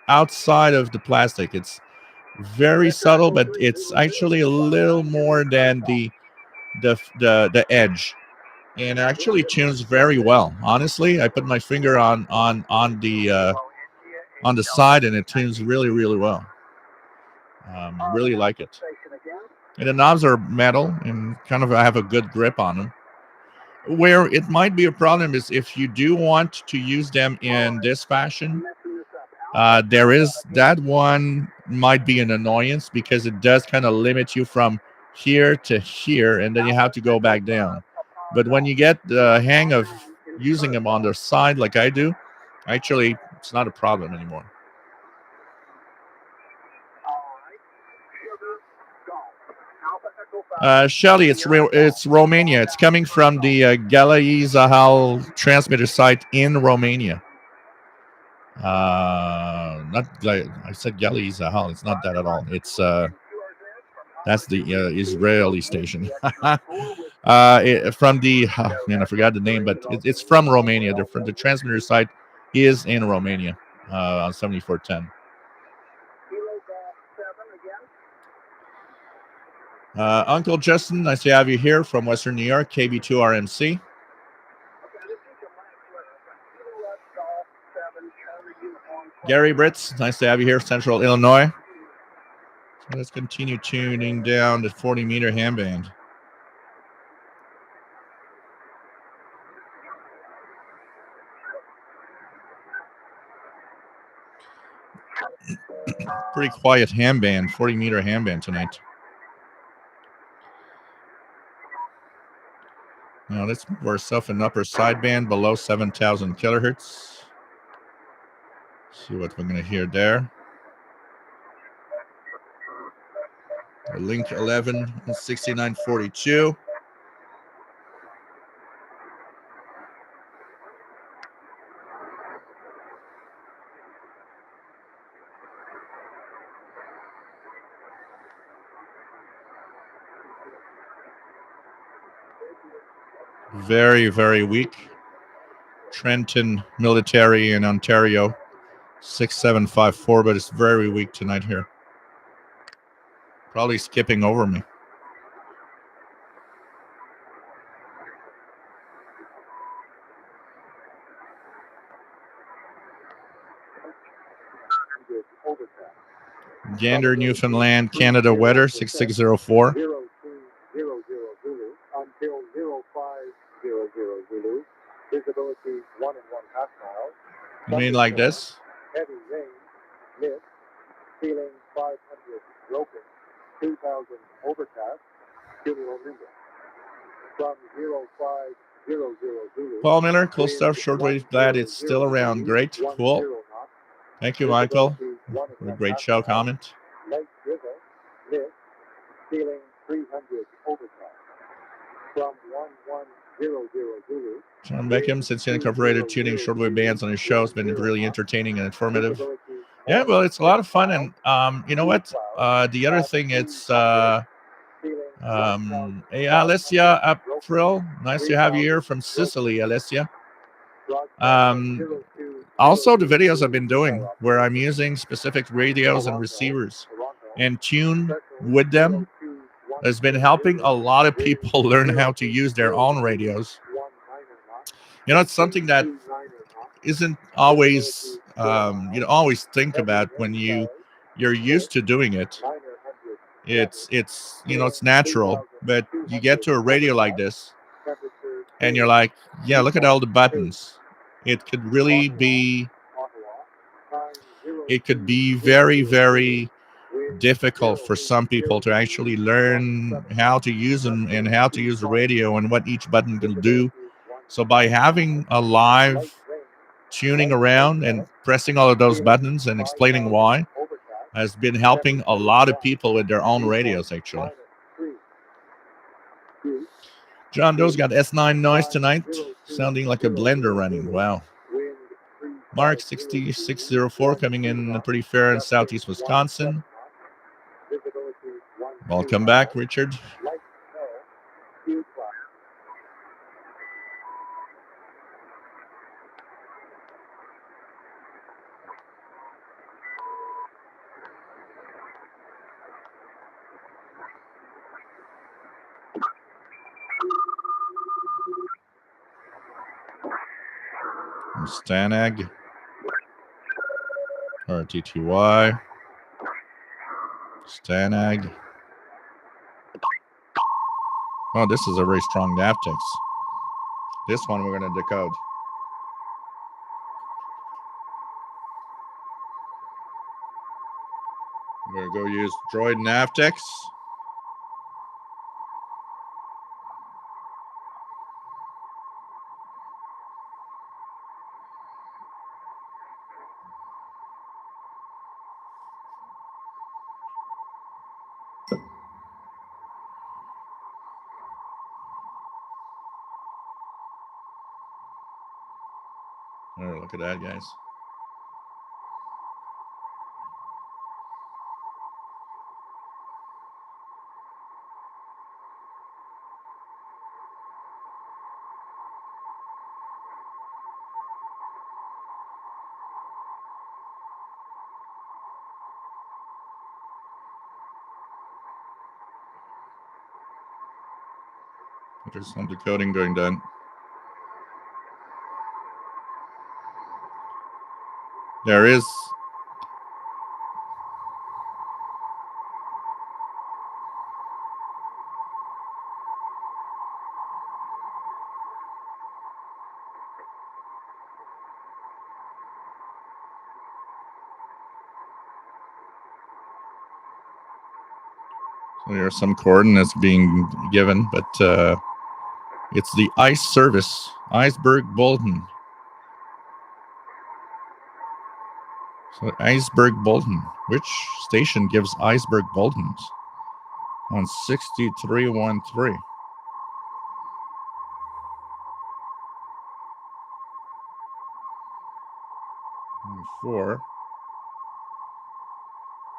S1: outside of the plastic. It's very subtle, but it's actually a little more than the edge, and actually tunes very well. Honestly, I put my finger on the side, and it tunes really really well. Really like it. And the knobs are metal, and kind of I have a good grip on them. Where it might be a problem is if you do want to use them in this fashion. There is that one might be an annoyance because it does kind of limit you from here to here, and then you have to go back down. But when you get the hang of using them on the side like I do, actually it's not a problem anymore. Shelly, it's Romania. It's coming from the Galai Zahal transmitter site in Romania. Not I said Galai Zahal. It's not that at all. It's that's the Israeli station. From the man, I forgot the name, but it's from Romania. The transmitter site is in Romania on 7410. Uncle Justin, nice to have you here from Western New York, KB2RMC. Gary Britz, nice to have you here, Central Illinois. So let's continue tuning down the 40-meter handband. Pretty quiet handband, 40-meter handband tonight. Now let's move ourselves an upper sideband below 7,000 kilohertz. See what we're going to hear there. A Link 11 and 6942. Very, very weak. Trenton Military in Ontario, 6754, but it's very weak tonight here. Probably skipping over me. Gander, Newfoundland, Canada weather, 6604.
S4: 0200 until 0500 Zulu. Visibility 1 1/2 miles.
S1: You mean like this?
S4: Heavy rain, mist, ceiling 500 broken, 2000 overcast, cumulonimbus. From 0500 Zulu.
S1: Paul Miller, cool stuff. Shortwave, glad it's still around. Great, cool. Thank you, Michael, for a great show comment.
S4: Light drizzle, mist, ceiling 300 overcast. From 1100 Zulu.
S1: John Beckham, since he incorporated tuning shortwave bands on his show, has been really entertaining and informative. Yeah, well, it's a lot of fun, and you know what? The other thing, it's hey, Alessia April, nice to have you here from Sicily, Alessia. Also, the videos I've been doing where I'm using specific radios and receivers and tune with them has been helping a lot of people learn how to use their own radios. You know, it's something that isn't always you don't always think about when you're used to doing it. It's you know, it's natural, but you get to a radio like this and you're like, yeah, look at all the buttons. It could really be very, very difficult for some people to actually learn how to use them and how to use the radio and what each button can do. So by having a live tuning around and pressing all of those buttons and explaining why has been helping a lot of people with their own radios, actually. John Doe's got S9 noise tonight, sounding like a blender running. Wow. Mark 6604 coming in pretty fair in southeast Wisconsin. Welcome back, Richard. Stanag, RTTY, Stanag. Oh, this is a very strong Navtex. This one we're going to decode. I'm going to go use Droid Navtex. Oh, look at that, guys. There's some decoding going on. There is. So there are some coordinates being given, but it's the ice service, Iceberg Bolton. So Iceberg Bolton. Which station gives Iceberg Boltons? On 6313. 4.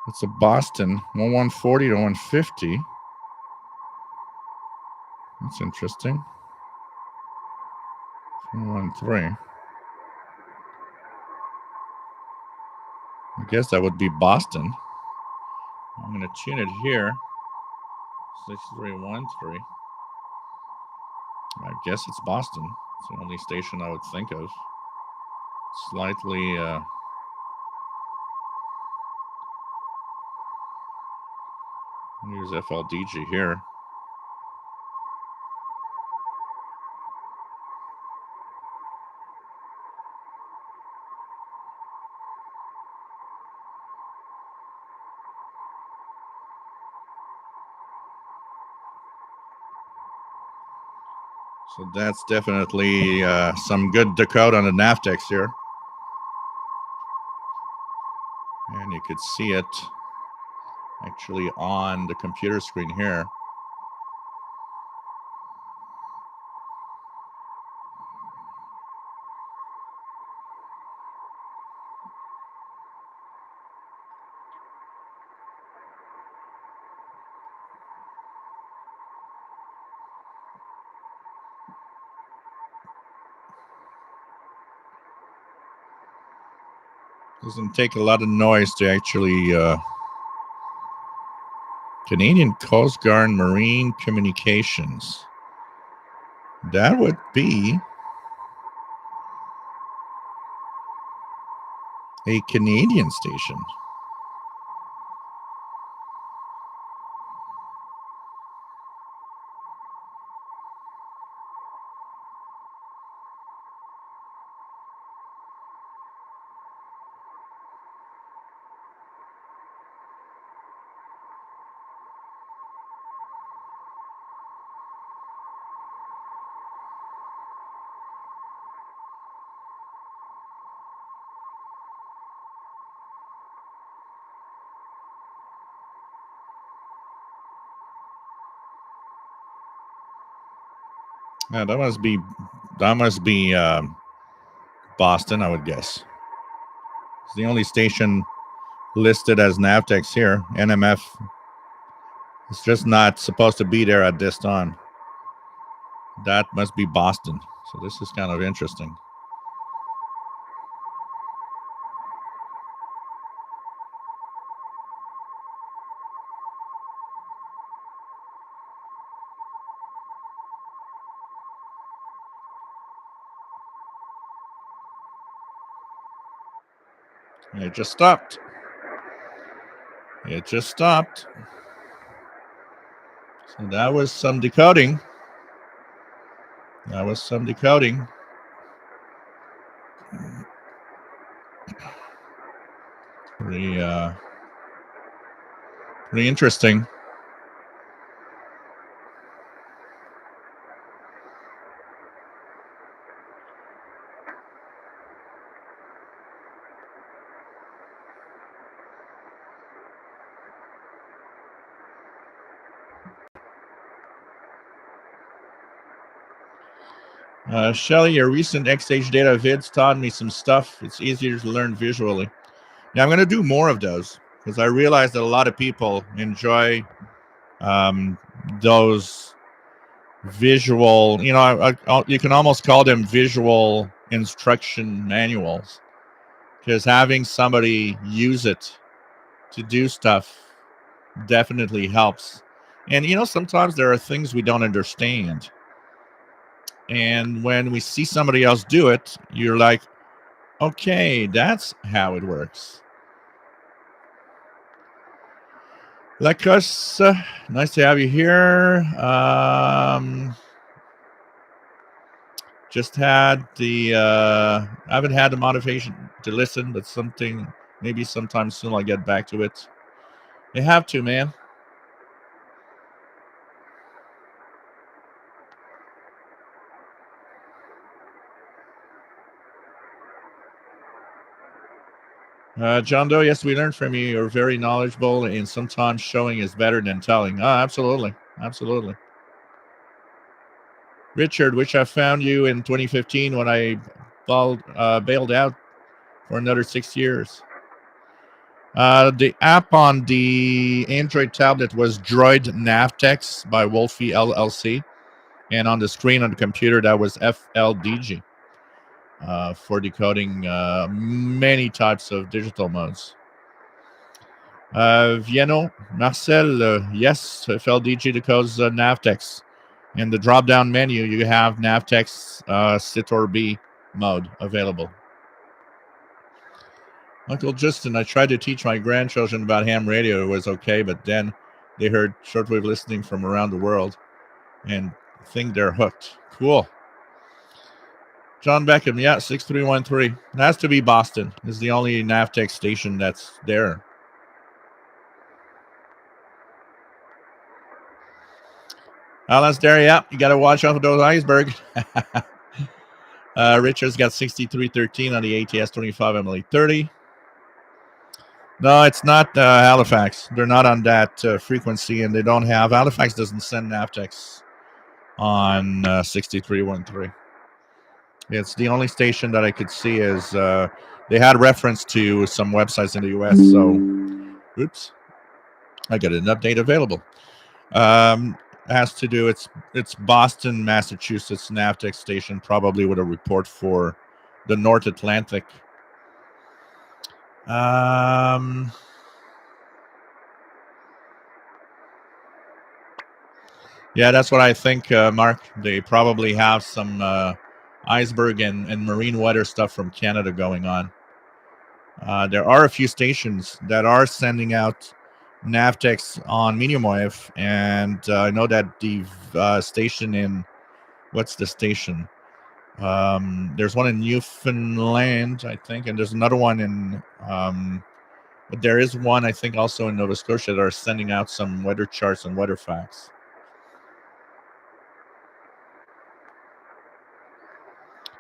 S1: It's a Boston 1140 to 150. That's interesting. 113. I guess that would be Boston. I'm going to tune it here. 6313. I guess it's Boston. It's the only station I would think of. Slightly use FLDG here. So that's definitely some good decode on the Navtex here. And you could see it actually on the computer screen here. Doesn't take a lot of noise to actually Canadian Coast Guard Marine Communications. That would be a Canadian station. Yeah, that must be Boston, I would guess. It's the only station listed as Navtex here. NMF is just not supposed to be there at this time. That must be Boston. So this is kind of interesting. It just stopped. It just stopped. So that was some decoding. That was some decoding. Pretty interesting. Shelly, your recent XH data vids taught me some stuff. It's easier to learn visually. Now I'm going to do more of those because I realize that a lot of people enjoy those visual, you can almost call them visual instruction manuals, because having somebody use it to do stuff definitely helps. And sometimes there are things we don't understand, and when we see somebody else do it, you're like, okay, that's how it works. Lakos, nice to have you here. Just had I haven't had the motivation to listen, but maybe sometime soon I'll get back to it. You have to, man. John Doe, yes, we learned from you. You're very knowledgeable, and sometimes showing is better than telling. Absolutely. Absolutely. Richard, which I found you in 2015 when I bailed out for another 6 years. The app on the Android tablet was Droid Navtex by Wolfie LLC. And on the screen on the computer, that was FLDG for decoding many types of digital modes. Vieno, Marcel, yes, FLDG decodes Navtex. In the drop-down menu, you have Navtex SIT or B mode available. Uncle Justin, I tried to teach my grandchildren about ham radio. It was okay, but then they heard shortwave listening from around the world and think they're hooked. Cool. John Beckham, yeah, 6313. It has to be Boston. It's the only Navtex station that's there. Alan's there, yeah. You got to watch out for those icebergs. Richard's got 6313 on the ATS 25 Emily 30. No, it's not Halifax. They're not on that frequency, and they don't have. Halifax doesn't send Navtex on 6313. It's the only station that I could see is they had reference to some websites in the US. So, oops, I got an update available. Has to do it's Boston, Massachusetts Navtex station, probably with a report for the North Atlantic. Yeah, that's what I think, Mark. They probably have some iceberg and marine weather stuff from Canada going on. There are a few stations that are sending out Navtex on medium wave, and I know that the station in what's the station? There's one in Newfoundland, I think, and there's another one in. But there is one, I think, also in Nova Scotia that are sending out some weather charts and weather facts.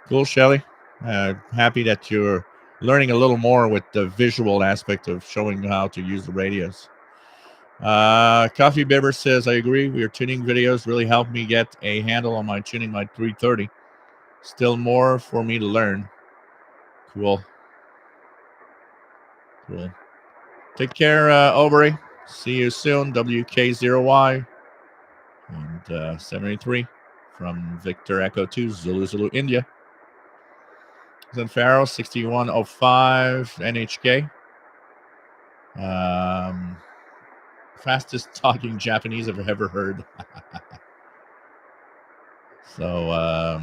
S1: Cool, Shelly. Happy that you're learning a little more with the visual aspect of showing how to use the radios. Coffee Bibber says, I agree. Your tuning videos really helped me get a handle on my tuning my 330. Still more for me to learn. Cool. Cool. Take care, Aubrey. See you soon. WK0Y and 783 from Victor Echo 2, Zulu Zulu India. Zen Farrow 6105 NHK. Fastest talking Japanese I've ever heard. So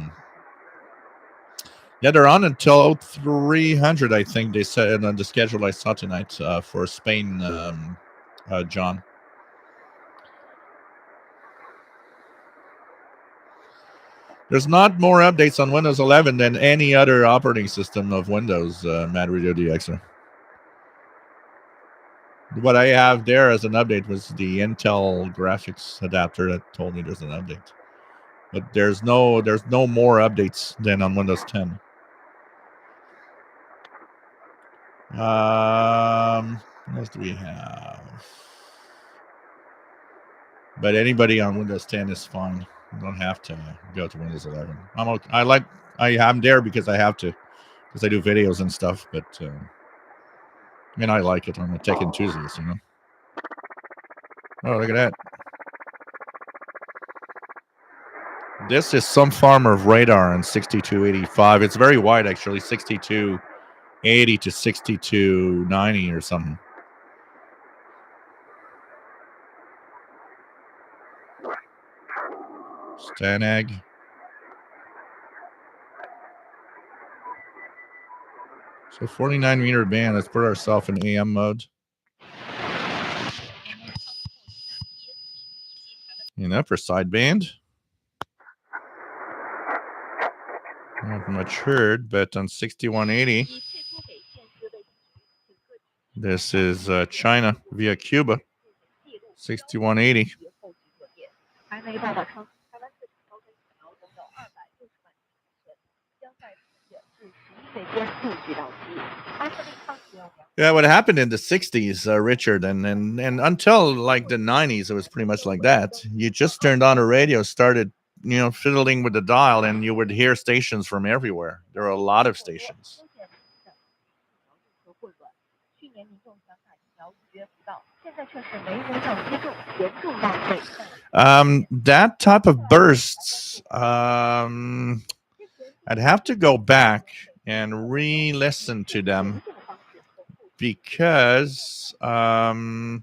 S1: yeah, they're on until 300, I think they said on the schedule I saw tonight for Spain, John. There's not more updates on Windows 11 than any other operating system of Windows, Mad Radio DXer. What I have there as an update was the Intel graphics adapter that told me there's an update. But there's no more updates than on Windows 10. What else do we have? But anybody on Windows 10 is fine. You don't have to go to Windows 11. I'm okay. I'm there because I have to, because I do videos and stuff. But I mean, I like it on the Tech and Tuesdays, you know. Oh, look at that. This is some form of radar in 6285. It's very wide, actually, 6280 to 6290 or something. Stanag. So 49-meter band. Let's put ourselves in AM mode. In upper sideband. Not much heard, but on 6180. This is China via Cuba. 6180. Yeah, what happened in the 60s, Richard, and until like the 90s, it was pretty much like that. You just turned on a radio, started, fiddling with the dial, and you would hear stations from everywhere. There are a lot of stations. That type of bursts, I'd have to go back and re-listen to them because I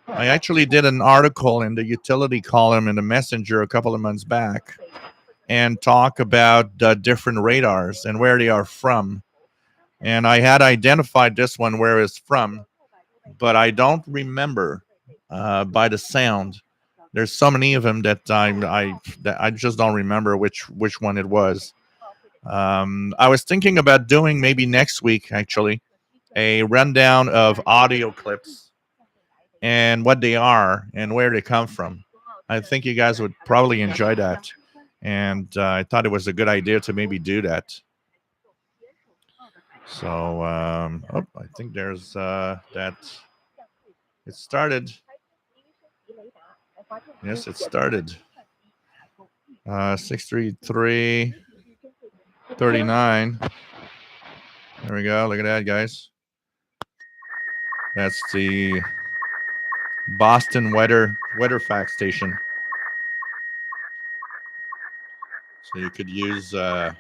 S1: actually did an article in the utility column in the Messenger a couple of months back and talk about the different radars and where they are from. And I had identified this one where it's from, but I don't remember by the sound. There's so many of them that I just don't remember which one it was. I was thinking about doing maybe next week, actually, a rundown of audio clips and what they are and where they come from. I think you guys would probably enjoy that. And I thought it was a good idea to maybe do that. So, I think there's that. It started. Yes, it started. 633 39. There we go. Look at that, guys. That's the Boston weather fact station. So you could use the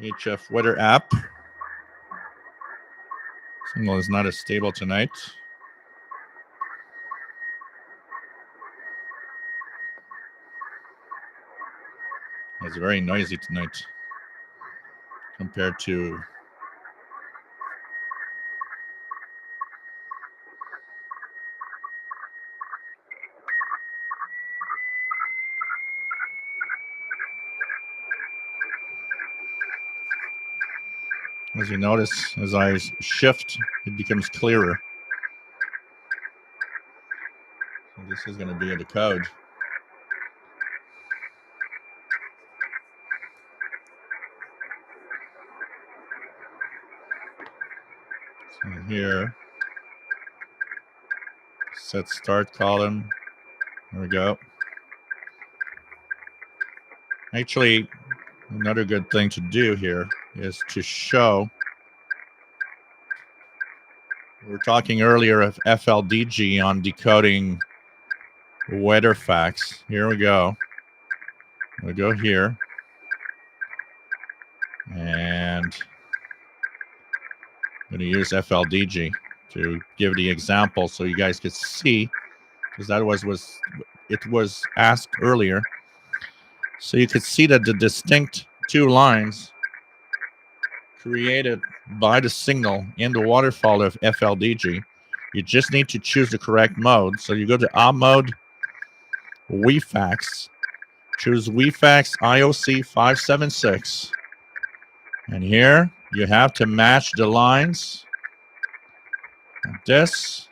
S1: HF weather app. Signal is not as stable tonight. It's very noisy tonight compared to as you notice, as I shift, it becomes clearer. So this is going to be the code. So here, set start column. There we go. Actually, another good thing to do here is to show. We were talking earlier of FLDG on decoding weather facts. Here we go. We go here. And I'm going to use FLDG to give the example so you guys could see, because that was asked earlier. So you could see that the distinct two lines created by the signal in the waterfall of FLDG, you just need to choose the correct mode. So you go to op mode, WeFax, choose WeFax IOC 576, and here you have to match the lines like this,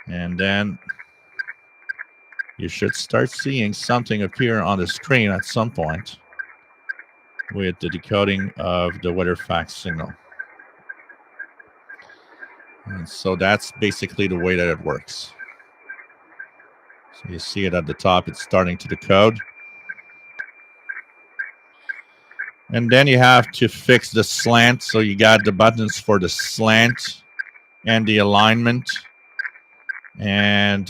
S1: and then you should start seeing something appear on the screen at some point with the decoding of the weather fax signal. And so that's basically the way that it works. So you see it at the top, it's starting to decode. And then you have to fix the slant. So you got the buttons for the slant and the alignment. And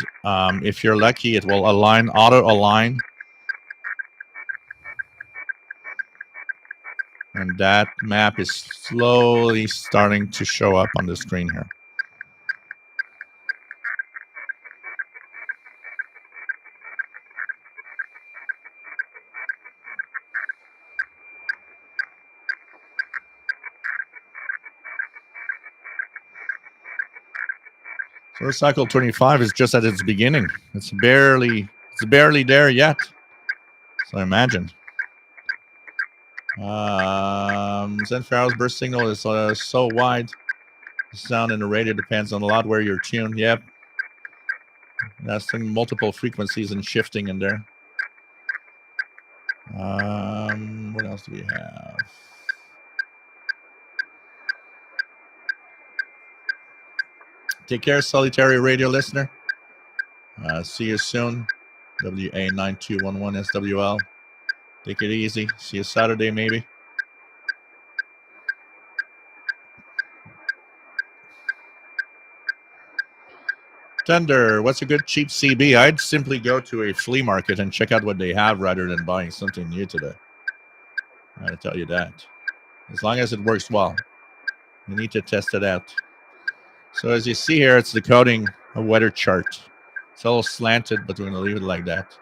S1: if you're lucky, it will auto align. And that map is slowly starting to show up on the screen here. So cycle 25 is just at its beginning. It's barely there yet. So imagine. Zen Pharaoh's burst signal is so wide. The sound in the radio depends on a lot where you're tuned. Yep. That's multiple frequencies and shifting in there. What else do we have? Take care, solitary radio listener. See you soon. WA9211SWL. Take it easy. See you Saturday, maybe. Tender, what's a good cheap CB? I'd simply go to a flea market and check out what they have rather than buying something new today. I gotta tell you that. As long as it works well, you need to test it out. So as you see here, it's decoding a weather chart. It's a little slanted, but we're gonna leave it like that.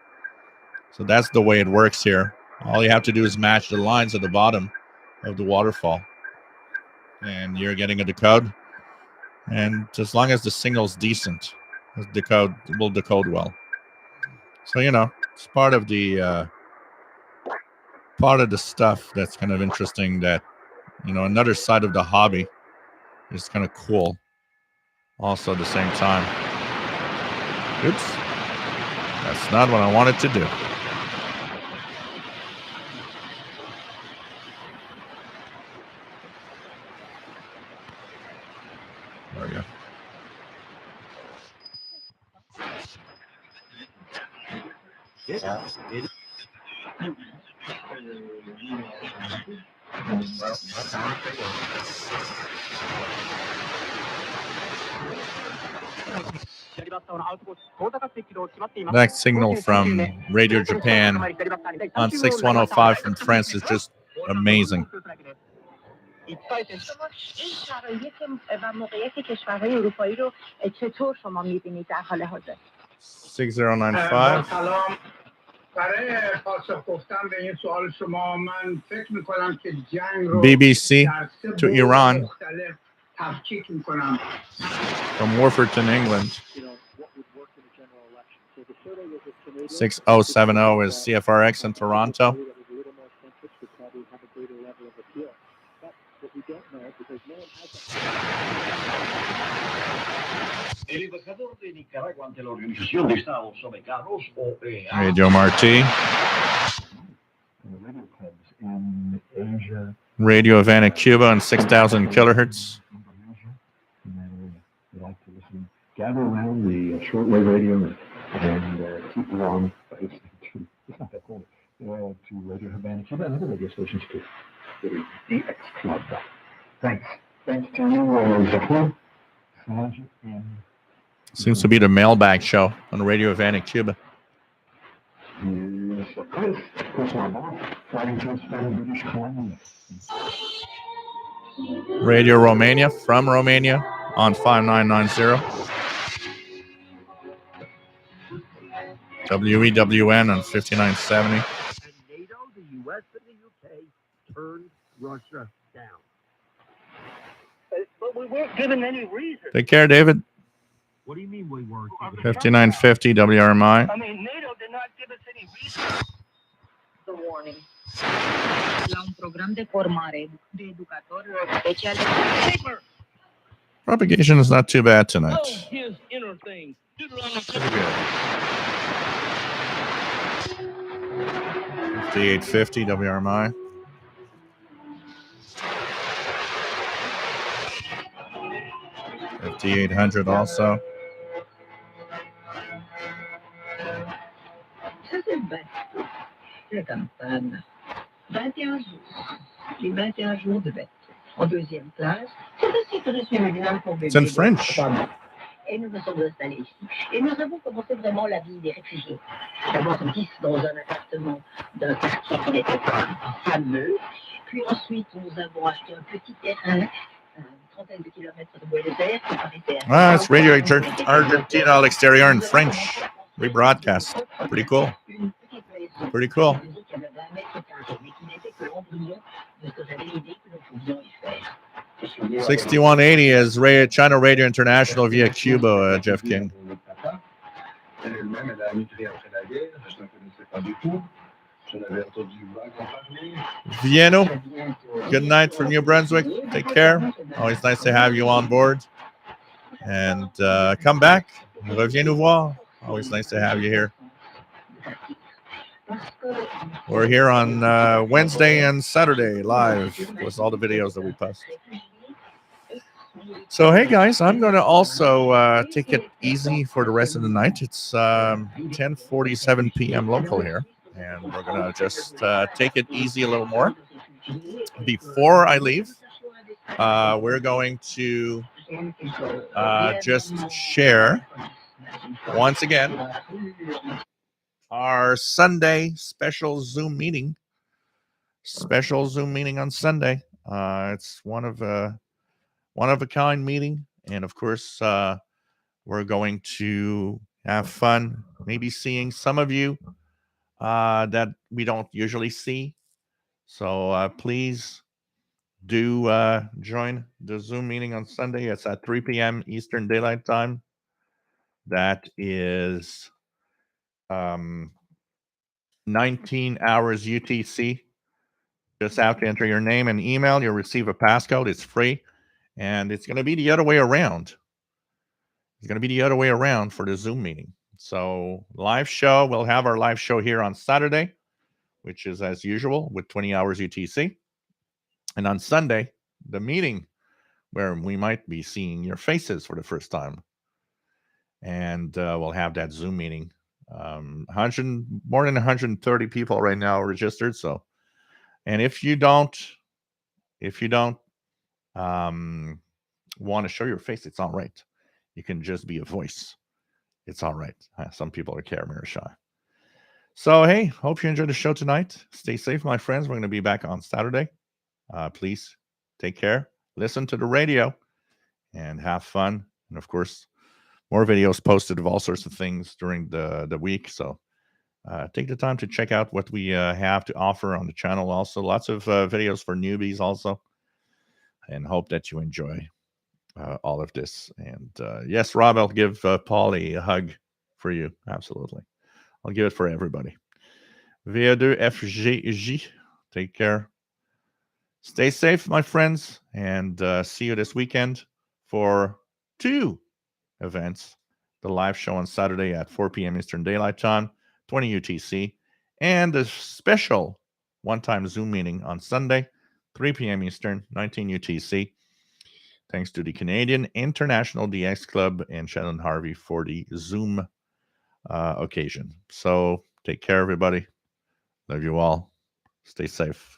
S1: So that's the way it works here. All you have to do is match the lines at the bottom of the waterfall, and you're getting a decode. And as long as the signal's decent, it will decode well. So it's part of the stuff that's kind of interesting. That another side of the hobby is kind of cool. Also at the same time. Oops, that's not what I wanted to do. There we go. That signal from Radio Japan on 6105 from France is just amazing.
S2: شما این شرایط و موقعیت کشورهای اروپایی رو چطور شما می‌بینید در حال حاضر؟
S1: 6095.
S4: سلام. برای پاسخ گفتن به این سوال شما من فکر می‌کنم که جنگ رو
S1: BBC to Iran
S4: مختلف تفکیک می‌کنم.
S1: from Warfordton, England. 6070 is CFRX in Toronto. Radio Marti.
S3: Radio clubs in Asia,
S1: Radio Havana, Cuba on 6,000 kilohertz.
S3: Indonesia, and we like to listen, gather around the shortwave radio and keep warm by listening to, it's not that cold, to Radio Havana, Cuba, and other radio stations too. The X Club. Thanks. Thanks to you, Zahir, Saj, and
S1: Seems to be the mailbag show on Radio Havana, Cuba.
S3: Yes, Chris Lamar, fighting to expand British Columbia.
S1: Radio Romania from Romania on 5990. WEWN on 5970.
S5: And NATO, the U.S. and the U.K. turned Russia down. But we weren't given any reason.
S1: Take care, David.
S5: What do you mean we weren't given
S1: 5950 WRMI.
S5: I mean, NATO did not give us any reason.
S2: The warning. La un program de formare de educator special.
S5: Paper!
S1: Propagation is not too bad tonight.
S5: Oh, his inner thing. Deuteronomy
S1: 5850 WRMI. $5,800 also.
S2: Ça, c'est bête. La campagne. 21 jours. Les 21 jours de bête. En deuxième classe, c'est ainsi que je suis venu pour bébé.
S1: It's in French.
S2: Et nous nous sommes installés ici. Et nous avons commencé vraiment la vie des réfugiés. D'abord 10 dans un appartement d'un quartier qui n'était pas fameux. Puis ensuite, nous avons acheté un petit terrain, à une trentaine de kilomètres de Buenos Aires, qui paraissait
S1: Ah, it's Radio Argentina al Exterior in French. Rebroadcast. Pretty cool.
S2: Une petite maison.
S1: Pretty cool.
S2: Une maison qui avait 20 mètres carrés, mais qui n'était que l'embryon de ce que j'avais l'idée que nous pouvions y faire.
S1: 6180 is China Radio International via Cuba, Jeff King.
S3: Elle-même, elle a migré après la guerre, je ne connaissais pas du tout. Je l'avais entendu vaguement parler.
S1: Vieno, good night from New Brunswick. Take care. Always nice to have you on board. And come back. Reviens nous voir. Always nice to have you here. We're here on Wednesday and Saturday live with all the videos that we post. So, hey guys, I'm going to also take it easy for the rest of the night. It's 10:47 p.m. local here, and we're going to just take it easy a little more. Before I leave, we're going to just share once again our Sunday special Zoom meeting. Special Zoom meeting on Sunday. It's one of a kind meeting, and of course, we're going to have fun. Maybe seeing some of you that we don't usually see. So please do join the Zoom meeting on Sunday. It's at 3 p.m. Eastern Daylight Time. That is 19 hours UTC. Just have to enter your name and email. You'll receive a passcode. It's free. And it's going to be the other way around. It's going to be the other way around for the Zoom meeting. So live show. We'll have our live show here on Saturday, which is as usual with 20 hours UTC. And on Sunday, the meeting where we might be seeing your faces for the first time. And we'll have that Zoom meeting. More than 130 people right now registered. So, and if you don't want to show your face, it's all right. You can just be a voice. It's all right. Some people are camera shy. So, hey, hope you enjoyed the show tonight. Stay safe, my friends. We're going to be back on Saturday. Please take care. Listen to the radio and have fun. And of course, more videos posted of all sorts of things during the week. So take the time to check out what we have to offer on the channel. Also, lots of videos for newbies also. And hope that you enjoy all of this. And yes, Rob, I'll give Paul a hug for you. Absolutely. I'll give it for everybody. VA2FGJ. Take care. Stay safe, my friends. And see you this weekend for 2 events the live show on Saturday at 4 p.m. Eastern Daylight Time, 20 UTC, and the special one-time Zoom meeting on Sunday, 3 p.m. Eastern, 19 UTC. Thanks to the Canadian International DX Club and Shannon Harvey for the Zoom occasion. So take care, everybody. Love you all. Stay safe.